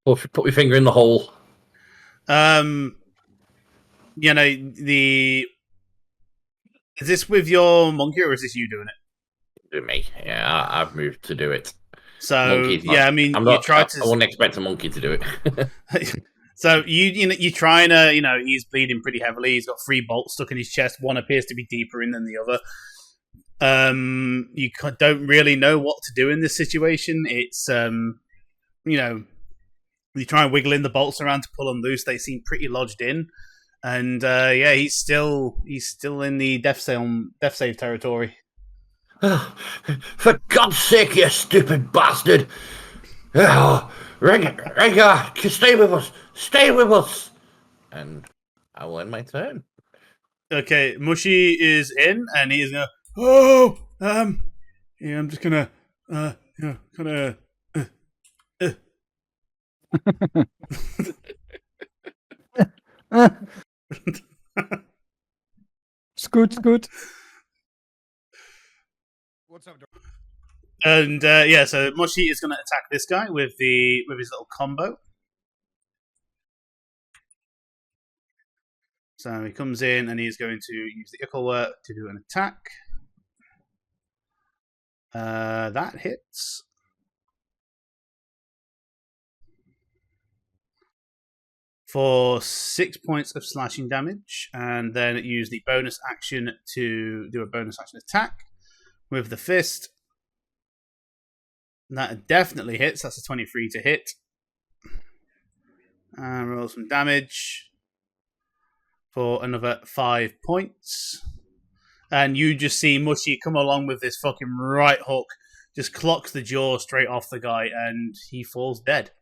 Put your finger in the hole. You know, is this with your monkey or is this you doing it? Do me. Yeah, I've moved to do it. So Monkey's yeah, I mean, you try to. I wouldn't expect a monkey to do it. So you're trying to, he's bleeding pretty heavily. He's got 3 bolts stuck in his chest. One appears to be deeper in than the other. You don't really know what to do in this situation. It's you try and wiggle in the bolts around to pull them loose. They seem pretty lodged in, and yeah, he's still in the death save territory. For God's sake, you stupid bastard! Oh, Rengar, stay with us! Stay with us! And I will end my turn. Okay, Mushy is in, and he's gonna. Oh, yeah, I'm just gonna, Scoot. What's up, Dor- And yeah, so Mushy is going to attack this guy with his little combo. So he comes in and he's going to use the Icklework to do an attack. That hits. For 6 points of slashing damage, and then use the bonus action to do a bonus action attack with the fist. That definitely hits. That's a 23 to hit. And roll some damage for another 5 points. And you just see Mushy come along with this fucking right hook, just clocks the jaw straight off the guy, and he falls dead.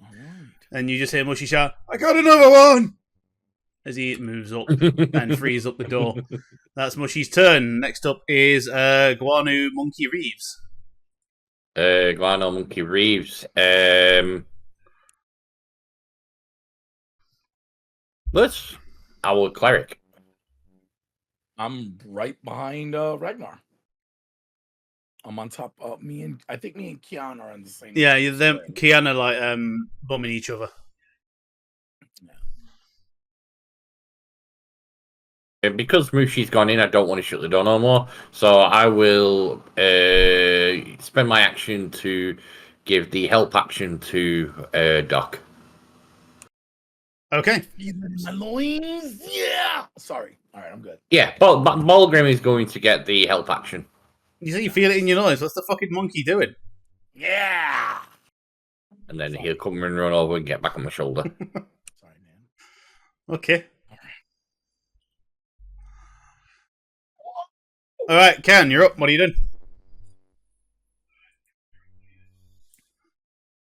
All right. And you just hear Mushy shout, "I got another one!" as he moves up and frees up the door. That's Mushy's turn. Next up is Guanu Monkey Reeves. Guano Monkey Reeves. Let's our cleric. I'm right behind Ragnar. I'm on top of I think me and Kian are on the same. Yeah, them Kiana like bumming each other. Because Mushi's gone in, I don't want to shut the door no more. So I will spend my action to give the help action to Doc. Okay. My loins. Yeah. Sorry. All right, I'm good. Yeah, but Mulgrim is going to get the help action. You say you feel it in your nose. What's the fucking monkey doing? Yeah. And then he'll come and run over and get back on my shoulder. Sorry, man. Okay. All right, Ken, you're up. What are you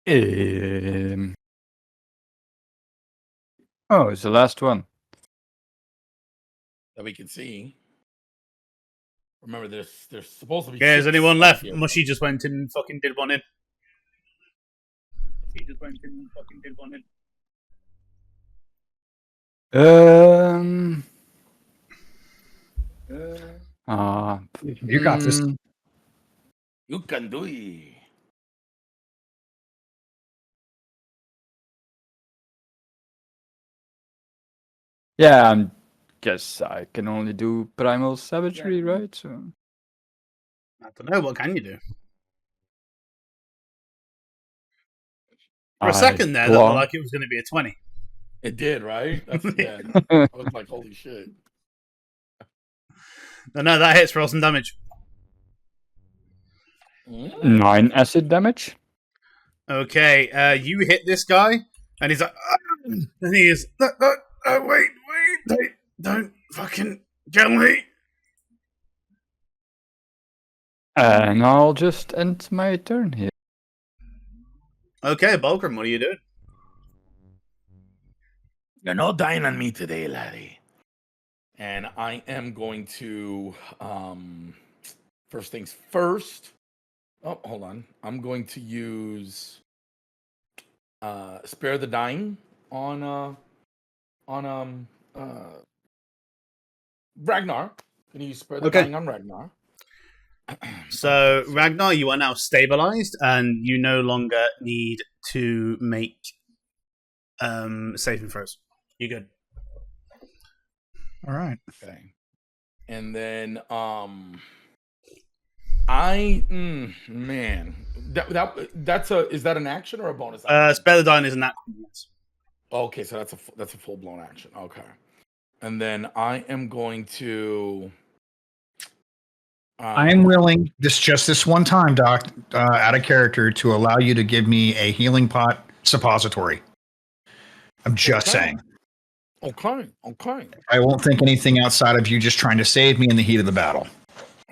doing? Oh, it's the last one. That we can see. Remember, there's supposed to be. Okay, is 6 anyone left? here. Mushy just went and fucking did one in. You got this. You can do it. Yeah, I guess I can only do primal savagery, right? So I don't know. What can you do? For a second there, that looked like it was going to be a 20. It did, right? That's yeah. I was like, holy shit. No, that hits. Roll some damage. 9 acid damage. Okay, you hit this guy, and he's like, and he is, wait, don't fucking kill me. And I'll just end my turn here. Okay, Bulgrim, what are you doing? You're not dying on me today, laddie. And I am going to first things first. Oh, hold on. I'm going to use Spare the Dying on Ragnar. Can you use Spare the Dying on Ragnar? So, Ragnar, you are now stabilized, and you no longer need to make saving throws. You're good. All right. Okay. And then man, that's is that an action or a bonus action? Spare the Dying is an action. Yes. Okay, so that's a full blown action. Okay. And then I am going to. I am willing, just this one time, Doc, out of character, to allow you to give me a healing pot suppository. I'm just saying. Okay. I won't think anything outside of you just trying to save me in the heat of the battle.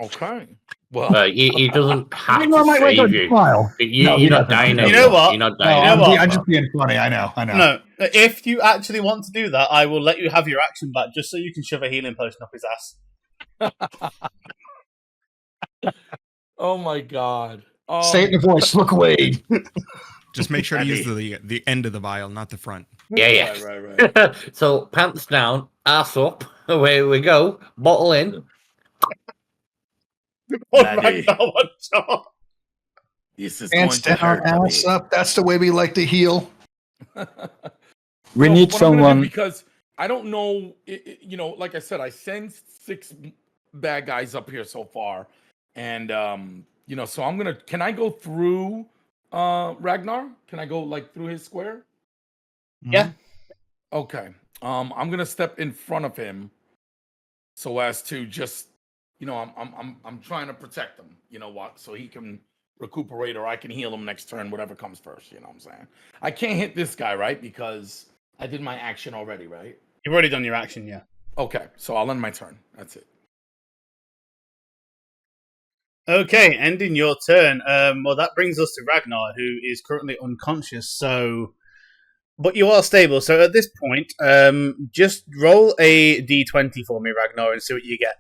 Okay. Well, he doesn't have I might to wake up save you. smile. You're not dying. You know what? You're not No, dying. I'm just being funny. I know. No, if you actually want to do that, I will let you have your action back just so you can shove a healing potion up his ass. Oh my god. Say it in the voice. Look away. Just make sure to use the end of the vial, not the front. Yeah. Right. So pants down, ass up, away we go, bottle in. Laddie. This is Hands going to down, hurt. ass up. That's the way we like to heal. We need someone. Because I don't know, like I said, I sensed 6 bad guys up here so far, and so I'm gonna. Can I go through Ragnar? Can I go like through his square? Yeah. Okay. I'm gonna step in front of him, so as to just, I'm trying to protect him. You know what? So he can recuperate, or I can heal him next turn, whatever comes first. You know what I'm saying? I can't hit this guy, right? Because I did my action already, right? You've already done your action, yeah. Okay, so I'll end my turn. That's it. Okay, ending your turn. Well, that brings us to Ragnar, who is currently unconscious. So, but you are stable. So at this point, just roll a d20 for me, Ragnar, and see what you get.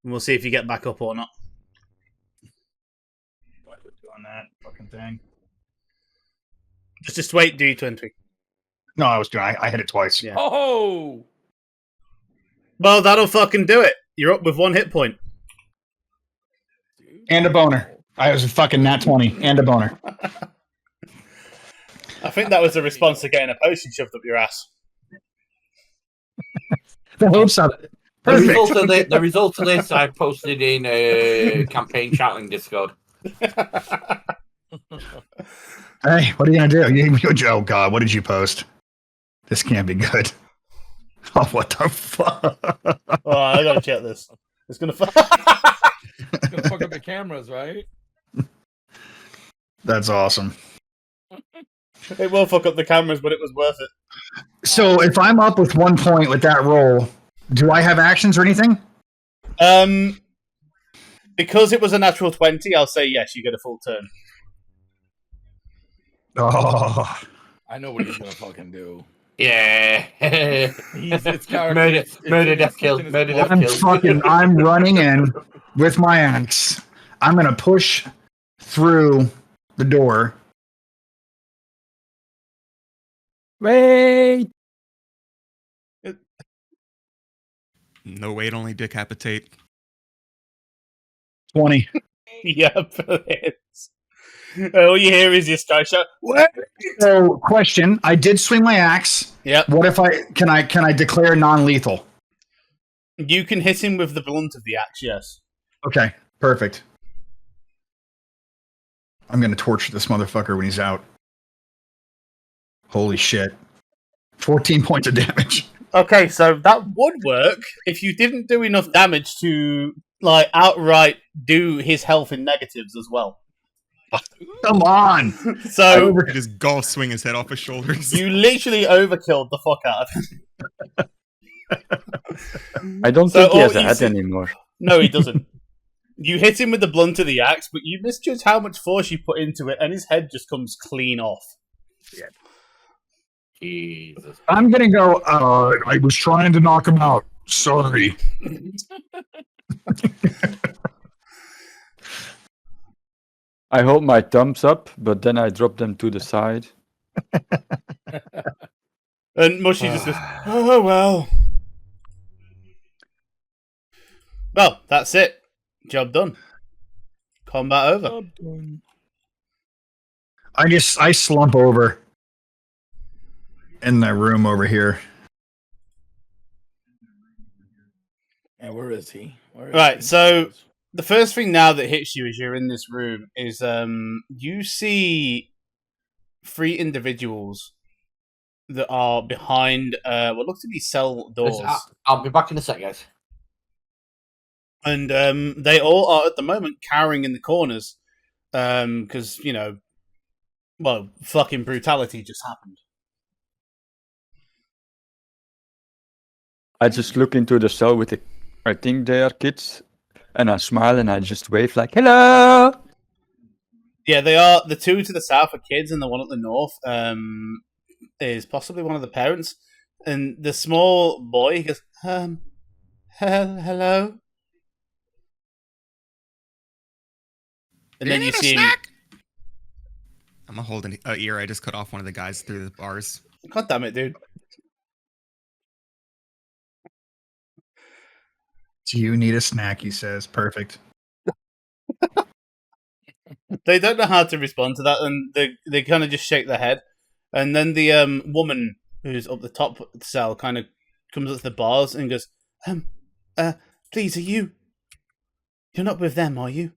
And we'll see if you get back up or not. What would do on that fucking thing? Just wait, d20. No, I hit it twice. Yeah. Oh! Well, that'll fucking do it. You're up with 1 hit point. And a boner. I was a fucking nat 20 and a boner. I think that was a response to getting a potion shoved up your ass. The hopes of it. The result of this, I posted in a campaign shouting Discord. Hey, what are you gonna do? Oh God, what did you post? This can't be good. Oh, what the fuck? Oh, I gotta check this. It's gonna fuck up the cameras, right? That's awesome. It will fuck up the cameras, but it was worth it. So if I'm up with 1 point with that roll, do I have actions or anything? Because it was a natural 20, I'll say yes, you get a full turn. Oh. I know what he's gonna fucking do. Yeah. It's murder, death, kill. I'm running in with my axe. I'm gonna push through the door. Wait! No, wait, only decapitate. 20. Yep, it is. All you hear is this guy shout, "What?" So, question: I did swing my axe. Yep. What if I declare non-lethal? You can hit him with the blunt of the axe, yes. Okay, perfect. I'm gonna torture this motherfucker when he's out. Holy shit! 14 points of damage. Okay, so that would work if you didn't do enough damage to like outright do his health in negatives as well. Come on. So You just golf swing his head off his shoulders. you literally overkilled the fuck out of him. I don't So think he has all a you head see- anymore. No, he doesn't. You hit him with the blunt of the axe, but you misjudged how much force you put into it, and his head just comes clean off. Jesus. I'm gonna go. I was trying to knock him out. Sorry. I hold my thumbs up, but then I drop them to the side. And Mushy just goes, oh, well. Well, that's it. Job done. Combat over. I slump over in the room over here. And where is he? Where is Right, he? so the first thing now that hits you as you're in this room is you see 3 individuals that are behind what looks to be cell doors. I'll be back in a sec, guys. And they all are at the moment cowering in the corners because, you know, well, fucking brutality just happened. I just look into the cell with the, I think they are kids, and I smile and I just wave like, hello! Yeah, they are. The 2 to the south are kids, and the one at the north is possibly one of the parents. And the small boy he goes, hello? And then you see him. I'm gonna hold an ear. I just cut off one of the guys through the bars. God damn it, dude. Do you need a snack? He says. Perfect. They don't know how to respond to that, and they kind of just shake their head. And then the woman who's up the top of the cell kind of comes up to the bars and goes, please, you're not with them, are you?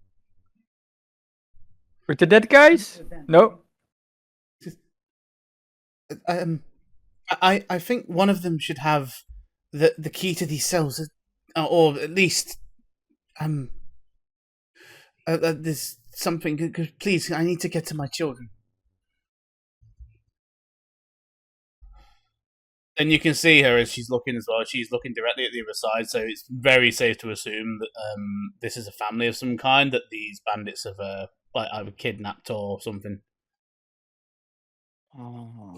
With the dead guys? No. I think one of them should have the key to these cells, or at least there's something. Please, I need to get to my children. And you can see her as she's looking as well. She's looking directly at the other side, so it's very safe to assume that this is a family of some kind. That these bandits have like either kidnapped or something. I'm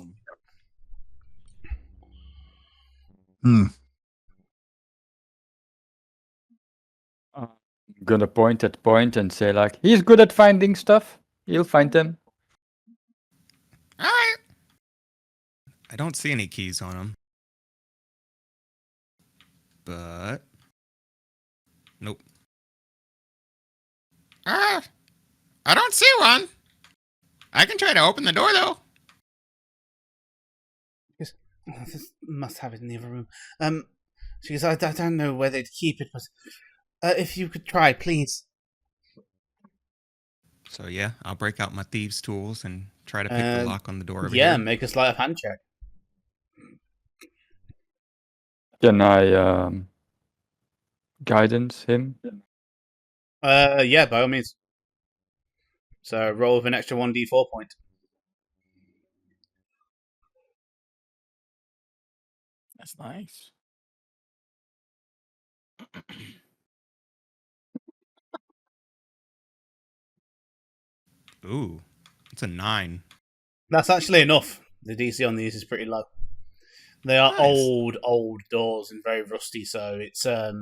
gonna point at Point and say like, he's good at finding stuff. He'll find them. All right. I don't see any keys on him. But nope. I don't see one. I can try to open the door though. Yes, this must have it in the other room. She goes, I don't know where they'd keep it, but if you could try, please. So yeah, I'll break out my thieves' tools and try to pick the lock on the door over Yeah, here. make a sleight of hand check. Can I guidance him? Yeah, by all means. So roll with an extra 1d4 point. That's nice. Ooh, it's a 9. That's actually enough. The DC on these is pretty low. They are Nice. old doors and very rusty, so it's a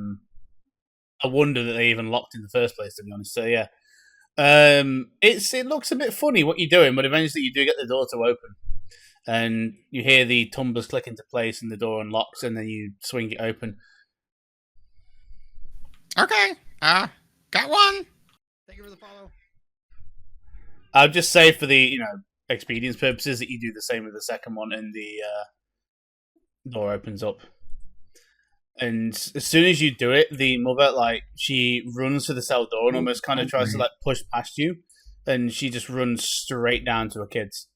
wonder that they even locked in the first place, to be honest. So yeah. It looks a bit funny what you're doing, but eventually you do get the door to open. And you hear the tumblers click into place and the door unlocks, and then you swing it open. Okay, got one. Thank you for the follow. I'll just say for the expedience purposes that you do the same with the second one, and the door opens up. And as soon as you do it, the mother she runs to the cell door and almost kind of tries to push past you, and she just runs straight down to her kids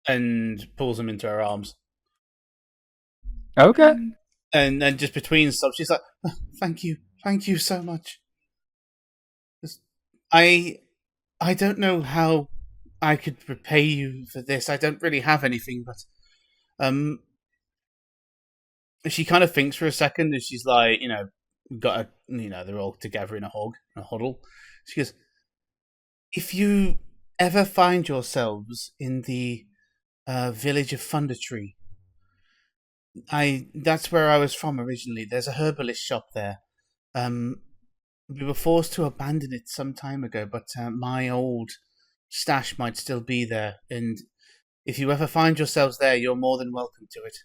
and pulls them into her arms. Okay. And then just between sobs, she's like, "Oh, thank you so much. I don't know how I could repay you for this. I don't really have anything, but she kind of thinks for a second, and she's like, they're all together in a huddle. She goes, if you ever find yourselves in the village of Thundertree, that's where I was from originally. There's a herbalist shop there. We were forced to abandon it some time ago, but my old stash might still be there, and if you ever find yourselves there, you're more than welcome to it.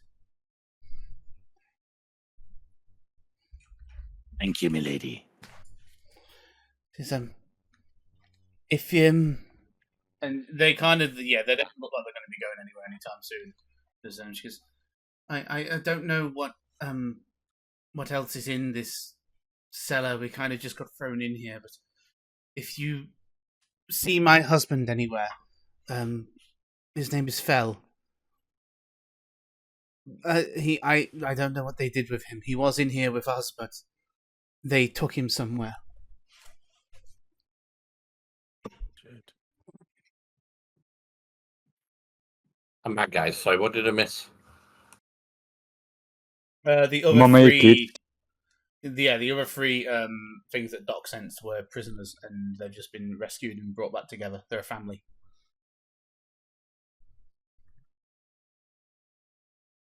Thank you, milady. If and they kind of they don't look like they're going to be going anywhere anytime soon. She goes, I don't know what else is in this cellar. We kind of just got thrown in here, but if you see my husband anywhere, his name is Fell. I don't know what they did with him. He was in here with us, but they took him somewhere. I'm bad, guys. Sorry, what did I miss? The other Mummy, three, the other three things that Doc sensed were prisoners, and they've just been rescued and brought back together. They're a family.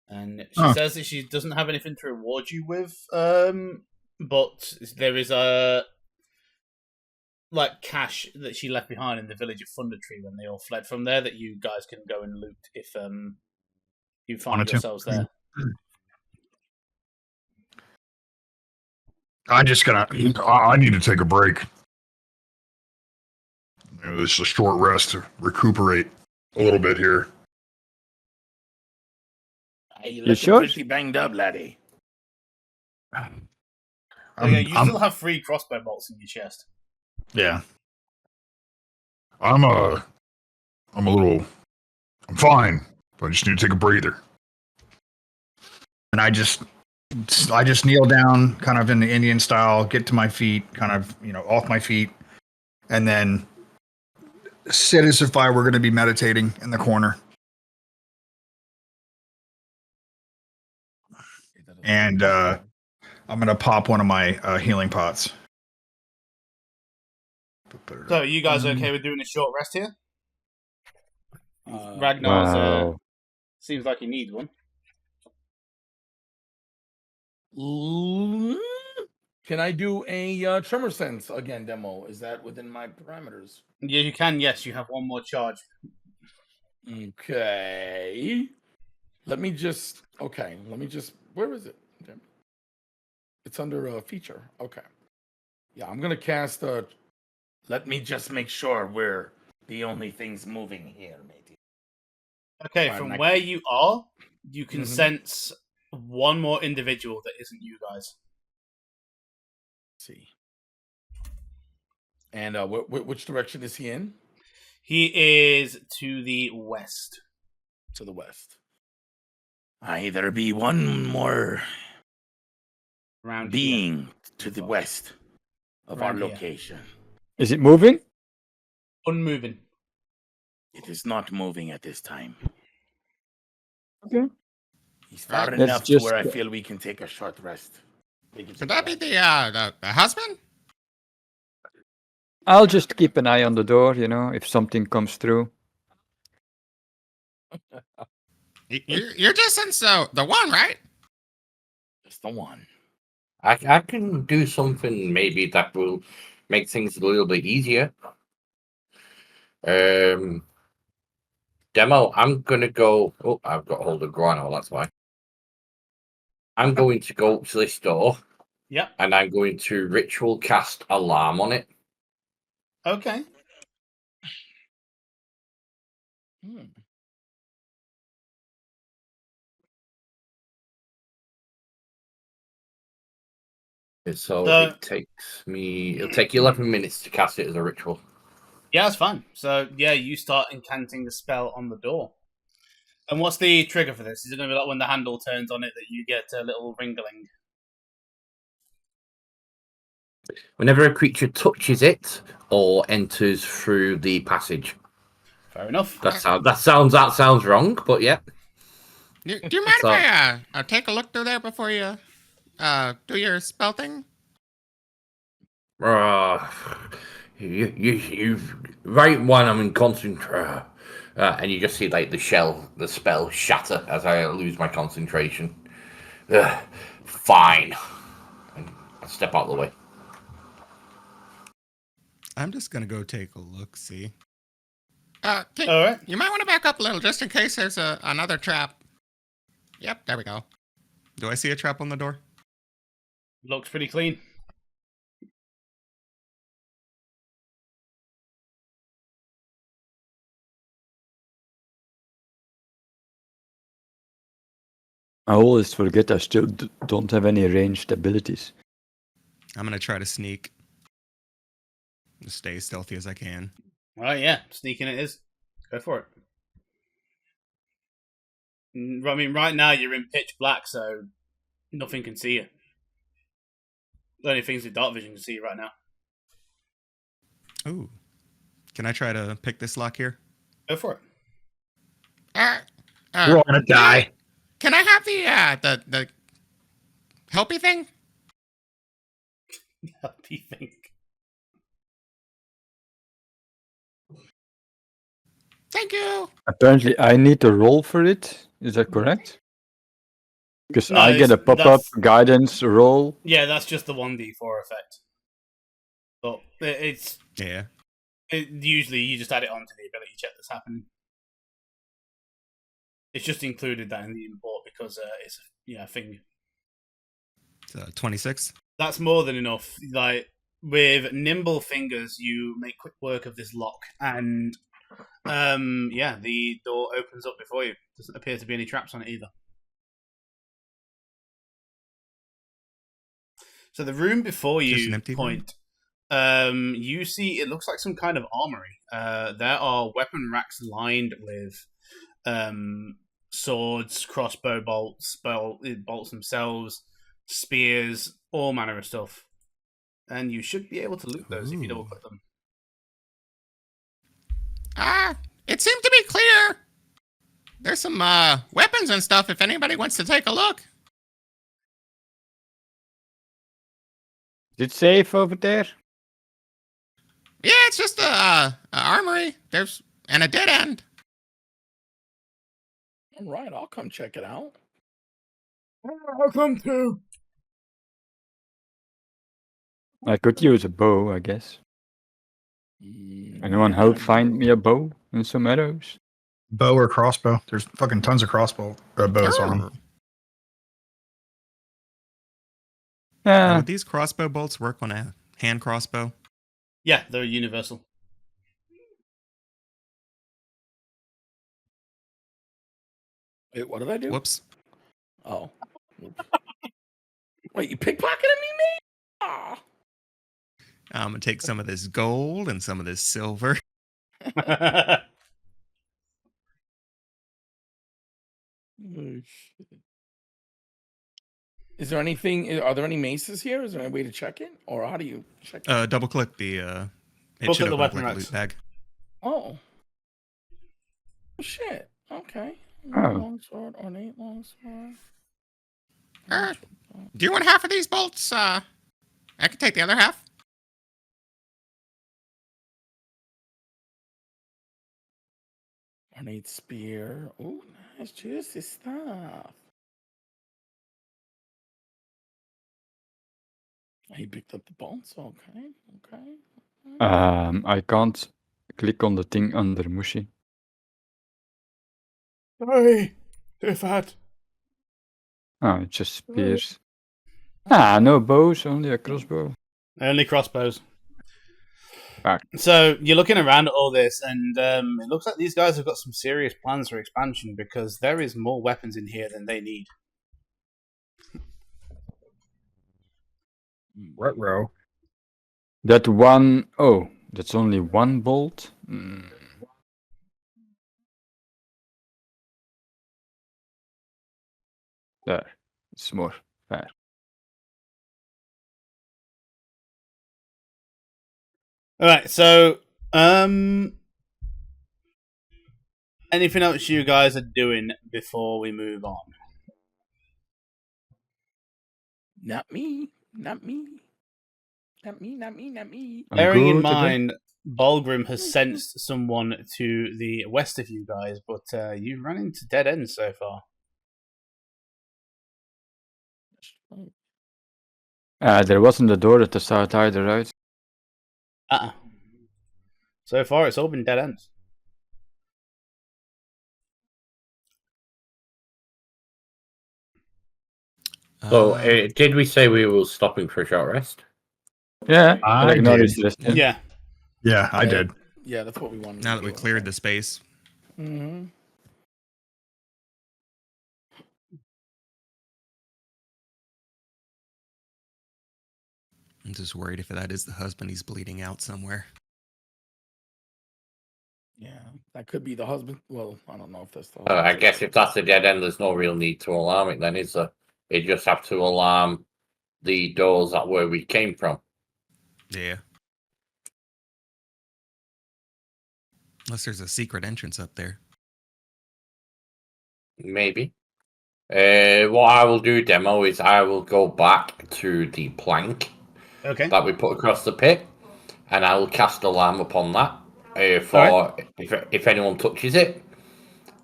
And she says that she doesn't have anything to reward you with, but there is a cash that she left behind in the village of Thundertree when they all fled from there that you guys can go and loot if you find yourselves there. I need to take a break. This is a short rest to recuperate a little bit here. You You sure? pretty banged up, laddie. You still have 3 crossbow bolts in your chest. Yeah. I'm fine, but I just need to take a breather. And I just kneel down, kind of in the Indian style, get to my feet, kind of, off my feet, and then sit as if I were going to be meditating in the corner. And I'm going to pop one of my healing pots. So, are you guys okay with doing a short rest here? Ragnar's Wow. seems like he needs one. Can I do a Tremor Sense again demo? Is that within my parameters? Yeah, you can. Yes, you have one more charge. Okay. Let me just. Where is it? It's under a feature. Okay. Yeah, I'm gonna cast a. Let me just make sure we're the only things moving here, matey. Okay, Right, from next. where you are, you can Mhm. sense one more individual that isn't you guys. Let's see. And which direction is he in? He is to the west. To the west. There be one more Around being to the west of Around our here. location. Is it moving? Unmoving. It is not moving at this time. Okay. He's far Let's enough to just- where I feel we can take a short rest. Could that be the husband? I'll just keep an eye on the door, if something comes through. You're just the one, right? Just the one. I can do something maybe that will make things a little bit easier. Demo, I'm gonna go. Oh, I've got hold of Grano, that's why. I'm going to go to this door. Yep. And I'm going to ritual cast alarm on it. Okay. So it'll take you 11 minutes to cast it as a ritual. Yeah, that's fine. So, yeah, you start incanting the spell on the door. And what's the trigger for this? Is it going to be like when the handle turns on it that you get a little ringling? Whenever a creature touches it or enters through the passage. Fair enough. That sounds wrong, but yeah. Do you mind if I take a look through there before you do your spell thing? You right when I'm in concentration, and you just see like the spell shatter as I lose my concentration. Fine. I step out of the way. I'm just gonna go take a look. See. All right. You might want to back up a little just in case there's another trap. Yep, there we go. Do I see a trap on the door? Looks pretty clean. I always forget I still don't have any ranged abilities. I'm gonna try to sneak. Just stay as stealthy as I can. All right, yeah. Sneaking it is. Go for it. I mean, right now you're in pitch black, so nothing can see you. The only things with dark vision can see you right now. Ooh. Can I try to pick this lock here? Go for it. We're all gonna die. Can I have the helpy thing? What do you think? Thank you. Apparently, I need to roll for it. Is that correct? Because No, I get a pop-up that's- guidance roll. Yeah, that's just the 1d4 effect. But it's Yeah. Usually you just add it onto the ability check that's happening. It's just included that in the import because it's a thing. It's 26. That's more than enough. Like with nimble fingers, you make quick work of this lock, and the door opens up before you. Doesn't appear to be any traps on it either. So the room before Just you, an empty Point, you see it looks like some kind of armory. There are weapon racks lined with swords, crossbow bolts, bolts themselves, spears, all manner of stuff. And you should be able to loot those if you double click them. It seemed to be clear. There's some weapons and stuff if anybody wants to take a look. Is it safe over there? Yeah, it's just a armory. There's and a dead end. All right, I'll come check it out. I'll come too. I could use a bow, I guess. Anyone help find me a bow in some meadows? Bow or crossbow? There's fucking tons of bows on them. Yeah. Would these crossbow bolts work on a hand crossbow? Yeah, they're universal. Wait, what did I do? Whoops. Oh. Wait, you pickpocketed me, mate? Ah. I'm gonna take some of this gold and some of this silver. Oh, shit. Is there anything? Are there any maces here? Is there any way to check it, or how do you check it? Double click the. It Look should at the open up weapon like a racks. loot bag. Oh. Shit. Okay. Oh. Longsword, ornate longsword. Do you want half of these bolts? I can take the other half. Ornate spear. Oh, nice, juicy stuff. He picked up the bolts. Okay. I can't click on the thing under Mushi. Hey, too fat. Oh, it just appears. No bows, only a crossbow. Only crossbows. Back. So you're looking around at all this, and it looks like these guys have got some serious plans for expansion because there is more weapons in here than they need. Retro. That one, oh, that's only one bolt? There. It's more fair. All right. So, anything else you guys are doing before we move on? Not me. Not me. Not me. Not me. Not me. I'm Bearing in good today. mind, Balgrim has sensed someone to the west of you guys, but you've run into dead ends so far. There wasn't a door at the start either, right? So far, it's all been dead ends. So, did we say we were stopping for a short rest? Yeah, I acknowledge did. this. Yeah. Yeah, I did. Yeah, that's what we wanted. Now that we cleared the space. Mm-hmm. I'm just worried if that is the husband, he's bleeding out somewhere. Yeah, that could be the husband. Well, I don't know if that's the I husband. guess if that's a dead end, there's no real need to alarm it then, is there? You just have to alarm the doors that where we came from. Yeah. Unless there's a secret entrance up there. Maybe. What I will do, Demo, is I will go back to the plank that we put across the pit, and I will cast alarm upon that if anyone touches it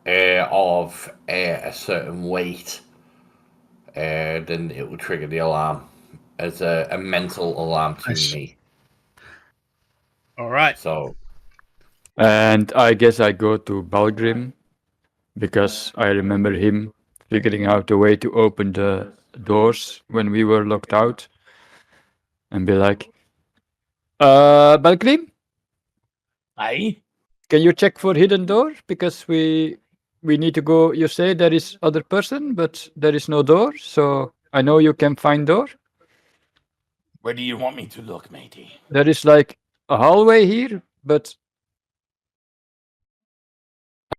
of a certain weight, then it will trigger the alarm as a mental alarm to me. All right. So, And I guess I go to Balgrim because I remember him figuring out a way to open the doors when we were locked out, and be like, Balgrim, Aye. can you check for hidden door? Because we need to go. You say there is other person, but there is no door. So I know you can find door. Where do you want me to look, matey? There is like a hallway here, but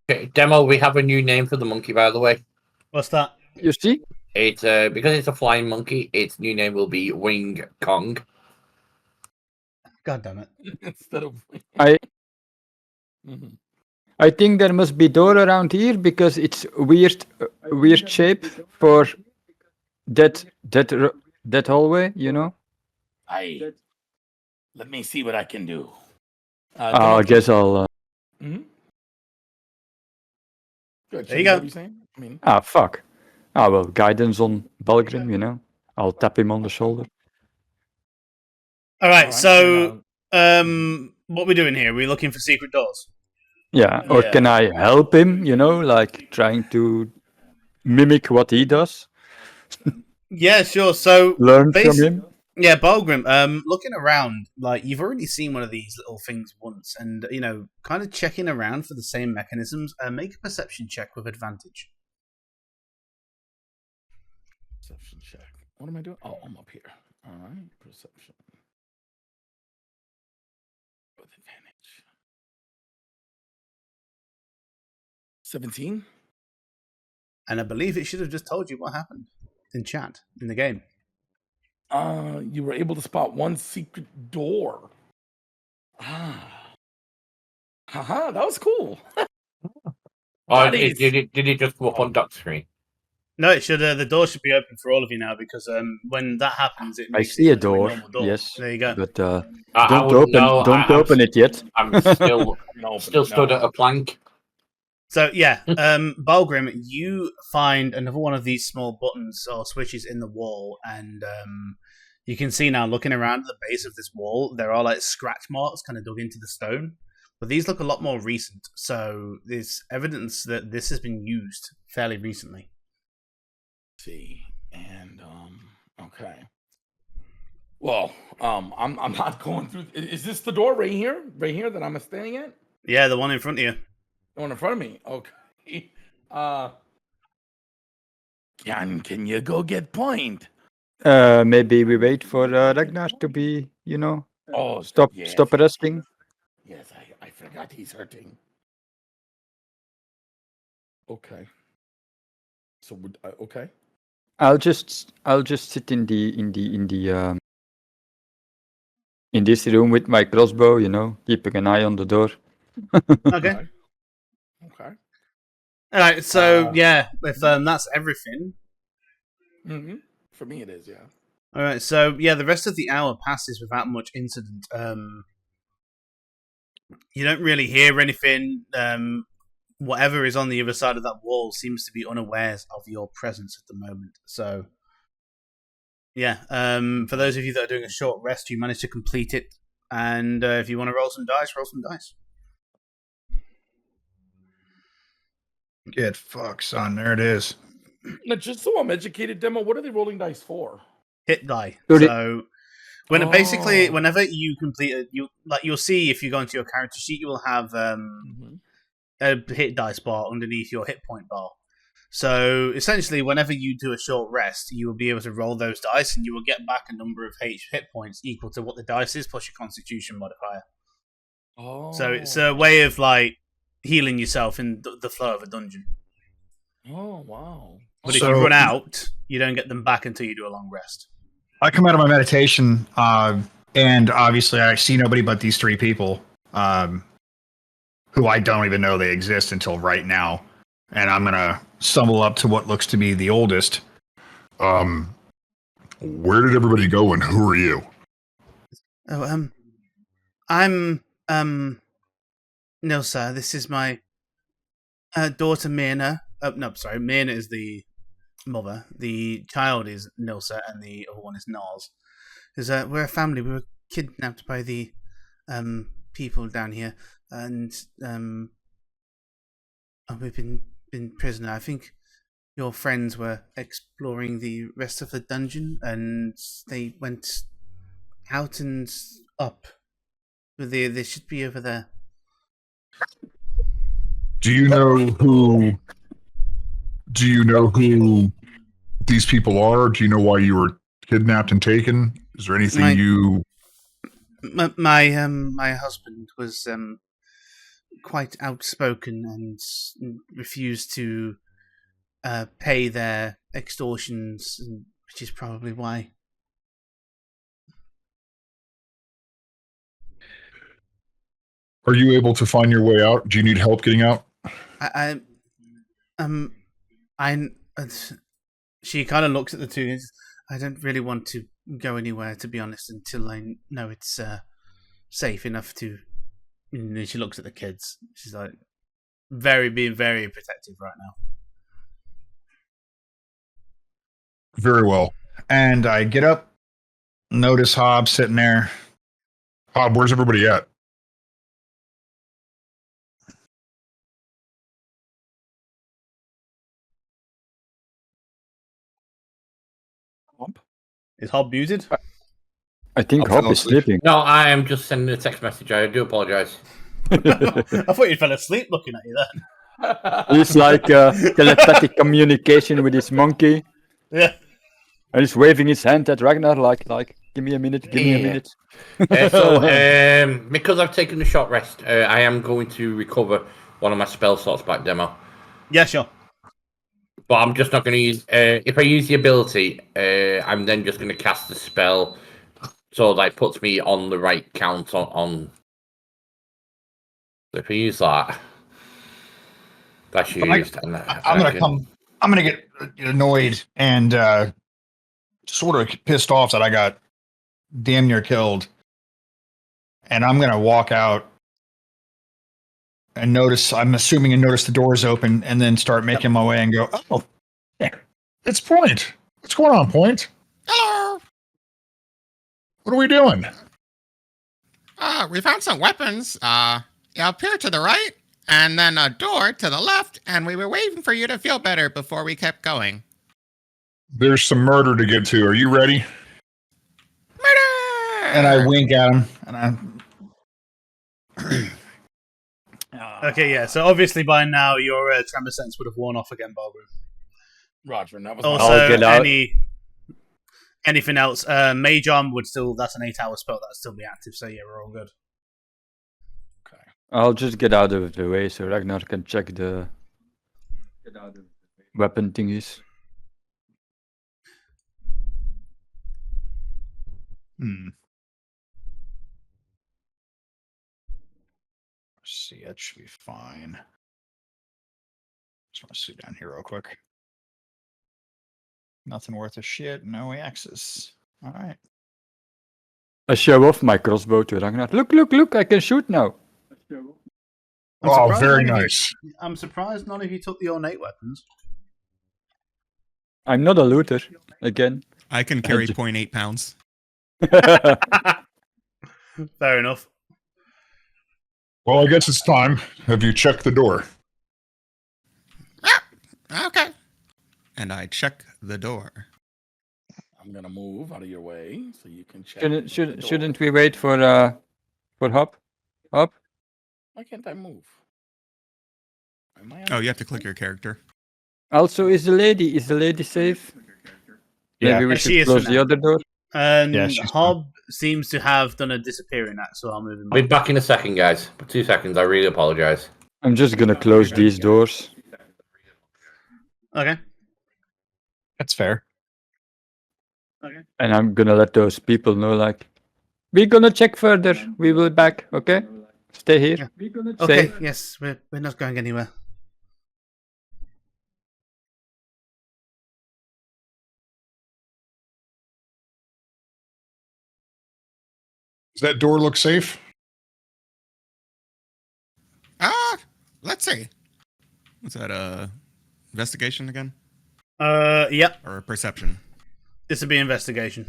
okay, Demo, we have a new name for the monkey, by the way. What's that? you see, It's because it's a flying monkey. Its new name will be Wing Kong. God damn it! Instead of I Mhm. I think there must be door around here because it's weird shape for that hallway. You know. Aye. Let me see what I can do. I guess I'll. Mm-hmm. Good. There you Chimney, go. What are you saying? I mean, Fuck. Well, guidance on Balgrim, you know. I'll tap him on the shoulder. All right. Alright, So, what we doing here? We're looking for secret doors. Yeah, or Yeah. can I help him, you know, like trying to mimic what he does? Yeah, sure. So, Learn from him? yeah, Balgrim. Looking around, like you've already seen one of these little things once, and kind of checking around for the same mechanisms. Make a perception check with advantage. perception check. What am I doing? Oh, I'm up here. All right, perception with advantage. 17. And I believe it should have just told you what happened in chat in the game. You were able to spot one secret door. Haha, that was cool. Did it just go up on Doc's screen? No, it should. The door should be open for all of you now because when that happens, it I makes see it a into door, normal door. yes. There you go. But I wouldn't know. don't open it yet. I'm still stood at a plank. So yeah, Balgrim, you find another one of these small buttons or switches in the wall, and you can see now, looking around at the base of this wall, there are like scratch marks kind of dug into the stone, but these look a lot more recent. So there's evidence that this has been used fairly recently. See, and okay. Well, I'm not going through. Is this the door right here? Right here that I'm standing at? Yeah, the one in front of you. The one in front of me. Okay. Can you go get point? Maybe we wait for Ragnar to be, you know, stop arresting. Yes, I forgot he's hurting. Okay. So okay. I'll just sit in this room with my crossbow, you know, keeping an eye on the door. Okay. Okay. All right. So yeah, if that's everything. Mm-hmm. For me, it is. Yeah. All right. So yeah, the rest of the hour passes without much incident. You don't really hear anything. Whatever is on the other side of that wall seems to be unawares of your presence at the moment. So, yeah, for those of you that are doing a short rest, you managed to complete it. And if you want to roll some dice, roll some dice. Get fucked, son. There it is. Now, just so I'm educated, Demo, what are they rolling dice for? Hit die. Good. So, basically, Oh. whenever you complete it, you'll see if you go into your character sheet, you will have Mhm. a hit dice bar underneath your hit point bar. So essentially, whenever you do a short rest, you will be able to roll those dice, and you will get back a number of hit points equal to what the dice is plus your Constitution modifier. Oh. So it's a way of like healing yourself in the flow of a dungeon. Oh, wow. But if So- you run out, you don't get them back until you do a long rest. I come out of my meditation, and obviously I see nobody but these three people, who I don't even know they exist until right now. And I'm gonna stumble up to what looks to be the oldest. Where did everybody go and who are you? Oh, I'm Nilsa. This is my daughter Mirna. Oh, no, sorry, Mirna is the mother. The child is Nilsa, and the other one is Nars. Because we're a family. We were kidnapped by the people down here, and we've been prisoner. I think your friends were exploring the rest of the dungeon, and they went out and up. They should be over there. Do you know who these people are? Do you know why you were kidnapped and taken? Is there anything My husband was quite outspoken and refused to pay their extortions, which is probably why. Are you able to find your way out? Do you need help getting out? She kind of looks at the two. I don't really want to go anywhere, to be honest, until I know it's safe enough to. And then she looks at the kids. She's like, being very protective right now. Very well. And I get up, notice Hob sitting there. Bob, where's everybody at? Is Hob muted? I think I'll Hop fall is asleep. sleeping. No, I am just sending a text message. I do apologize. I thought you fell asleep looking at you then. He's like telepathic communication with his monkey, Yeah. and he's waving his hand at Ragnar like, give me a minute, give me a minute. Because I've taken a short rest, I am going to recover one of my spell slots back, Demo. Yeah, sure. But I'm just not going to use. If I use the ability, I'm then just going to cast the spell, so that puts me on the right count on. If I use that, that's used. I'm gonna get annoyed and sort of pissed off that I got damn near killed, and I'm gonna walk out and notice. I'm assuming and notice the doors open, and then start making my way and go. Oh, It's Point. What's going on, Point? Hello. What are we doing? We found some weapons. Up here to the right, and then a door to the left, and we were waiting for you to feel better before we kept going. There's some murder to get to. Are you ready? Murder! and I wink at him, and Okay, yeah. So obviously by now your tremor sense would have worn off again, Barbara. Roger, and that was Also, I'll get out. anything else? Mage Arm would still. That's an 8-hour spell that'd still be active. So yeah, we're all good. I'll just get out of the way so Ragnar can check the weapon thingies. Let's see, that should be fine. Just want to see down here real quick. Nothing worth a shit. No axes. All right. I show off my crossbow to Ragnar. Look, look, look! I can shoot now. I'm Oh, surprised very none of nice. I'm surprised none of you took the ornate weapons. I'm not a looter again. I can carry 0.8 pounds. Fair enough. Well, I guess it's time. Have you checked the door? Okay. And I check the door. I'm gonna move out of your way so you can check. Shouldn't we wait for Hop? Hop? Why can't I move? Am I on Oh, the you have to screen? click your character. Also, is the lady safe? Yeah. Maybe we Yeah, she should is for close the now. other door. And Yeah, she's Hob seems to have done a disappearing act, so I'll move him. I'll be back in a second, guys. 2 seconds. I really apologize. I'm just gonna close these doors. Okay. That's fair. And I'm gonna let those people know, like, we're gonna check further. We will be back, okay? Stay here. Okay. Safe. Yes, we're not going anywhere. Does that door look safe? Let's see. What's that, investigation again? Yep. Or perception? This would be investigation.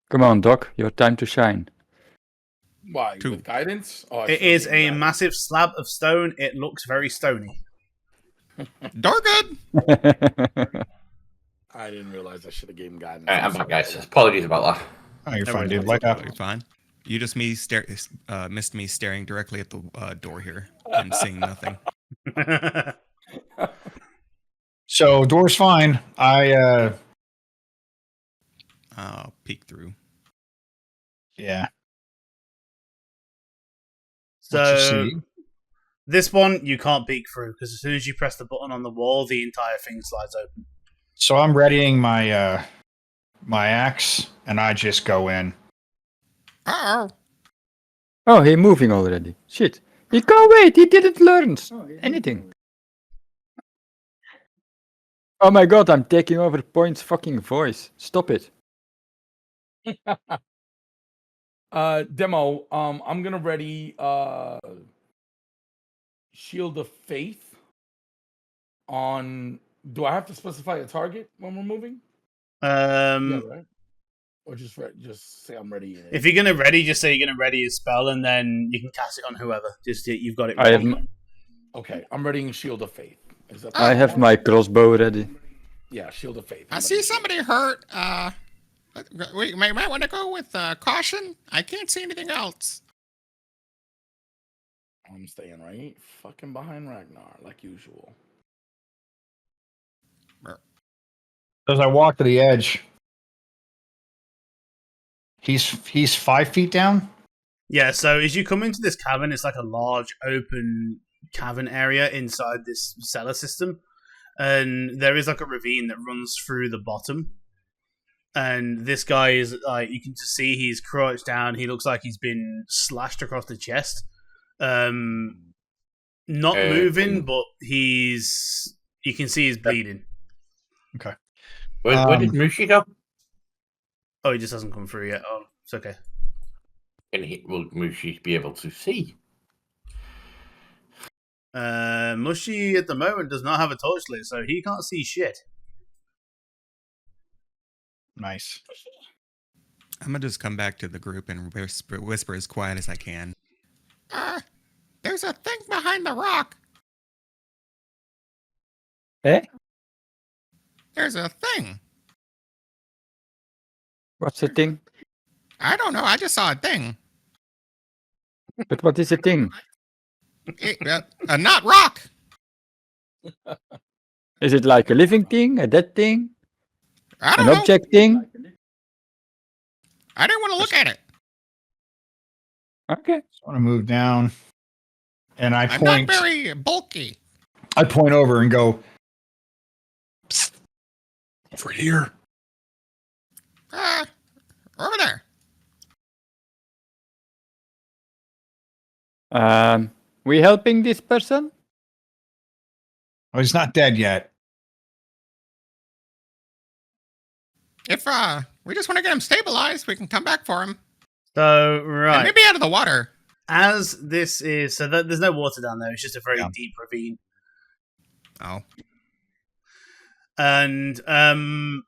Come on, Doc. Your time to shine. Why? 2. With guidance? Oh, I It should've is taken a guidance. massive slab of stone. It looks very stony. Door good! I didn't realize I should have given guidance. Alright, I'm back, guys. Apologies about that. Oh, you're No fine, worries, dude. mate. Light up. You're fine. You just missed me staring directly at the door here and seeing nothing. So door's fine. I'll peek through. Yeah. What you So see? this one you can't peek through because as soon as you press the button on the wall, the entire thing slides open. So I'm readying my my axe, and I just go in. Uh-oh. Oh, he moving already. Shit. He can't wait. He didn't learn anything. Oh my god, I'm taking over Point's fucking voice. Stop it. Demo. I'm gonna ready Shield of Faith on. Do I have to specify a target when we're moving? Yeah, right. Or just just say I'm ready. If you're gonna ready, just say you're gonna ready a spell, and then you can cast it on whoever. Just you've got it. I have ready. Okay, I'm readying Shield of Faith. Is that I have my crossbow ready. Yeah, Shield of Faith. I see somebody hurt. We might want to go with caution. I can't see anything else. I'm staying right fucking behind Ragnar, like usual. As I walk to the edge, he's 5 feet down. Yeah. So as you come into this cavern, it's like a large open cavern area inside this cellar system, and there is like a ravine that runs through the bottom. And this guy is like, you can just see he's crouched down. He looks like he's been slashed across the chest. Not moving, but you can see he's bleeding. Okay. Where did Mushi go? Oh, he just hasn't come through yet. Oh, it's okay. Will Mushi be able to see? Mushy at the moment does not have a torch lit, so he can't see shit. Nice. I'm gonna just come back to the group and whisper as quiet as I can. There's a thing behind the rock. Eh? There's a thing. What's the thing? I don't know. I just saw a thing. But what is the thing? Not rock. Is it like a living thing? A dead thing? I An don't know. object thing? I didn't want to look at it. Okay. So I want to move down, and I I'm point. not very bulky. I point over and go. Over here. We helping this person? Oh, he's not dead yet. If we just want to get him stabilized, we can come back for him. So, And right. maybe out of the water. As this is... So, there's no water down there. It's just a very Yeah. deep ravine. Oh. And,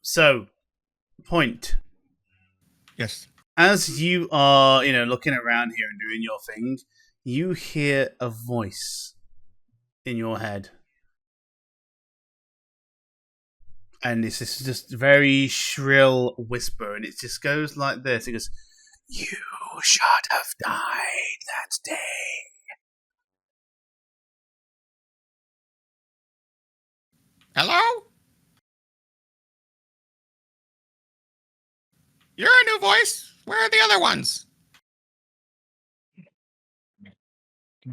so, point. Yes. As you are, looking around here and doing your thing, you hear a voice in your head. And it's just very shrill whisper, and it just goes like this. It goes, "You should have died that day." Hello? You're a new voice. Where are the other ones?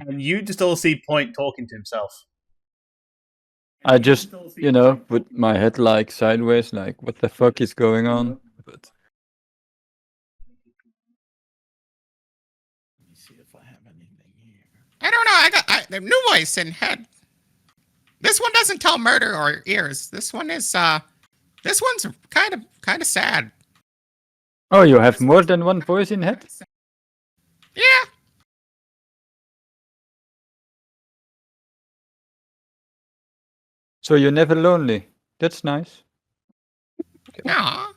And you just all see Point talking to himself. I just, put my head like sideways, like, what the fuck is going on? But Let me see if I have anything here. I don't know. I got the new voice in head. This one doesn't tell murder or ears. This one is this one's kind of sad. oh, you have more than one voice in head? Yeah. So you're never lonely. That's nice. Aw.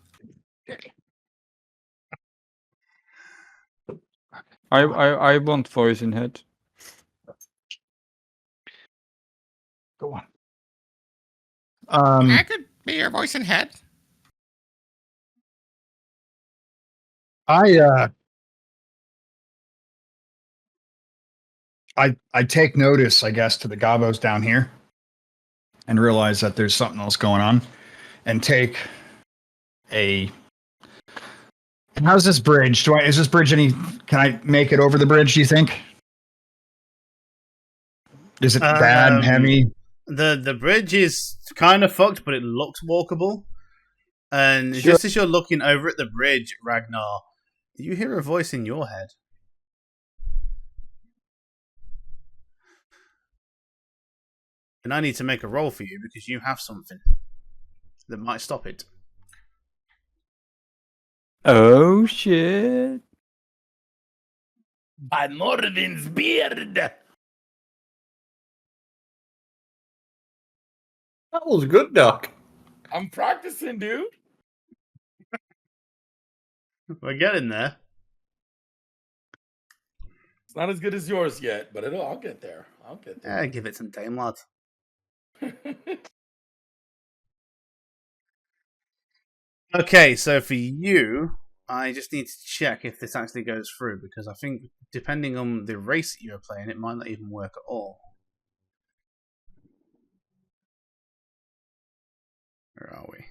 I want voice in head. Go on. I could be your voice in head. I take notice, I guess, to the gobos down here and realize that there's something else going on, and take a. How's this bridge? Is this bridge any? Can I make it over the bridge? Do you think? Is it bad and heavy? The bridge is kind of fucked, but it looks walkable. And Sure. just as you're looking over at the bridge, Ragnar, you hear a voice in your head. And I need to make a roll for you because you have something that might stop it. Oh shit. By Norvin's beard. That was good, Doc. I'm practicing, dude. We're getting there. It's not as good as yours yet, but I'll get there. I'll get there. Yeah, give it some time, lad. Okay, so for you, I just need to check if this actually goes through, because I think depending on the race that you're playing, it might not even work at all. Where are we?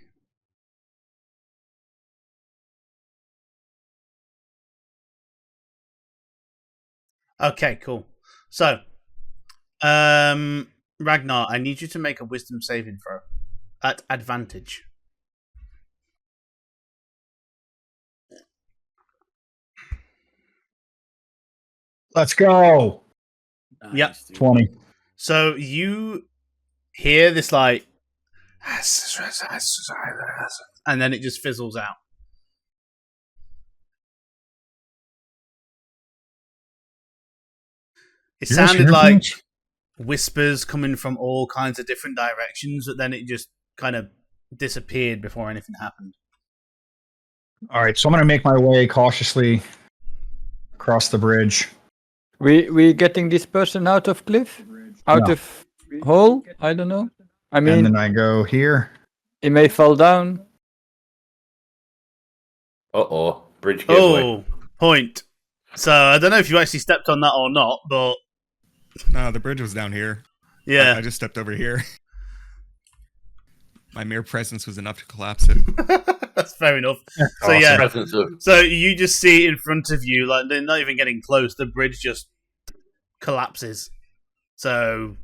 Okay, cool. So, Ragnar, I need you to make a wisdom saving throw at advantage. Let's go. Yep. dude. 20. So you hear this like, and then it just fizzles out. It You guys sounded hear like things? whispers coming from all kinds of different directions, but then it just kind of disappeared before anything happened. All right, so I'm going to make my way cautiously across the bridge. We getting this person out of cliff? Out No. of hole? I don't know. I And mean, then I go here. he may fall down. Uh-oh. Bridge giveaway. Oh, point. So I don't know if you actually stepped on that or not, but No, the bridge was down here. yeah. I just stepped over here. My mere presence was enough to collapse it. That's fair enough. So Awesome. yeah, Presence of so you just see in front of you, like they're not even getting close. The bridge just collapses. So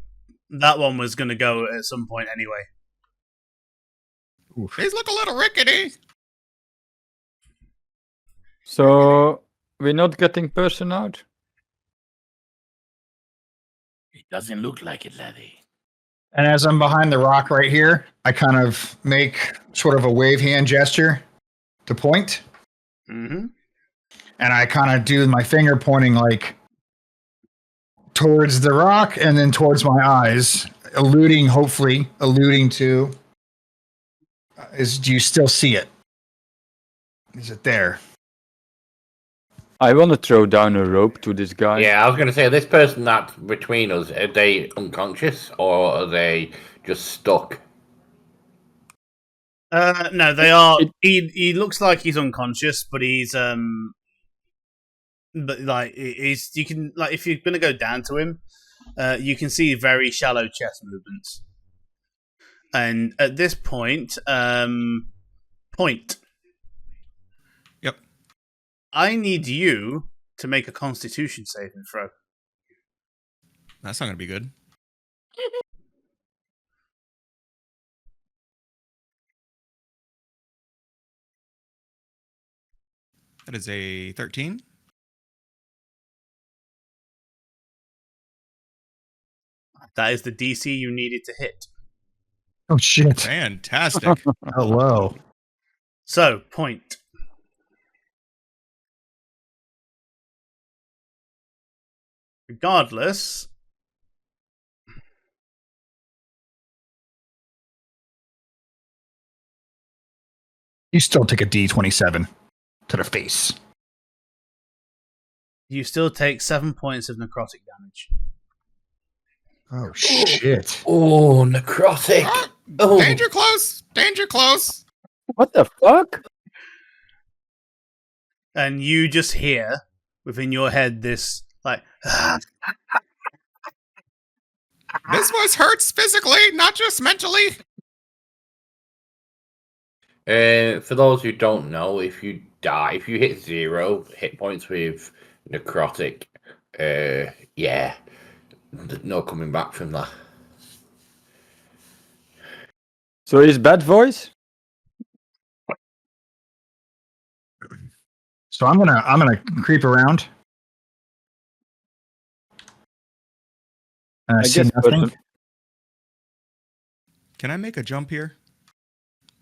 that one was going to go at some point anyway. These look a little rickety. So we're not getting person out? Doesn't look like it, laddie. And as I'm behind the rock right here, I kind of make sort of a wave hand gesture to point. Mm-hmm. And I kind of do my finger pointing like towards the rock and then towards my eyes, hopefully alluding to, do you still see it? Is it there? I want to throw down a rope to this guy. Yeah, I was going to say, this person that's between us, are they unconscious or are they just stuck? No, they are. He looks like he's unconscious, but he's but like he's you can like if you're gonna go down to him, you can see very shallow chest movements. And at this point, point. Yep. I need you to make a Constitution saving throw. That's not going to be good. That is a 13. That is the DC you needed to hit. Oh, shit. Fantastic. Hello. So, point. Regardless, You still take a D27 to the face. you still take 7 points of necrotic damage. Oh, shit. Oh, necrotic. Oh. Danger close! Danger close! What the fuck? And you just hear within your head this, like, This voice hurts physically, not just mentally. For those who don't know, if you die, if you hit 0 hit points with necrotic, yeah, there's no coming back from that. So is bad voice? So I'm gonna creep around. And I see guess nothing. person, Can I make a jump here?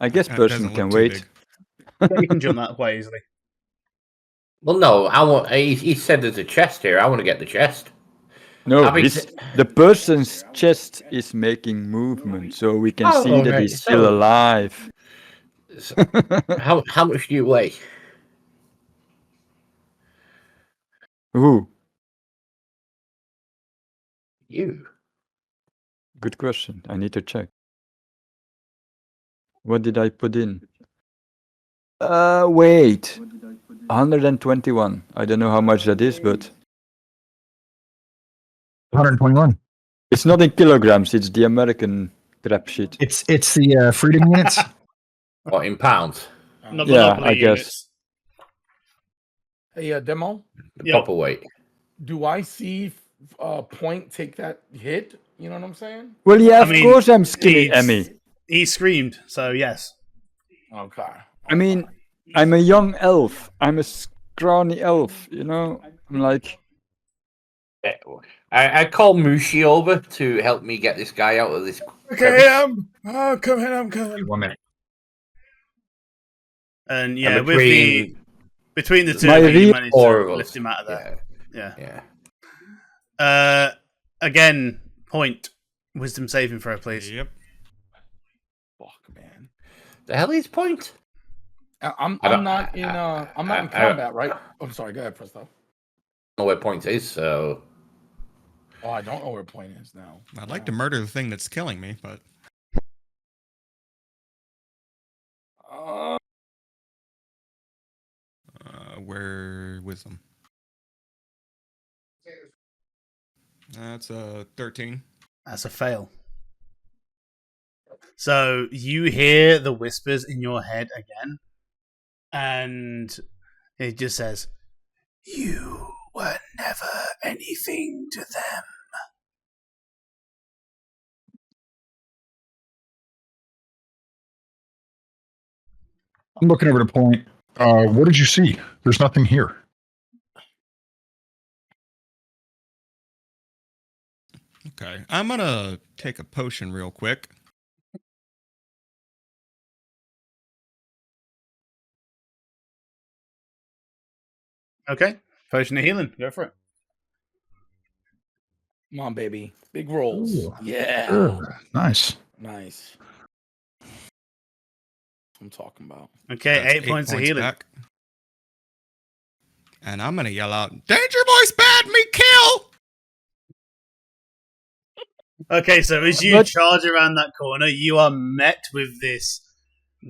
I guess That person doesn't can look too wait. big. you can jump that quite easily. Well, no, I want. He said there's a chest here. I want to get the chest. No, Having the person's chest is making movement, so we can Oh, see that right, he's still so- alive. How much do you weigh? Ooh, You. good question. I need to check. What did I put in? Wait. 121. I don't know how much that is, but 121. it's not in kilograms. It's the American crap sheet. It's the freedom units. What, in pounds? Not Yeah, Monopoly I guess. units. Hey, Demo, The Yep. proper weight. do I see Point take that hit? You know what I'm saying? Well, yeah, I of mean, course I'm skinny, he's- Emmy. He screamed, so yes. Okay. I mean, I'm a young elf. I'm a scrawny elf, you know? I'm like, I call Mushi over to help me get this guy out of this. Okay, I'm coming. I'm coming. 1 minute. And yeah, And with the between the two My of you, you real managed four to of us. lift him out of there. Yeah. Yeah. Again, point. Wisdom saving throw, please. Yep. Fuck, man. The hell is point? I'm I don't- not in I'm not in I- combat, right? I'm sorry. Go ahead, Presto. I don't know where point is, so Oh, I don't know where Point is now. I'd like to murder the thing that's killing me, but where wisdom? That's a 13. That's a fail. So you hear the whispers in your head again, and it just says, "You were never anything to them." I'm looking over the point. What did you see? There's nothing here. Okay, I'm gonna take a potion real quick. Okay. Potion of healing. Go for it. Come on, baby. Big rolls. Ooh. Yeah. Ugh, nice. Nice. I'm talking about. Okay, That's 8 points of healing. back. And I'm gonna yell out, "Danger Boy's bad, me kill!" Okay, so as you charge around that corner, you are met with this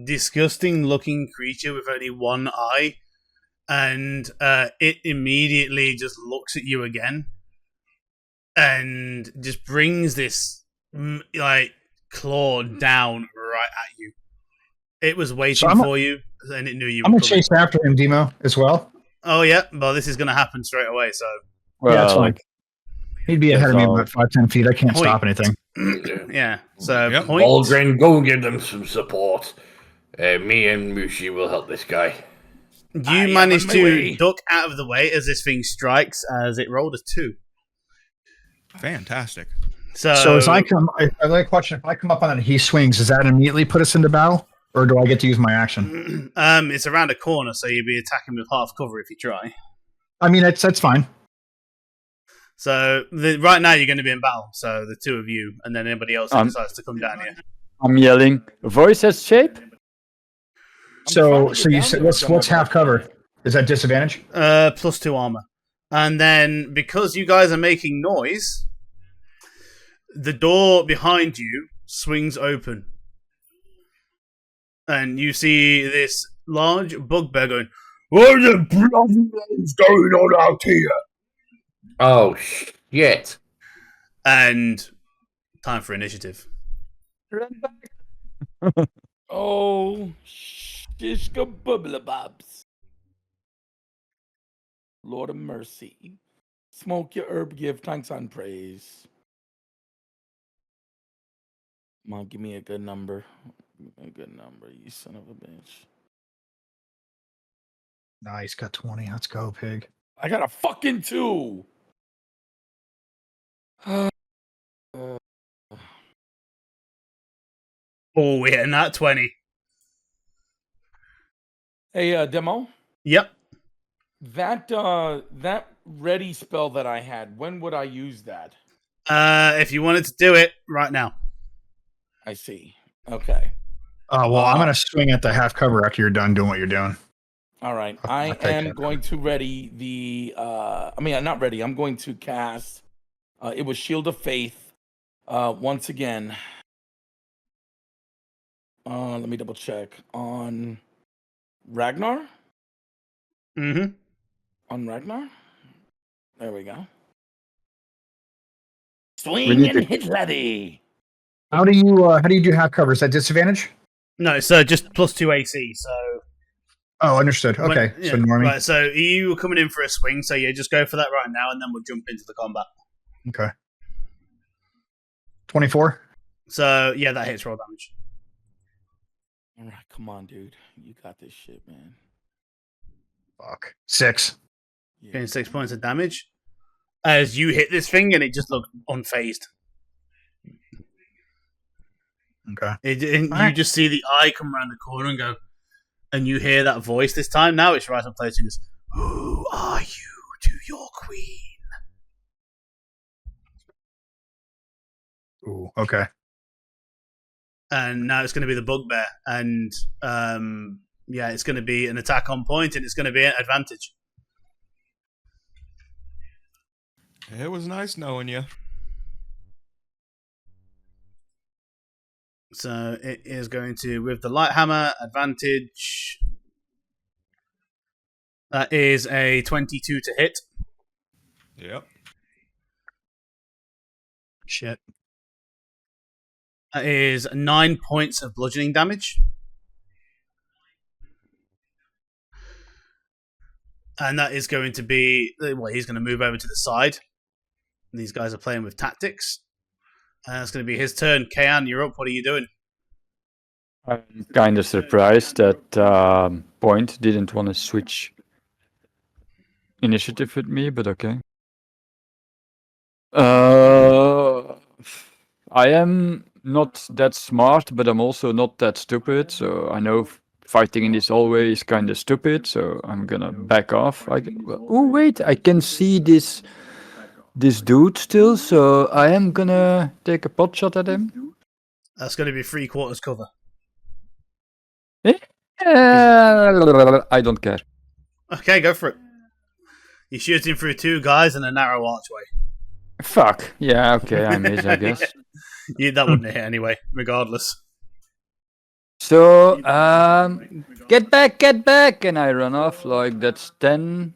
disgusting looking creature with only one eye, and it immediately just looks at you again and just brings this like claw down right at you. It was waiting for you, and it knew you were I'm gonna coming. chase after him, Demo, as well. Oh yeah, well this is going to happen straight away. So Yeah, that's Well, fine. He'd be ahead of me all. about 5-10 feet. I can't Point. stop anything. yeah. So Yep. point. Volgren, go give them some support. Me and Mushi will help this guy. You manage to duck out of the way as this thing strikes, as it rolled a 2. Fantastic. So as I come, I like question. If I come up on it and he swings, does that immediately put us into battle, or do I get to use my action? It's around a corner, so you'll be attacking with half cover if you try. I mean, that's fine. So right now you're going to be in battle. So the two of you, and then anybody else who decides to come down here. I'm yelling. Voice has shape. So you said what's half cover? Is that disadvantage? +2 armor, and then because you guys are making noise, the door behind you swings open, and you see this large bugbear going, "What the bloody hell's going on out here?" Oh, shit. And time for initiative. Run back. Oh, shishka bubbla bobs. Lord of mercy. Smoke your herb, give thanks and praise. Come on, give me a good number. Give me a good number, you son of a bitch. Nice, got 20. Let's go, pig. I got a fucking 2. Oh, we're hitting that 20. Hey, Demo. Yep. That ready spell that I had, when would I use that? If you wanted to do it right now. I see. Okay. Oh well, I'm gonna swing at the half cover after you're done doing what you're doing. All right. I'll I take am that. going to ready the not ready. I'm going to cast it was Shield of Faith once again. Let me double check on Ragnar. Mm-hmm. On Ragnar. There we go. We Swing need and to- hit, laddie. How do you do half cover? Is that disadvantage? No, so just +2 AC. So Oh, understood. Okay, so normie. Right, so you were coming in for a swing, so yeah, just go for that right now, and then we'll jump into the combat. Okay. 24. So yeah, that hits roll damage. All right, come on, dude. You got this shit, man. Fuck. 6. Yeah. Getting 6 points of damage as you hit this thing, and it just looked unfazed. Okay. You Alright. just see the eye come around the corner and go, and you hear that voice this time. Now it's right on place. It goes, "Who are you to your queen?" Ooh. Okay. And now it's going to be the bugbear, and yeah, it's going to be an attack on point, and it's going to be an advantage. It was nice knowing you. So it is going to, with the light hammer, advantage. That is a 22 to hit. Yep. Shit. That is 9 points of bludgeoning damage. And that is going to be, well, he's going to move over to the side. These guys are playing with tactics. It's going to be his turn. Kayan, you're up. What are you doing? I'm kind of surprised that Point didn't want to switch initiative with me, but okay. I am not that smart, but I'm also not that stupid. So I know fighting is always kind of stupid. So I'm gonna back off. Oh wait, I can see this dude still. So I am gonna take a pot shot at him. That's going to be 3/4 cover. I don't care. Okay, go for it. You're shooting through 2 guys in a narrow archway. Fuck. Yeah. Okay. I miss. I guess. That wouldn't hit anyway, regardless. So, get back, and I run off, like, that's 10,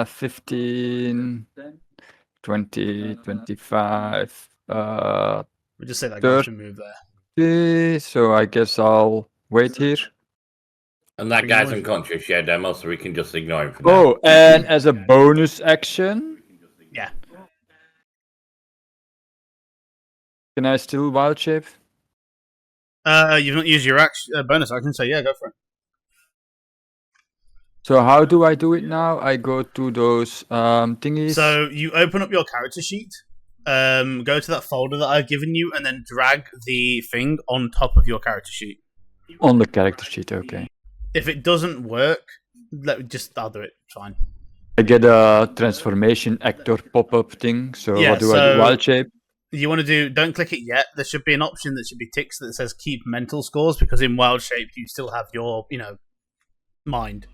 15, 20, 25, We'll just say that guy should move there. 30, so I guess I'll wait here. And that guy's unconscious, yeah, Demo, so we can just ignore him for now. Oh, and as a bonus action, Yeah. can I still wild shape? You've not used your bonus action, so yeah, go for it. So how do I do it now? I go to those thingies. So you open up your character sheet, go to that folder that I've given you, and then drag the thing on top of your character sheet. On the character sheet, okay. If it doesn't work, I'll do it. Fine. I get a transformation actor pop-up thing. So Yeah, what do I do? Wild shape. You want to do? Don't click it yet. There should be an option that should be ticks that says keep mental scores, because in wild shape you still have your mind.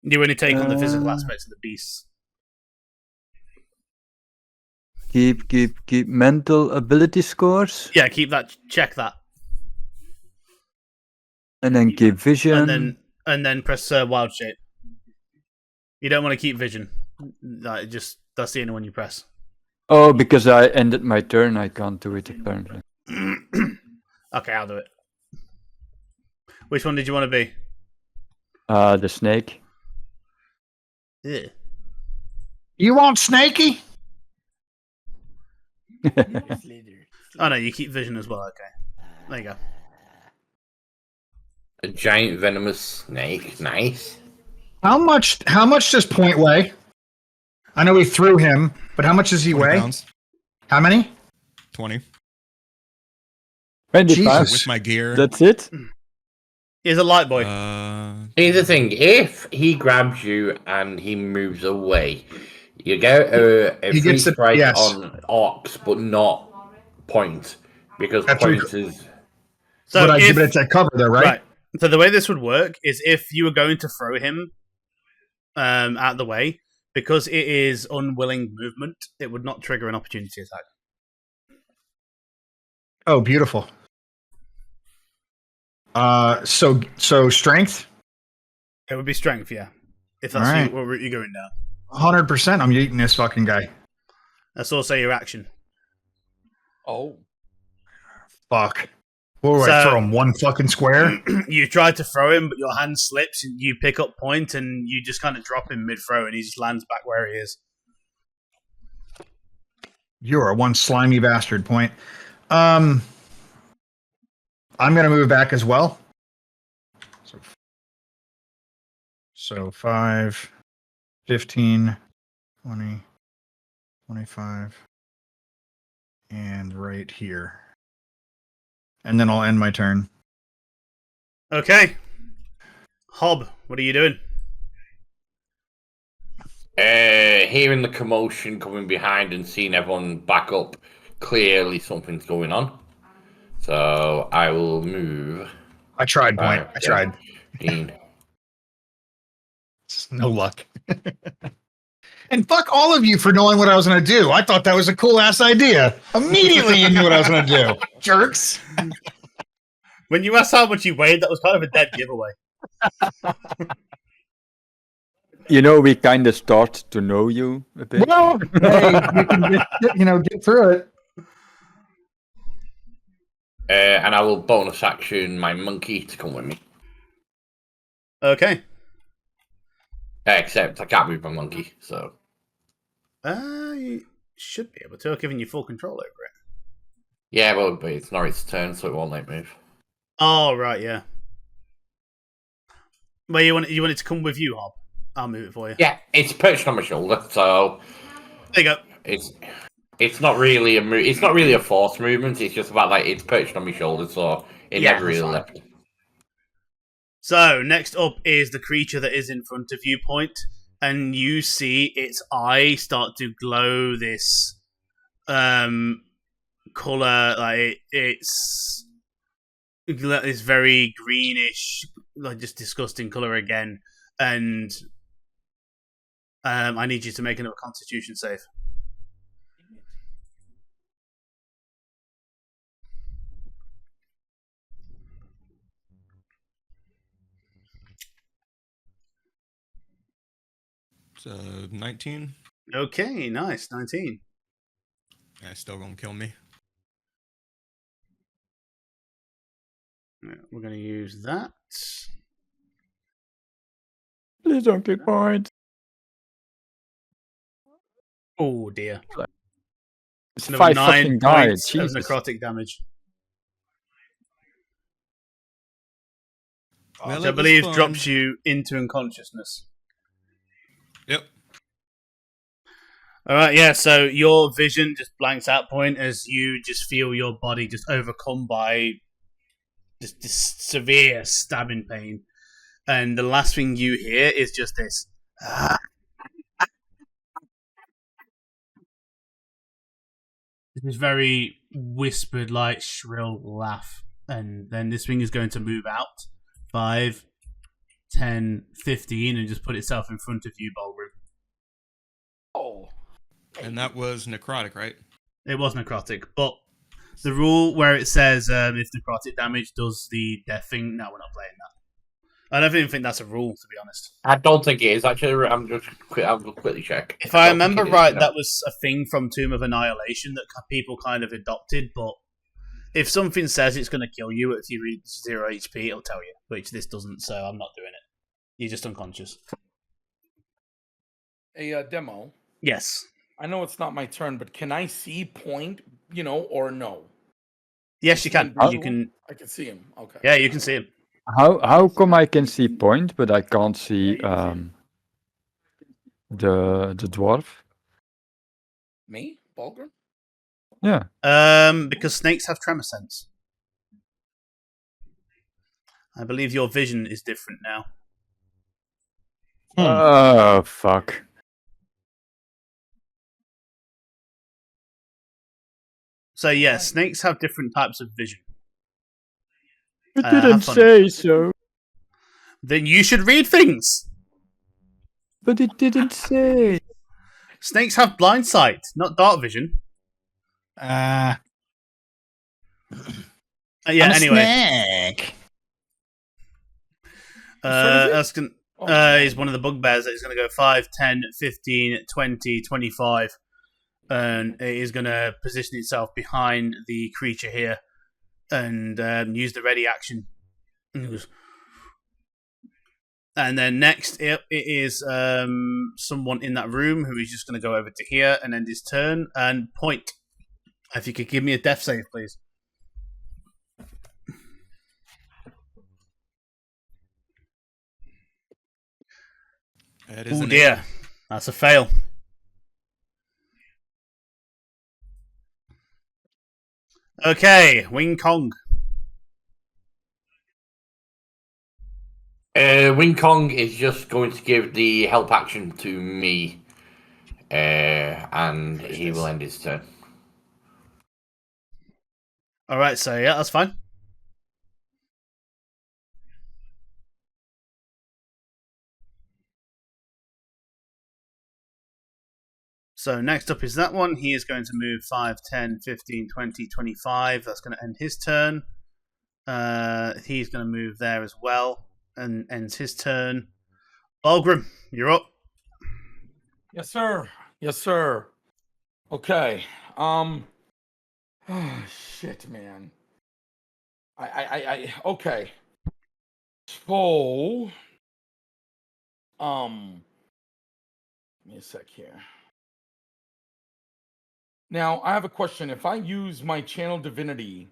You only take on the physical aspects of the beasts. Keep mental ability scores. Yeah, keep that. Check that. And then keep vision. And then press wild shape. You don't want to keep vision. That's the only one you press. Oh, because I ended my turn, I can't do it apparently. Okay, I'll do it. Which one did you want to be? The snake. Yeah. You want Snakey? Oh no, you keep vision as well. Okay, there you go. A giant venomous snake, nice. How much does Point weigh? I know we threw him, but how much does he 20 weigh? pounds. How many? 20. 25. Jesus. With my gear. That's it? He's a light boy. Here's the thing: if he grabs you and he moves away, you get a He free gets the- strike yes. on Ox, but not Point, because That's Point true. is. So but it's that cover though, right? So the way this would work is if you were going to throw him out the way, because it is unwilling movement, it would not trigger an opportunity attack. Oh, beautiful. So strength. It would be strength, yeah. If that's Alright. what route you're going down. 100%. I'm eating this fucking guy. That's also your action. Oh. Fuck. What do I So- throw him? One fucking square? You tried to throw him, but your hand slips, and you pick up Point, and you just kind of drop him mid-throw, and he just lands back where he is. You are one slimy bastard, Point. I'm gonna move back as well. So 5, 15, 20, 25, and right here. And then I'll end my turn. Okay. Hob, what are you doing? Hearing the commotion coming behind and seeing everyone back up, clearly something's going on. So I will move. I tried, Point. I tried. 15. No luck. And fuck all of you for knowing what I was going to do. I thought that was a cool ass idea. Immediately you knew what I was going to do. Jerks. When you asked how much you weighed, that was kind of a dead giveaway. You know, we kind of start to know you a bit. Well, hey, you can get through it. And I will bonus action my monkey to come with me. Okay. Except I can't move my monkey, so. You should be able to. I've given you full control over it. Yeah, well, but it's not its turn, so it won't let move. Oh, right, yeah. Well, you want it to come with you, Hob? I'll move it for you. Yeah, it's perched on my shoulder, so. There you go. It's. It's not really it's not really a force movement. It's just about like it's perched on my shoulder, so it Yeah, never that's really fine. left. So next up is the creature that is in front of you, Point, and you see its eye start to glow this color, like it's very greenish, like just disgusting color again, and I need you to make another Constitution save. So 19. Okay, nice, 19. Yeah, still gonna kill me. Yeah, we're going to use that. Please don't kill Point. Oh dear. It's Another 5 9 fucking died. points of Jesus. necrotic damage. Well, Which I it was believe fun. drops you into unconsciousness. Yep. Alright, yeah, so your vision just blanks out, Point, as you just feel your body just overcome by just this severe stabbing pain. And the last thing you hear is just this. This very whispered, like, shrill laugh. And then this thing is going to move out. 5, 10, 15, and just put itself in front of you, Bulgrim. Oh. And that was necrotic, right? It was necrotic, but the rule where it says if necrotic damage does the death thing, no, we're not playing that. I don't even think that's a rule, to be honest. I don't think it is actually. I'll quickly check. If I don't think remember it is, right, no. that was a thing from Tomb of Annihilation that people kind of adopted, but if something says it's going to kill you if you reach 0 HP, it'll tell you, which this doesn't, so I'm not doing it. You're just unconscious. A demo. Yes. I know it's not my turn, but can I see Point, or no? Yes, you can. Oh. You can. I can see him. Okay. Yeah, you can see him. How come I can see Point, but I can't see the dwarf? Me? Bulgur? Yeah. Because snakes have tremor sense. I believe your vision is different now. Oh, fuck. So yeah, snakes have different types of vision. It didn't say so. Then you should read things. But it didn't say. Snakes have blind sight, not dark vision. Yeah, Anyway. Snake. That's is one of the bugbears that is going to go 5, 10, 15, 20, 25. And it is going to position itself behind the creature here and use the ready action. And then next, it is someone in that room who is just going to go over to here and end his turn and Point. If you could give me a death save, please. Oh dear, that's a fail. Okay, Wing Kong. Wing Kong is just going to give the help action to me, and he will end his turn. All right, so yeah, that's fine. So next up is that one. He is going to move 5, 10, 15, 20, 25. That's going to end his turn. He's going to move there as well and ends his turn. Bulgrim, you're up. Yes, sir. Yes, sir. Okay. Oh, shit, man. Okay. So, give me a sec here. Now, I have a question. If I use my channel divinity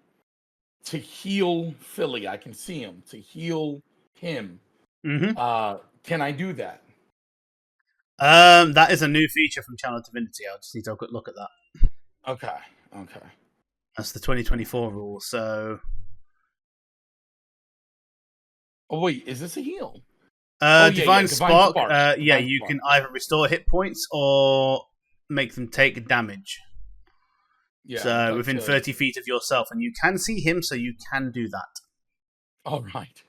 to heal Philly, I can see him, to heal him. Mm-hmm. Can I do that? That is a new feature from Channel Divinity. I'll just need to have a quick look at that. Okay. That's the 2024 rule. So, Oh wait, is this a heal? Oh, yeah, Divine Divine Spark. Spark. Yeah, Divine you Spark. can either restore hit points or make them take damage. Yeah. So I'd like within to- 30 feet of yourself, and you can see him, so you can do that. All right.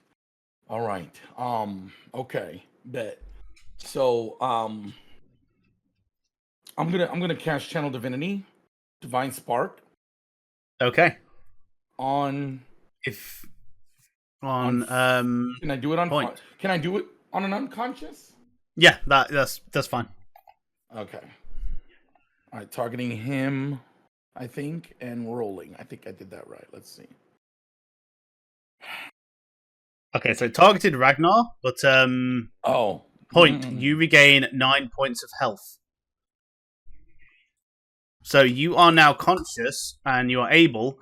Okay. Bet. So I'm gonna cast Channel Divinity, Divine Spark Okay. on. Can I do it on point. Can I do it on an unconscious? Yeah, that's fine. Okay. All right, targeting him, I think, and rolling. I think I did that right. Let's see. Okay, so targeted Ragnar, but point, you regain 9 points of health. So you are now conscious and you are able,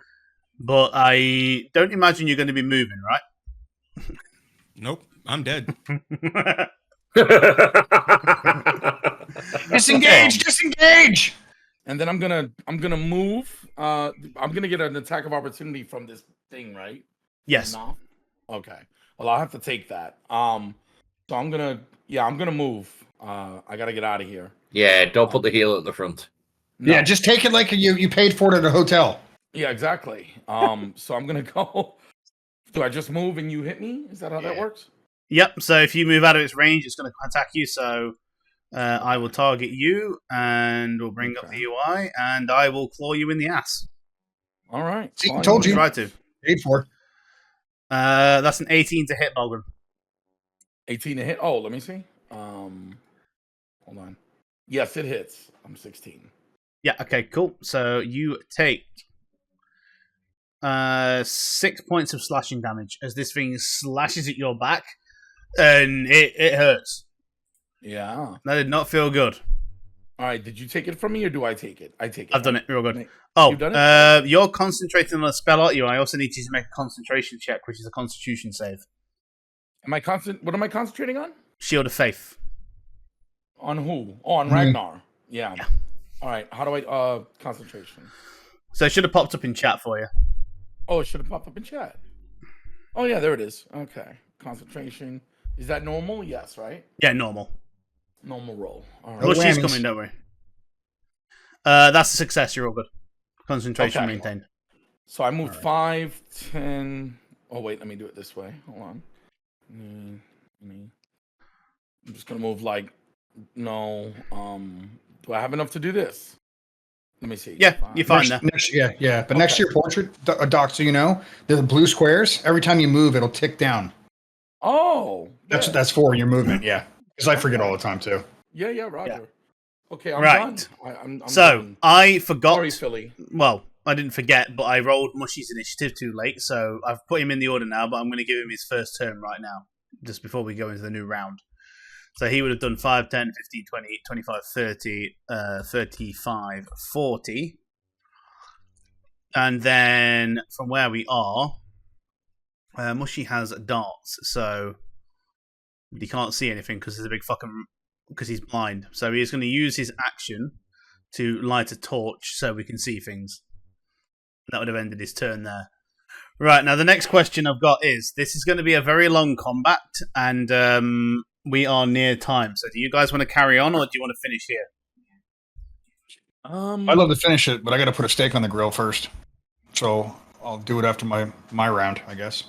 but I don't imagine you're going to be moving, right? Nope, I'm dead. Disengage! And then I'm gonna move. I'm gonna get an attack of opportunity from this thing, right? Yes. No? Okay. Well, I'll have to take that. So I'm gonna move. I gotta get out of here. Yeah, don't put the heel at the front. No. Yeah, just take it like you paid for it at a hotel. Yeah, exactly. So I'm gonna go. Do I just move and you hit me? Is that how that works? Yep, so if you move out of its range, it's going to attack you, so I will target you, and we'll bring up the UI, and I will claw you in the ass. All right. See, told you. Try to. Paid for. That's an 18 to hit, Balgrim. 18 to hit. Oh, let me see. Hold on. Yes, it hits. I'm 16. Yeah, okay, cool. So you take 6 points of slashing damage as this thing slashes at your back, and it hurts. Yeah. That did not feel good. All right. Did you take it from me, or do I take it? I take it. I've done it. Real good. Oh, you've done it? You're concentrating on a spell, aren't you? I also need you to make a concentration check, which is a Constitution save. What am I concentrating on? Shield of Faith. On who? Oh, on Ragnar. Yeah. All right. How do I concentration? So it should have popped up in chat for you. Oh, it should have popped up in chat. Oh yeah, there it is. Okay. Concentration. Is that normal? Yes, right? Yeah, normal. Normal roll. All right. Well, she's coming, don't worry. That's a success. You're all good. Concentration maintained. So I moved 5, 10. Oh wait, let me do it this way. Hold on. I'm just gonna move no. Do I have enough to do this? Let me see. Yeah, you're fine there. But next to your portrait, Doc, so you know, the blue squares, every time you move, it'll tick down. Oh. That's what that's for, your movement, yeah. Because I forget all the time, too. Yeah, Roger. Yeah. Okay, I'm right. done. I'm so, done. I forgot. Sorry, Philly. Well, I didn't forget, but I rolled Mushy's initiative too late, so I've put him in the order now, but I'm going to give him his first turn right now, just before we go into the new round. So he would have done 5, 10, 15, 20, 25, 30, 35, 40. And then from where we are, Mushy has darts, so he can't see anything because there's a big because he's blind. So he's going to use his action to light a torch so we can see things. That would have ended his turn there. Right, now the next question I've got is, this is going to be a very long combat, and we are near time. So do you guys want to carry on, or do you want to finish here? I'd love to finish it, but I got to put a steak on the grill first. So I'll do it after my round, I guess.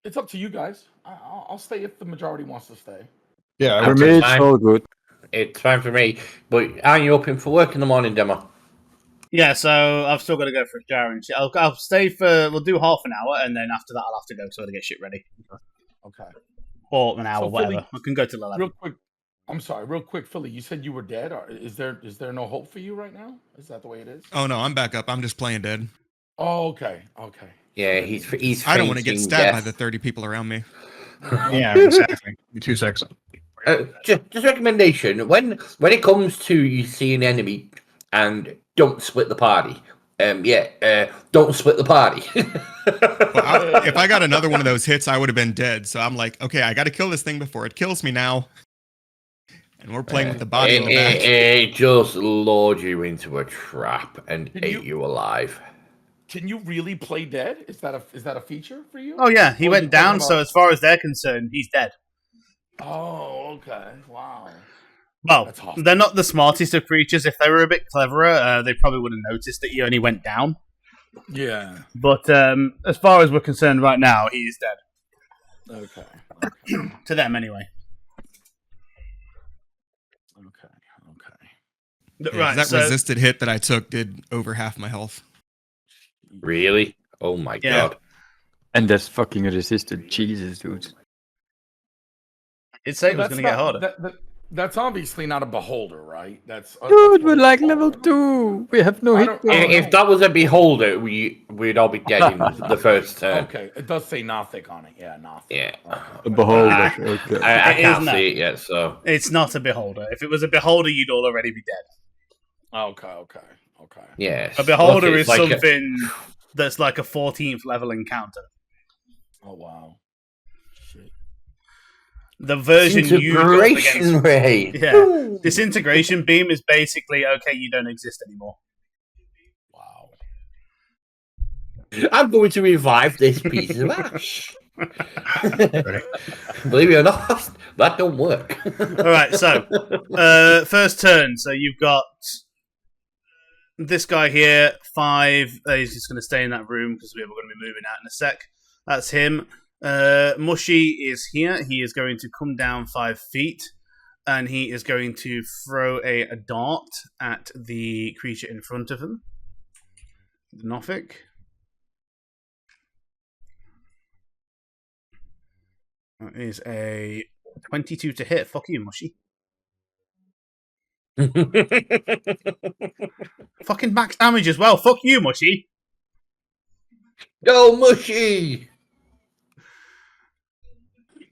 It's up to you guys. I'll stay if the majority wants to stay. Yeah, for me, it's all good. It's fine for me. But aren't you open for work in the morning, Demo? Yeah, so I've still got to go for a shower and shit. I'll stay we'll do half an hour, and then after that I'll have to go because I've got to get shit ready. Okay. Or an hour, So, whatever. Philly, I can go till 11. Real quick. I'm sorry, real quick, Philly. You said you were dead. Is there no hope for you right now? Is that the way it is? Oh no, I'm back up. I'm just playing dead. Oh, okay. Yeah, he's. I don't want to get fainting stabbed by death. the 30 people around me. Yeah, exactly. 2 seconds. Just recommendation when it comes to you see an enemy and don't split the party. Don't split the party. Well, if I got another one of those hits, I would have been dead. So I'm like, okay, I got to kill this thing before it kills me now. And we're playing with the body in the back. It just lured you into a trap and ate you alive. Can you really play dead? Is that a feature for you? Oh yeah, he Or are went you talking down. So about- as far as they're concerned, he's dead. Oh, okay. Wow. Well, That's awesome. they're not the smartest of creatures. If they were a bit cleverer, they probably would have noticed that he only went down. Yeah. But as far as we're concerned right now, he is dead. Okay. To them, anyway. Okay. Yeah, 'cause Right, that so resisted hit that I took did over half my health. Really? Oh my Yeah. god. And that's fucking resisted. Jesus, dude. it'd say it was That's going to get harder. That's obviously not a beholder, right? That's Dude, we're like level 2. We have no I hit don't- points. If that was a beholder, we'd all be dead in the first turn. Okay, it does say Nothic on it. Yeah, Nothic. Yeah. A beholder. Okay. I It can't is see it yet, so. It's not a beholder. If it was a beholder, you'd all already be dead. Okay. Yes. A beholder Look, is it's like something that's like a 14th level encounter. Oh wow. Shit. The version you go up Disintegration against, ray. yeah, disintegration beam is basically okay. You don't exist anymore. Wow. I'm going to revive this piece of ash. Believe it or not, that don't work. All right, so first turn. So you've got this guy here, 5. He's just going to stay in that room because we're going to be moving out in a sec. That's him. Mushy is here. He is going to come down 5 feet, and he is going to throw a dart at the creature in front of him. The Nothic. That is a 22 to hit. Fuck you, Mushy. Fucking max damage as well. Fuck you, Mushy. Go, Mushy!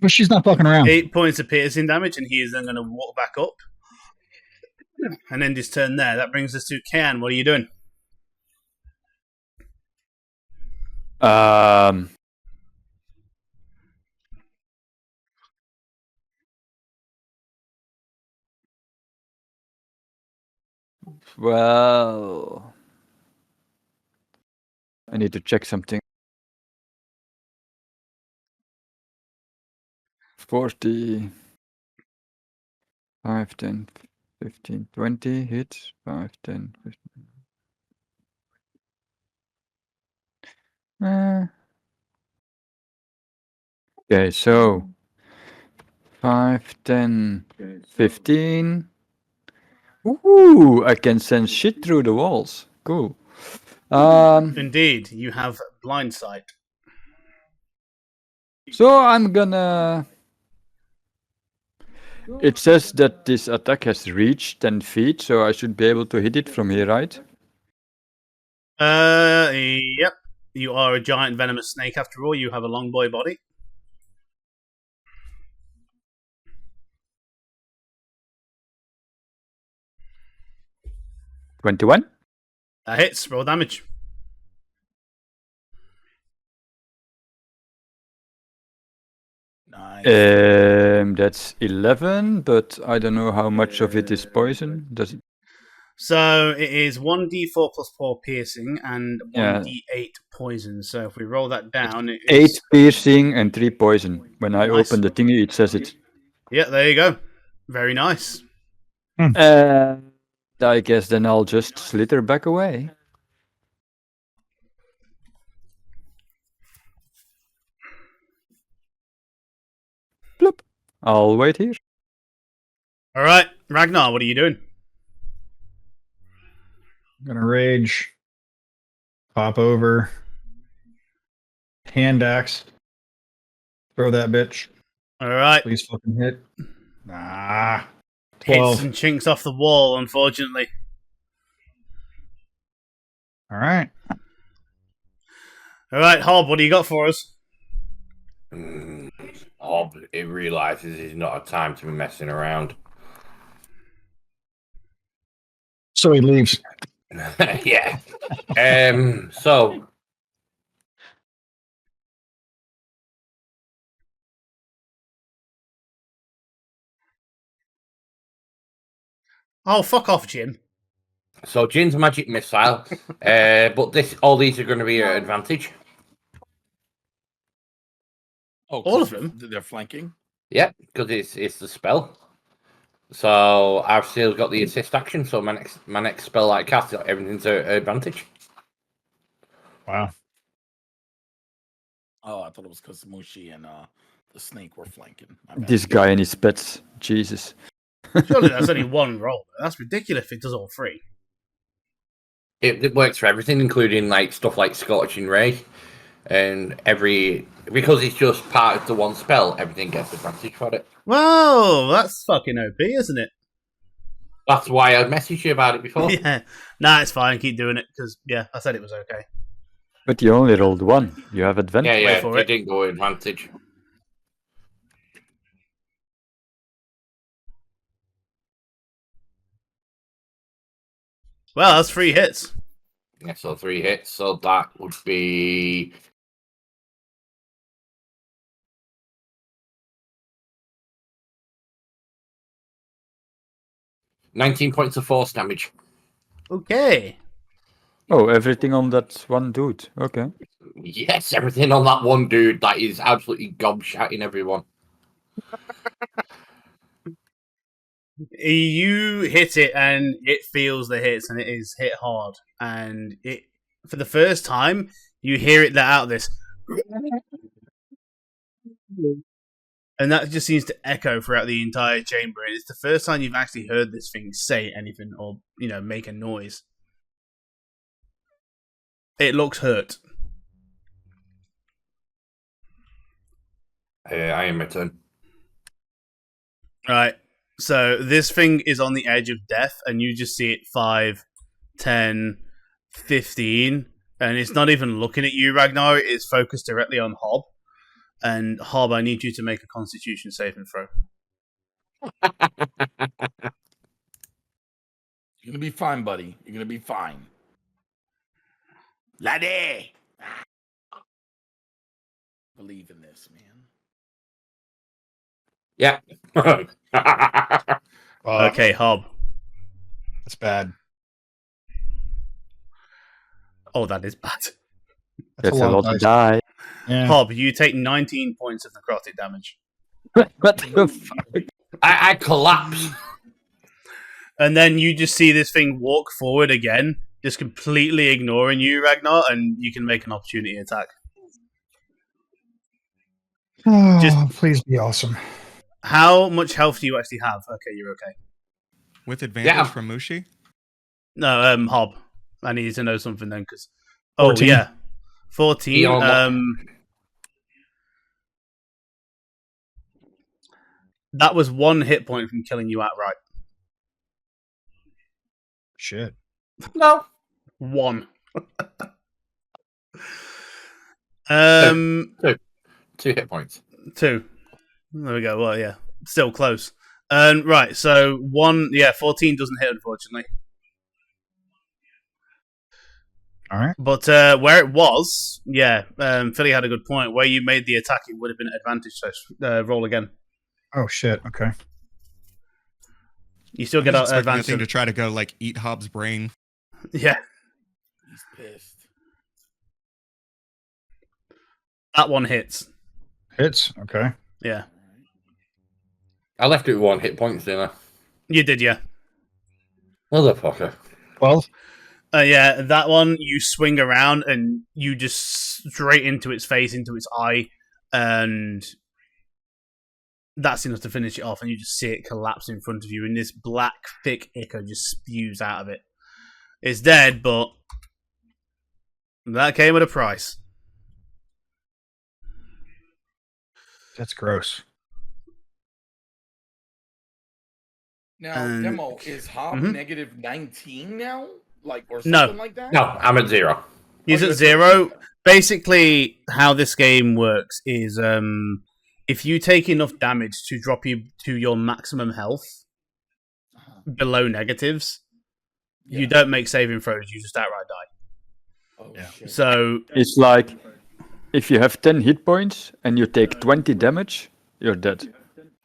But she's not fucking around. 8 points of piercing damage, and he is then going to walk back up and end his turn there. That brings us to Kian. What are you doing? Well, I need to check something. 40, 5, 10, 15, 20 hits. 5, 10, 15. Okay, so 5, 10, 15. Ooh, I can send shit through the walls. Cool. Indeed, you have blind sight. So I'm gonna. It says that this attack has reached 10 feet, so I should be able to hit it from here, right? Yep. You are a giant venomous snake after all. You have a long boy body. $21. That hits. Roll damage. Nice. That's 11, but I don't know how much of it is poison. Does it? So it is 1d4 plus 4 piercing and Yeah. 1d8 poison. So if we roll that down, it 8 is... piercing and 3 poison. When I Nice. open the thingy, it says it. Yeah, there you go. Very nice. I guess then I'll just slither back away. Bloop. I'll wait here. All right, Ragnar, what are you doing? I'm gonna rage. Pop over. Hand axe. Throw that bitch. All right. Please fucking hit. Ah. Hits 12. and chinks off the wall, unfortunately. All right. All right, Hob, what do you got for us? Hob, it realizes it's not a time to be messing around. So he leaves. Yeah. So Oh, fuck off, Jin. So Jin's magic missile, but all these are going to be an advantage. Oh, All 'cause of them? they're flanking. Yep, because it's the spell. So I've still got the assist action. So my next spell I cast, everything's an advantage. Wow. Oh, I thought it was because Mushi and the snake were flanking. My bad. This guy and his pets. Jesus. Surely that's only one roll. That's ridiculous if it does all three. It works for everything, including like stuff like Scorching Ray, and because it's just part of the one spell, everything gets advantage for it. Whoa, that's fucking OP, isn't it? That's why I messaged you about it before. Yeah. Nah, it's fine. Keep doing it because I said it was okay. But you only rolled one. You have advantage. Yeah, for it it. didn't go advantage. Well, that's 3 hits. Yeah, so 3 hits. So that would be 19 points of force damage. Okay. Oh, everything on that one dude. Okay. Yes, everything on that one dude that is absolutely gobshotting everyone. You hit it and it feels the hits and it is hit hard. And it, for the first time, you hear it let out this. And that just seems to echo throughout the entire chamber. And it's the first time you've actually heard this thing say anything or, make a noise. It looks hurt. I am my turn. Right. So this thing is on the edge of death, and you just see it 5, 10, 15, and it's not even looking at you, Ragnar. It is focused directly on Hob. And Hob, I need you to make a Constitution saving throw. You're gonna be fine, buddy. You're gonna be fine. Laddie! Believe in this, man. Yeah. Okay, Hob. That's bad. Oh, that is bad. That's a lot lot of to die. Yeah. Hob, you take 19 points of necrotic damage. What the fuck? I collapse. And then you just see this thing walk forward again, just completely ignoring you, Ragnar, and you can make an opportunity attack. Oh, Just- please be awesome. How much health do you actually have? Okay, you're okay. With advantage Yeah. from Mushi? No, Hob. I need to know something then, because... Oh, 14. yeah. 14. Beyond That was 1 hit point from killing you outright. Shit. No. 1. 2 hit points. 2. There we go. Well, yeah. Still close. Right, so 14 doesn't hit, unfortunately. All right. But where it was, Philly had a good point. Where you made the attack, it would have been an advantage. So roll again. Oh shit. Okay. You still I get was an expecting that thing advantage. to try to go like eat Hobbs' brain. Yeah, He's pissed. that one hits. Hits. Okay. Yeah, I left it with 1 hit points, didn't I? you did. Yeah, Motherfucker. 12. yeah. That one, you swing around and you just straight into its face, into its eye, and that's enough to finish it off. And you just see it collapse in front of you, and this black, thick ichor just spews out of it. It's dead, but that came at a price. That's gross. Now, And- Demo, is Hob Mhm. negative 19 now? Like, or No. something like that? No, I'm at 0. He's Oh, at you're 0. Basically, how this game works is if you take enough damage to drop you to your maximum health Uh-huh. below negatives, Yeah. you don't make saving throws, you just outright die. Oh, Yeah. shit. So, It's like if you have 10 hit points and you take 20 damage, you're dead.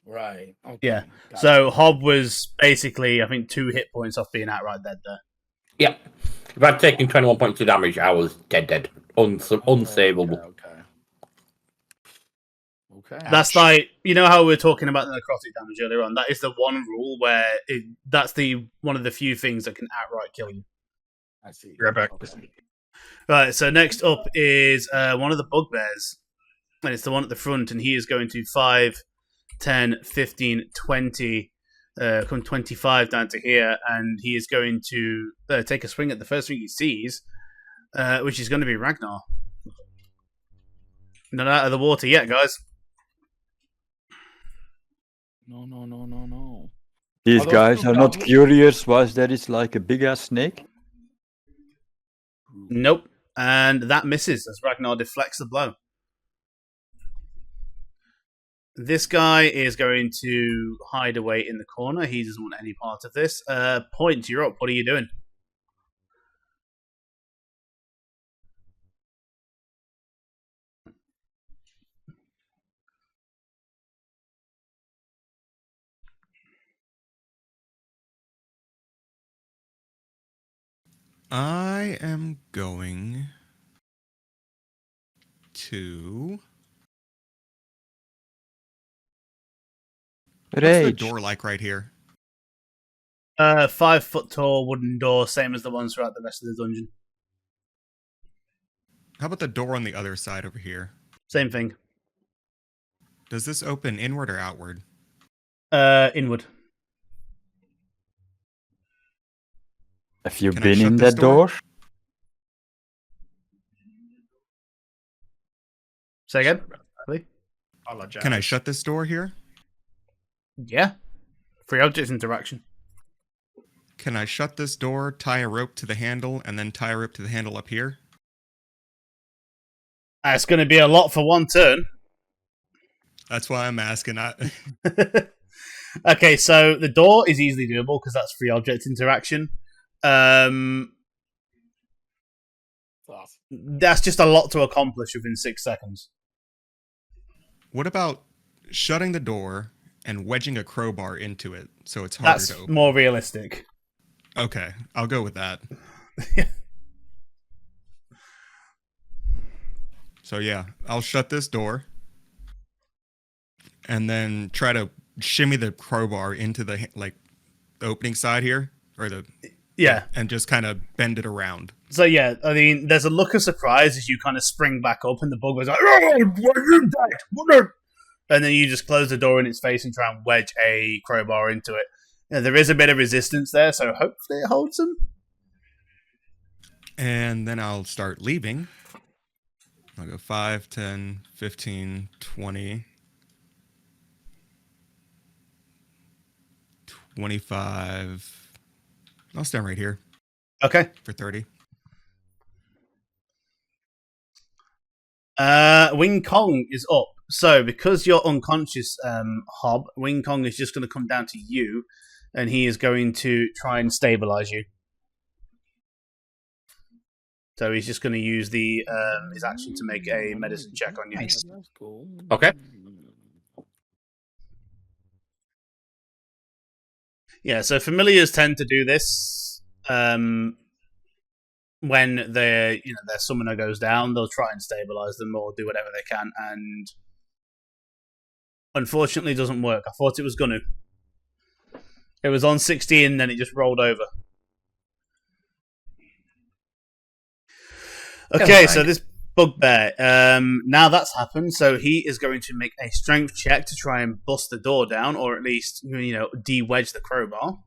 Right. Okay. Yeah. Gotcha. So Hob was basically, I think, 2 hit points off being outright dead there. Yeah. If I'd taken 21 points of damage, I was dead. Unsavable. Okay. That's like, you know how we were talking about the necrotic damage earlier on? That is the one rule where that's one of the few things that can outright kill you. I see. Right back. Okay. Right, so next up is one of the bugbears. And it's the one at the front, and he is going to 5, 10, 15, 20, come 25 down to here, and he is going to take a swing at the first thing he sees, which is going to be Ragnar. Not out of the water yet, guys. No. These Are those guys two are not goblins? curious why that is like a big ass snake. Nope. And that misses as Ragnar deflects the blow. This guy is going to hide away in the corner. He doesn't want any part of this. Point, you're up. What are you doing? I am going to. What's the Rage. door like right here? 5 foot tall wooden door, same as the ones throughout the rest of the dungeon. How about the door on the other side over here? Same thing. Does this open inward or outward? Inward. Have you Can I been shut in this that door? door? Say again? Can I shut this door here? Yeah. Free object interaction. Can I shut this door, tie a rope to the handle, and then tie a rope to the handle up here? It's going to be a lot for one turn. That's why I'm asking. Okay, so the door is easily doable because that's free object interaction. That's just a lot to accomplish within 6 seconds. What about shutting the door and wedging a crowbar into it so it's harder to That's open? more realistic. Okay, I'll go with that. So yeah, I'll shut this door and then try to shimmy the crowbar into the the opening side here, or Yeah. and just kind of bend it around. So yeah, I mean, there's a look of surprise as you kind of spring back up, and the bug was like, "Oh, what are you doing?" And then you just close the door in its face and try and wedge a crowbar into it. Yeah, there is a bit of resistance there, so hopefully it holds them. And then I'll start leaving. I'll go 5, 10, 15, 20, 25. I'll stand right here Okay. for 30. Wing Kong is up. So because you're unconscious, Hob, Wing Kong is just going to come down to you, and he is going to try and stabilize you. So he's just going to use the his action to make a medicine check on you. Nice. Okay. Yeah, so familiars tend to do this when their summoner goes down. They'll try and stabilize them or do whatever they can, and unfortunately, it doesn't work. I thought it was gonna. It was on 16, then it just rolled over. Okay, so this bugbear. Now that's happened, so he is going to make a strength check to try and bust the door down, or at least de-wedge the crowbar.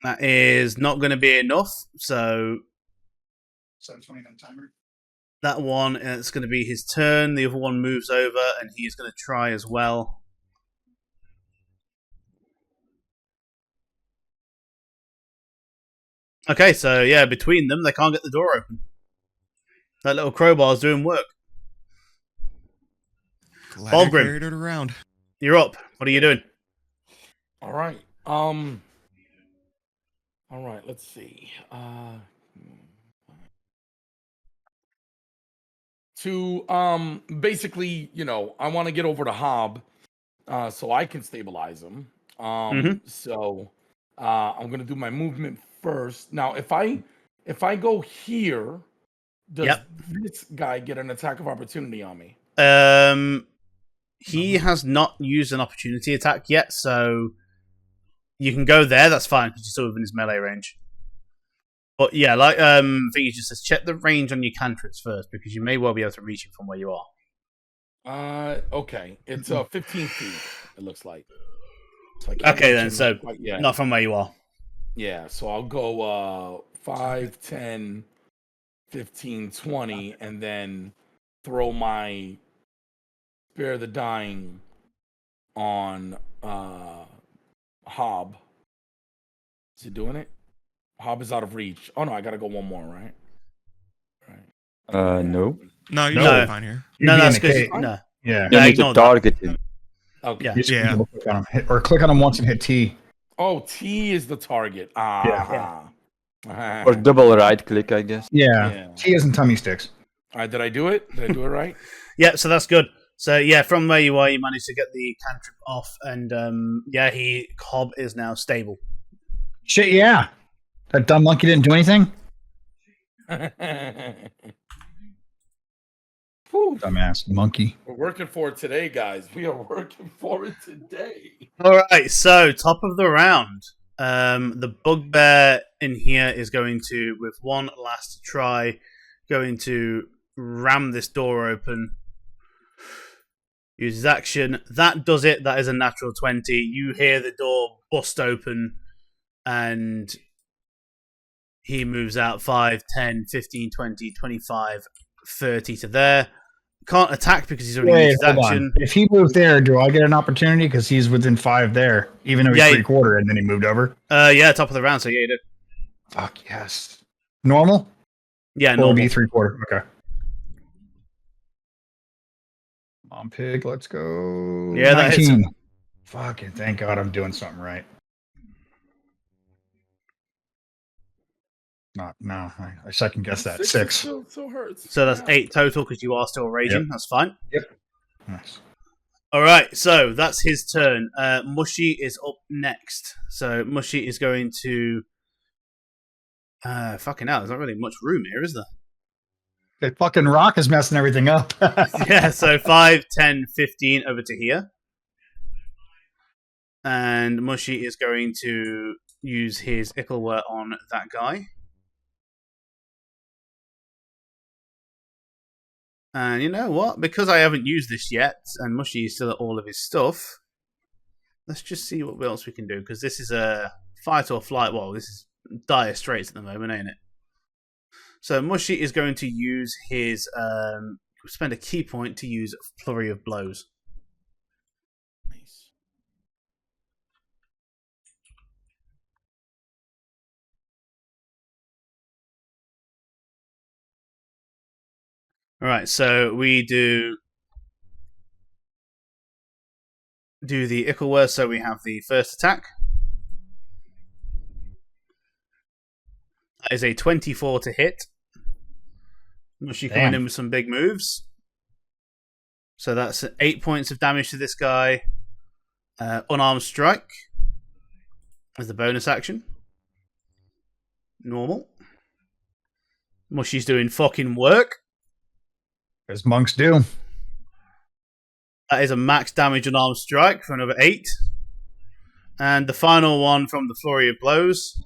That is not going to be enough, so 7:29 timer. that one, it's going to be his turn. The other one moves over, and he's going to try as well. Okay, so yeah, between them, they can't get the door open. That little crowbar's doing work. Glad I Fulgrim, carried it around. you're up. What are you doing? All right. All right. Let's see. to basically, I want to get over to Hob so I can stabilize him. So I'm gonna do my movement first. Now, if I go here, does this guy get an attack of opportunity on me? He has not used an opportunity attack yet, so you can go there. That's fine because you're still within his melee range. But yeah, like I think he just says check the range on your cantrips first because you may well be able to reach him from where you are. Okay, it's 15 feet. It looks like. So okay, then. So not from where you are. Yeah, so I'll go 5, 10, 15, 20, and then throw my Spare the Dying on Hob. Is he doing it? Hob is out of reach. Oh no, I gotta go one more, right? No. No, you're No. fine here. No, that's because because no. Yeah. You Yeah, need to ignore that. target him. Okay. You just click on him. Or click on him once and hit T. Oh, T is the target. Or double right click, I guess. Yeah. T is in tummy sticks. All right, did I do it? Did I do it right? Yeah, so that's good. So yeah, from where you are, you managed to get the cantrip off, and Hob is now stable. Shit, yeah. That dumb monkey didn't do anything? Dumbass monkey. We're working for it today, guys. We are working for it today. All right, so top of the round. The bugbear in here is going to, with one last try, going to ram this door open. Use his action. That does it. That is a natural 20. You hear the door bust open, and he moves out 5, 10, 15, 20, 25, 30 to there. Can't attack because he's already used his action. If he moved there, do I get an opportunity? Because he's within 5 there, even though he's 3/4 and then he moved over. Yeah, top of the round, so yeah, you do. Fuck yes. Normal? Yeah, or normal. be 3/4. Okay. Come on, pig, let's go. Yeah, 19. that hits him. Fucking thank God I'm doing something right. No, I second guess that. 6. Still hurts. So that's 8 total because you are still raging. Yep. That's fine. Yep. Nice. All right, so that's his turn. Mushy is up next. So Mushy is going to. Fucking hell, there's not really much room here, is there? That fucking rock is messing everything up. Yeah, so 5, 10, 15 over to here. And Mushy is going to use his Icklewort on that guy. And you know what? Because I haven't used this yet, and Mushy is still at all of his stuff, let's just see what else we can do. Because this is a fight or flight. Well, this is dire straits at the moment, ain't it? So Mushy is going to use his spend a key point to use Flurry of Blows. Nice. All right, so we do the Icklewort. So we have the first attack. That is a 24 to hit. Mushy coming in with some big moves. So that's 8 points of damage to this guy. Unarmed strike as the bonus action. Normal. Mushy's doing fucking work. As monks do. That is a max damage unarmed strike for another 8. And the final one from the Flurry of Blows.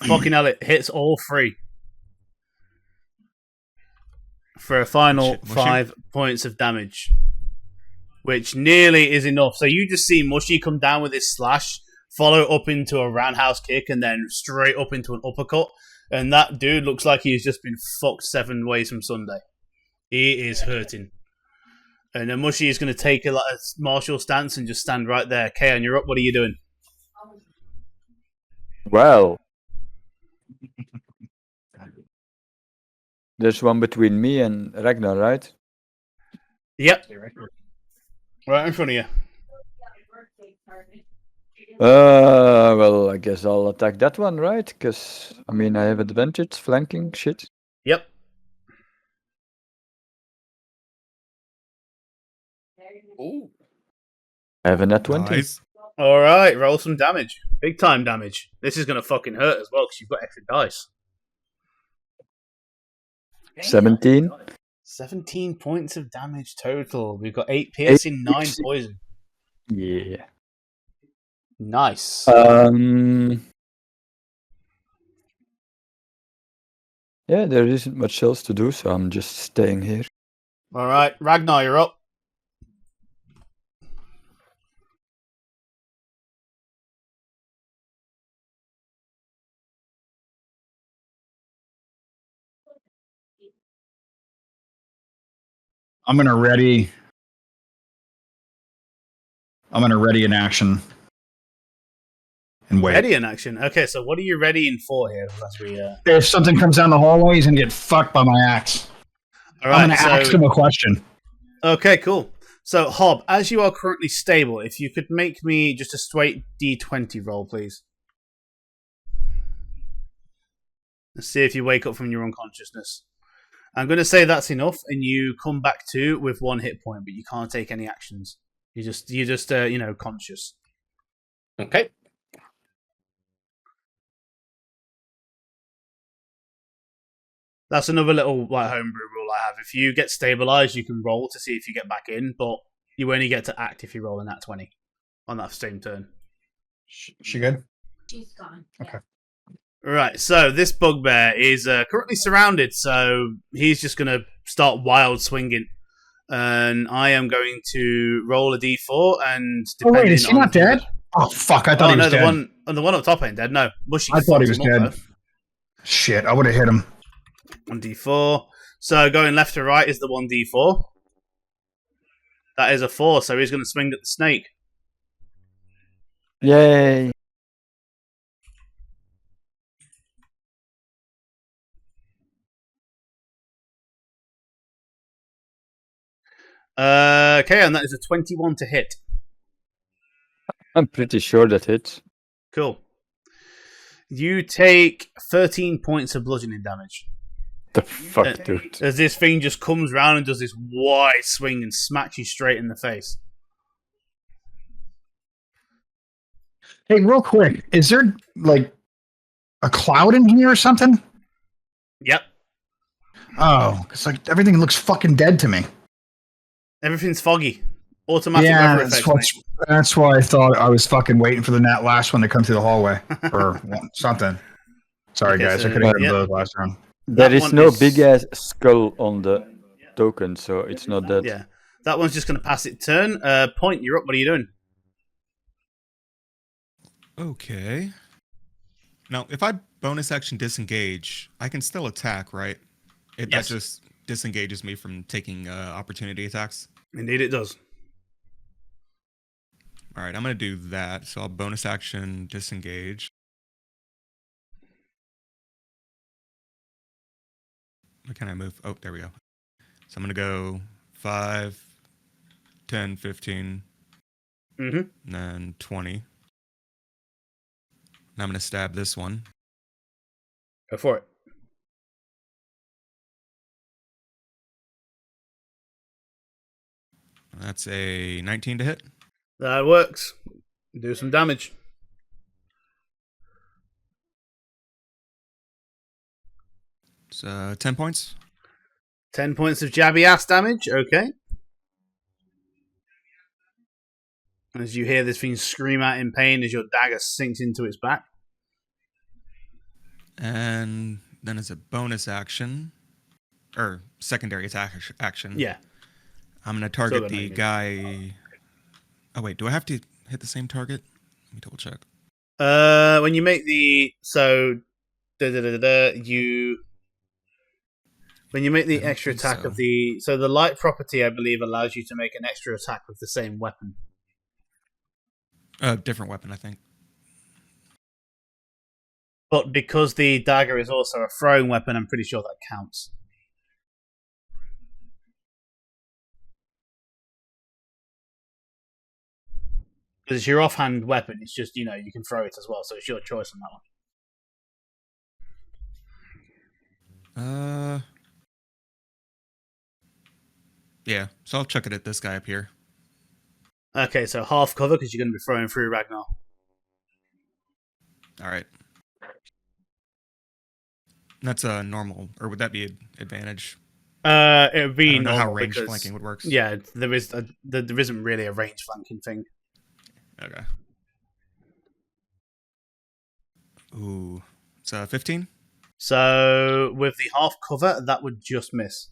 Fucking hell, it hits all 3. For a final 5 points of damage. Which nearly is enough. So you just see Mushy come down with his slash, follow up into a roundhouse kick, and then straight up into an uppercut. And that dude looks like he's just been fucked 7 ways from Sunday. He is hurting. And then Mushy is going to take a martial stance and just stand right there. Kaon, you're up. What are you doing? Well, there's one between me and Ragnar, right? Yep. Right in front of you. Well, I guess I'll attack that one, right? Because, I mean, I have advantage, flanking, shit. Yep. Ooh. I have a net 20. Nice. All right, roll some damage. Big time damage. This is going to fucking hurt as well because you've got extra dice. 17. 17 points of damage total. We've got 8 piercing, 9 piercing. poison. Yeah. Nice. Yeah, there isn't much else to do, so I'm just staying here. All right, Ragnar, you're up. I'm gonna ready an action and wait. Ready in action. Okay, so what are you readying for here? As we, If something comes down the hallway, he's gonna get fucked by my axe. All I'm right, gonna ask him a question. Okay, cool. So, Hob, as you are currently stable, if you could make me just a straight D20 roll, please. Let's see if you wake up from your unconsciousness. I'm going to say that's enough, and you come back to with 1 hit point, but you can't take any actions. You're just conscious. Okay. That's another little homebrew rule I have. If you get stabilized, you can roll to see if you get back in, but you only get to act if you roll in that 20 on that same turn. She good? She's gone. Okay. Right, so this bugbear is currently surrounded, so he's just going to start wild swinging. And I am going to roll a d4, and depending wait, is he not dead? Oh fuck! I thought he was dead. The one up top ain't dead. No, Mushy. I thought he was fucked him up, dead. Shit! I would have hit him. though. 1d4. So going left to right is the 1d4. That is a 4, so he's going to swing at the snake. Yay! Okay, and that is a 21 to hit. I'm pretty sure that hits. Cool. You take 13 points of bludgeoning damage. The fuck, dude. As this thing just comes round and does this wide swing and smacks you straight in the face. Hey, real quick, is there like a cloud in here or something? Yep. Oh, because like everything looks fucking dead to me. Everything's foggy. Automatic Yeah, weather effects. that's why I thought I was fucking waiting for the last one to come through the hallway or something. Sorry, Okay, guys, so- I could have yeah. both last round. There That is one no is- big ass skull on the token, so it's not that. Yeah. That one's just going to pass its turn. Point, you're up. What are you doing? Okay. Now, if I bonus action disengage, I can still attack, right? Yes. That just disengages me from taking opportunity attacks. Indeed, it does. All right, I'm going to do that. So I'll bonus action disengage. Where can I move? Oh, there we go. So I'm going to go 5, 10, 15, Mm-hmm. and then 20. And I'm going to stab this one. Go for it. That's a 19 to hit. That works. Do some damage. It's 10 points. 10 points of jabby ass damage. Okay. As you hear this thing scream out in pain as your dagger sinks into its back. And then as a bonus action, or secondary attack action, Yeah. I'm going to Still target got the 19. guy. Oh, wait, do I have to hit the same target? Let me double check. When you make the when you make the I don't extra think attack so. of the light property, I believe allows you to make an extra attack with the same weapon. Different weapon, I think. But because the dagger is also a throwing weapon, I'm pretty sure that counts. Because it's your offhand weapon. It's just, you can throw it as well. So it's your choice on that one. Yeah, so I'll chuck it at this guy up here. Okay, so half cover because you're going to be throwing through Ragnar. All right. That's a normal, or would that be an advantage? It would be I don't know how normal range because, flanking would work. Yeah, there isn't really a range flanking thing. Okay. Ooh, it's 15. So with the half cover, that would just miss.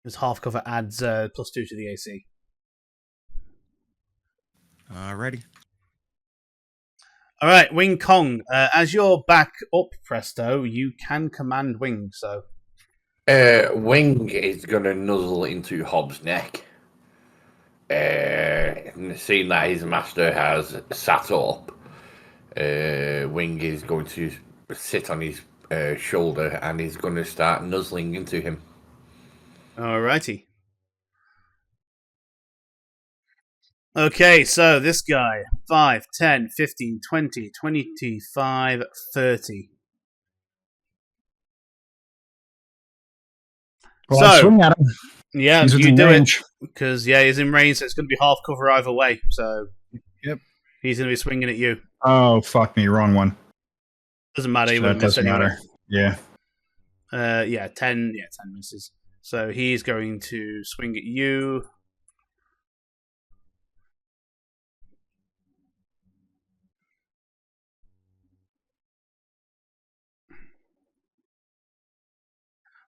Because half cover adds +2 to the AC. Alrighty. All right, Wing Kong. As you're back up, Presto, you can command Wing. So, Wing is going to nuzzle into Hobbs' neck. Seeing that his master has sat up, Wing is going to sit on his shoulder and he's going to start nuzzling into him. alrighty. Okay, so this guy 5, 10, 15, 20, 25, 30. Well, So- I'll swing at him. Yeah, He's you within do range. it because he's in range, so it's going to be half cover either way. So, Yep. he's going to be swinging at you. Oh, fuck me. Wrong one. Doesn't matter. He So won't that miss doesn't anyway. matter. Yeah. 10 misses. So he's going to swing at you.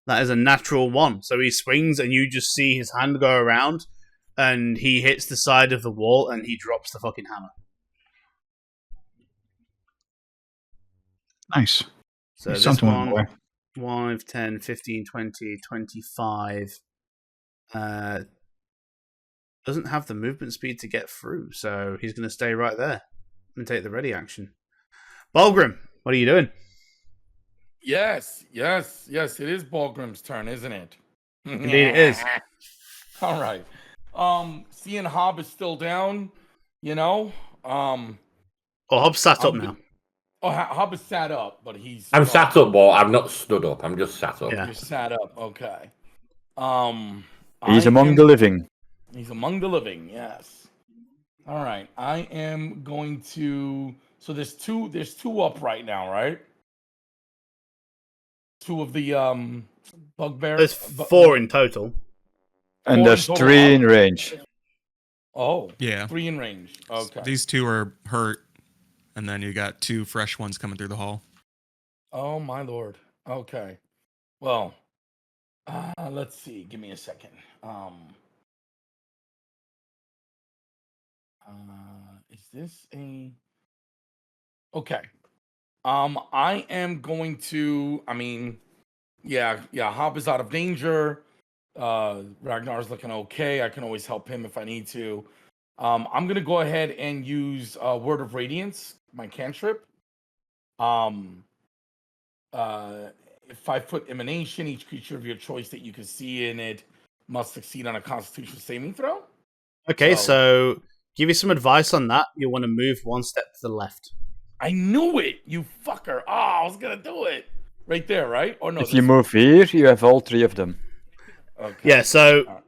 That is a natural 1. So he swings and you just see his hand go around and he hits the side of the wall and he drops the fucking hammer. Nice. So He's this something, one, boy. 5, 10, 15, 20, 25. Doesn't have the movement speed to get through, so he's going to stay right there and take the ready action. Bulgrim, what are you doing? Yes. It is Balgrim's turn, isn't it? Indeed it is. All right. Seeing Hob is still down, Hob sat up now. Oh, Hob is sat up, but he's. I'm sat up, but I'm not stood up. I'm just sat up. Yeah. You're sat up. Okay. He's among the living. He's among the living. Yes. All right. I am going to. So there's two up right now, right? Two of the bugbears. There's 4 in total. And Four there's in total. 3 in range. Oh, Yeah. 3 in range. Okay. These 2 are hurt, and then you got 2 fresh ones coming through the hall. Oh my lord. Okay. Well, let's see. Give me a second. Is this a? Okay. I am going to. Yeah. Hob is out of danger. Ragnar's looking okay. I can always help him if I need to. I'm gonna go ahead and use Word of Radiance, my cantrip. 5-foot emanation. Each creature of your choice that you can see in it must succeed on a Constitution saving throw. Okay, so give you some advice on that. You want to move 1 step to the left. I knew it, you fucker. Oh, I was gonna do it. Right there, right? Or no? If you move here, you have all 3 of them. Okay. Yeah, so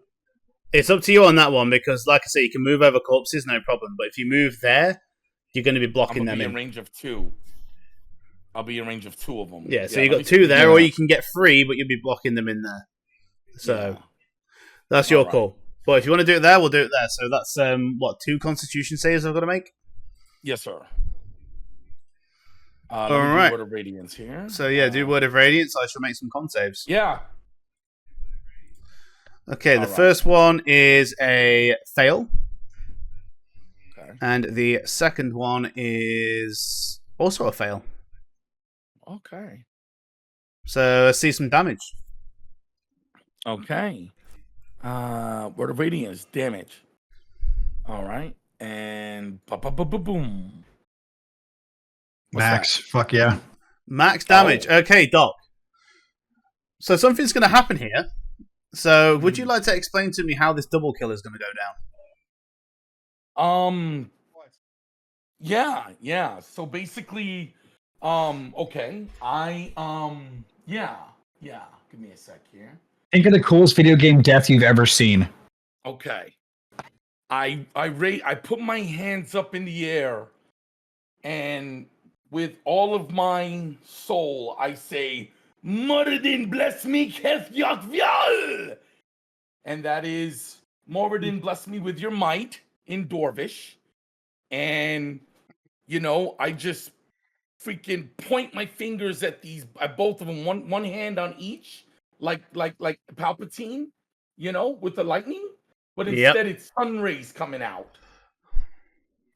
it's up to you on that one because, like I say, you can move over corpses, no problem. But if you move there, you're going to be blocking I'm them gonna be in. in range of 2. I'll be in range of 2 of them. Yeah, so you got 2 there, or you can get 3, but you'll be blocking them in there. So that's your call. But if you want to do it there, we'll do it there. So that's 2 Constitution saves I've got to make. Yes, sir. All Let me do right. Word of Radiance here. So do Word of Radiance. I shall make some con saves. Yeah. Okay, the All right. first one is a fail. Okay. And the second one is also a fail. Okay. So let's see some damage. Okay. Word of Radiance damage. All right. And boom. What's Max. Fuck yeah. Max damage. Oh. Okay, Doc. So something's going to happen here. So would you like to explain to me how this double kill is going to go down? Yeah. So basically, okay. Yeah. Give me a sec here. Think of the coolest video game death you've ever seen. Okay. I put my hands up in the air, and with all of my soul, I say, Moradin bless me, Keth Yatvial! And that is, Moradin bless me with your might in Dorvish. And, I just freaking point my fingers at both of them, one hand on each, like Palpatine, with the lightning. But instead it's sun rays coming out.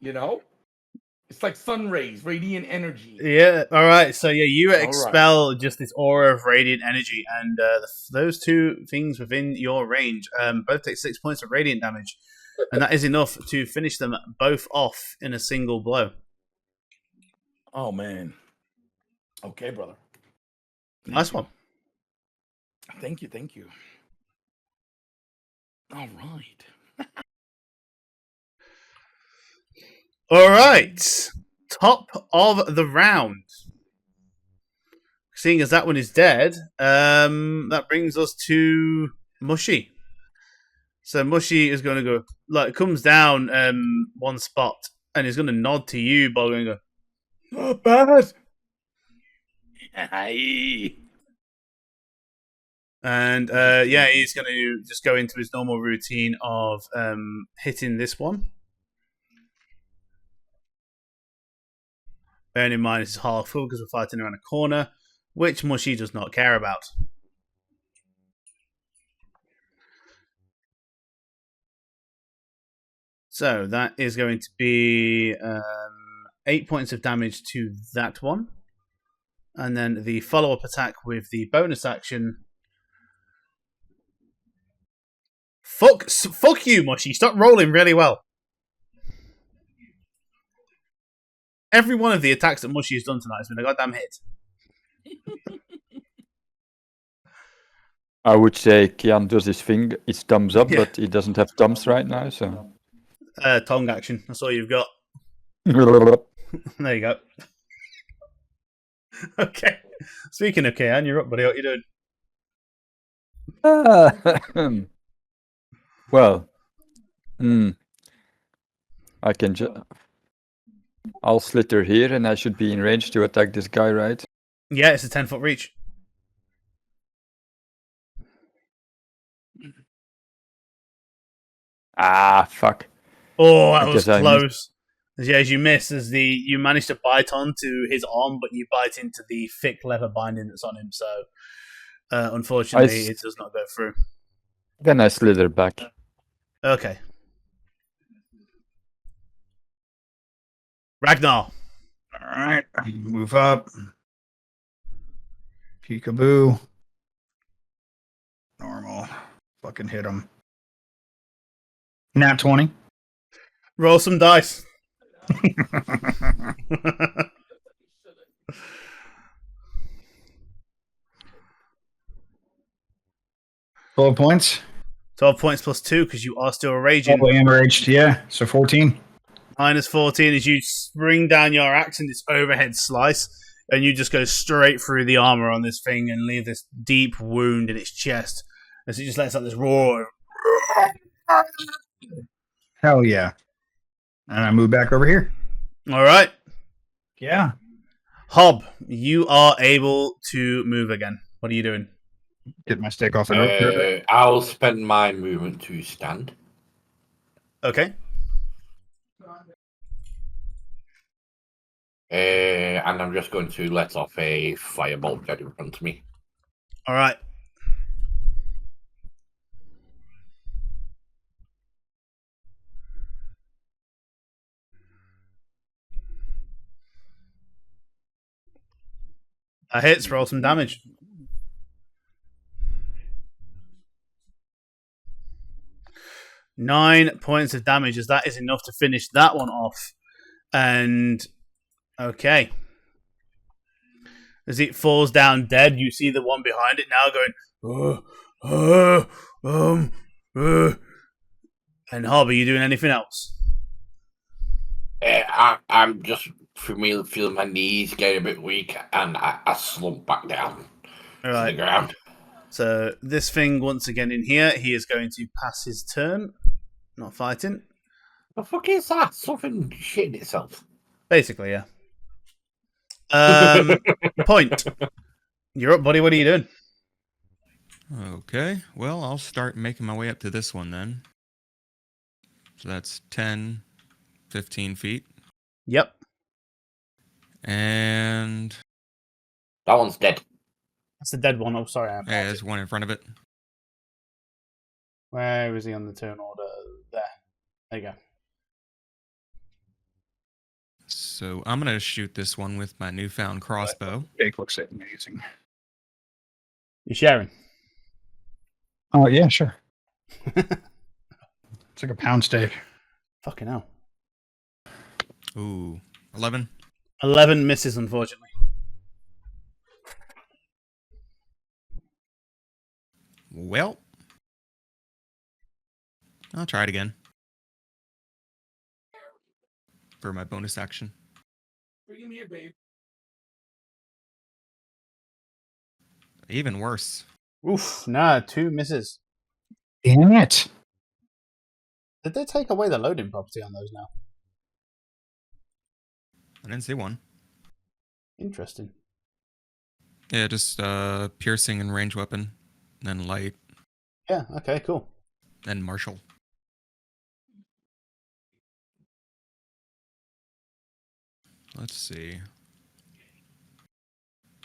It's like sun rays, radiant energy. Yeah, alright, so you expel just this aura of radiant energy, and those two things within your range both take 6 points of radiant damage, and that is enough to finish them both off in a single blow. Oh, man. Okay, brother. Nice one. Thank you. All right. All right. Top of the round. Seeing as that one is dead, that brings us to Mushy. So Mushy is going to go, comes down one spot, and he's going to nod to you, Bog, and go, not bad. And he's going to just go into his normal routine of hitting this one. Bearing in mind it's half full because we're fighting around a corner, which Mushy does not care about. So that is going to be 8 points of damage to that one. And then the follow-up attack with the bonus action. Fuck you, Mushy. Stop rolling really well. Every one of the attacks that Mushy has done tonight has been a goddamn hit. I would say Kian does his thumbs up, but he doesn't have thumbs right now, so... Tongue action. That's all you've got. There you go. Okay. Speaking of Kian, you're up, buddy. What are you doing? Well, I can I'll slither here, and I should be in range to attack this guy, right? Yeah, it's a 10-foot reach. Ah, fuck. Oh, that was close. As you miss, you manage to bite onto his arm, but you bite into the thick leather binding that's on him. So, unfortunately, it does not go through. Then I slither back. Okay. Ragnar. All right, move up. Peekaboo. Normal. Fucking hit him. Nat 20. Roll some dice. 12 points. 12 points plus 2 because you are still raging. Oh, I am raged, yeah. So 14. Minus 14 as you spring down your axe in this overhead slice, and you just go straight through the armor on this thing and leave this deep wound in its chest as it just lets out this roar. Hell yeah. And I move back over here. All right. Yeah. Hob, you are able to move again. What are you doing? Get my stick off the rope. I'll spend my movement to stand. Okay. And I'm just going to let off a firebolt dead in front of me. All right. That hits. Roll some damage. Nine points of damage, as that is enough to finish that one off. And okay. As it falls down dead, you see the one behind it now going, And Hob, are you doing anything else? I'm just feeling my knees getting a bit weak, and I slump back down All to the right. ground. So this thing once again in here, he is going to pass his turn. Not fighting. The fuck is that? Something shitting itself. Basically, yeah. Point. You're up, buddy. What are you doing? Okay, well, I'll start making my way up to this one then. So that's 10, 15 feet. Yep. And That one's dead. That's the dead one. Oh, sorry. yeah, there's one in front of it. Where is he on the turn order? There. There you go. So I'm going to shoot this one with my newfound crossbow. Jake looks amazing. You sharing? Oh, yeah, sure. It's like a pound steak. Fucking hell. Ooh, 11. 11 misses, unfortunately. Well, I'll try it again for my bonus action. Bring him here, babe. Even worse. Oof. Nah, 2 misses. Damn it. Did they take away the loading property on those now? I didn't see one. Interesting. Yeah, just piercing and range weapon, then light, Yeah, okay, cool. then martial. Let's see.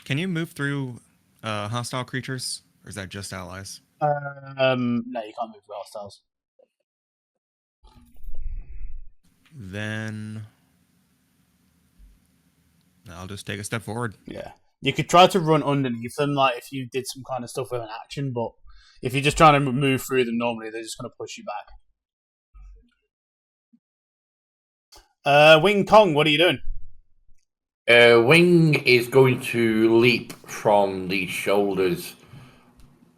Can you move through hostile creatures, or is that just allies? No, you can't move hostiles. Then I'll just take a step forward. Yeah. You could try to run underneath them, like if you did some kind of stuff with an action, but if you're just trying to move through them normally, they're just going to push you back. Wing Kong, what are you doing? Wing is going to leap from the shoulders,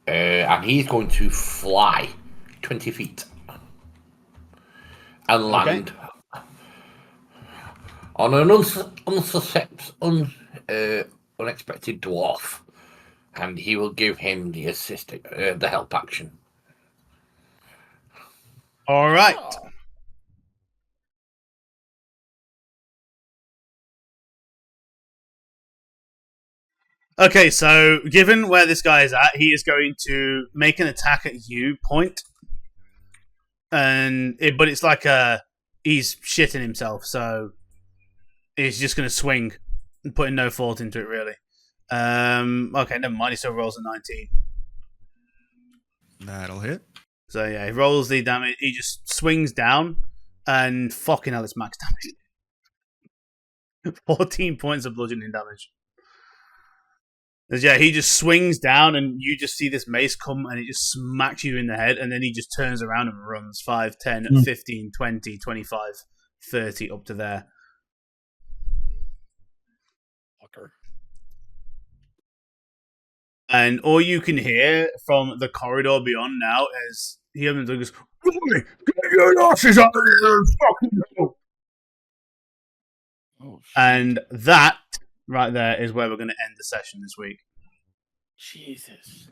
and he's going to fly 20 feet and land on an unexpected dwarf, and he will give him the the help action. All right. Okay, so given where this guy is at, he is going to make an attack at you, Point. But it's like he's shitting himself, so he's just going to swing, and putting no thought into it really. Okay, never mind. He still rolls a 19. That'll hit. So yeah, he rolls the damage. He just swings down, and fucking hell, it's max damage. 14 points of bludgeoning damage. Yeah, he just swings down, and you just see this mace come, and it just smacks you in the head, and then he just turns around and runs 5, 10, 15, 20, 25, 30 up to there. Fucker. And all you can hear from the corridor beyond now is he goes, "Get your asses out of here and fucking go!" Oh, shit. And that right there is where we're going to end the session this week. Jesus.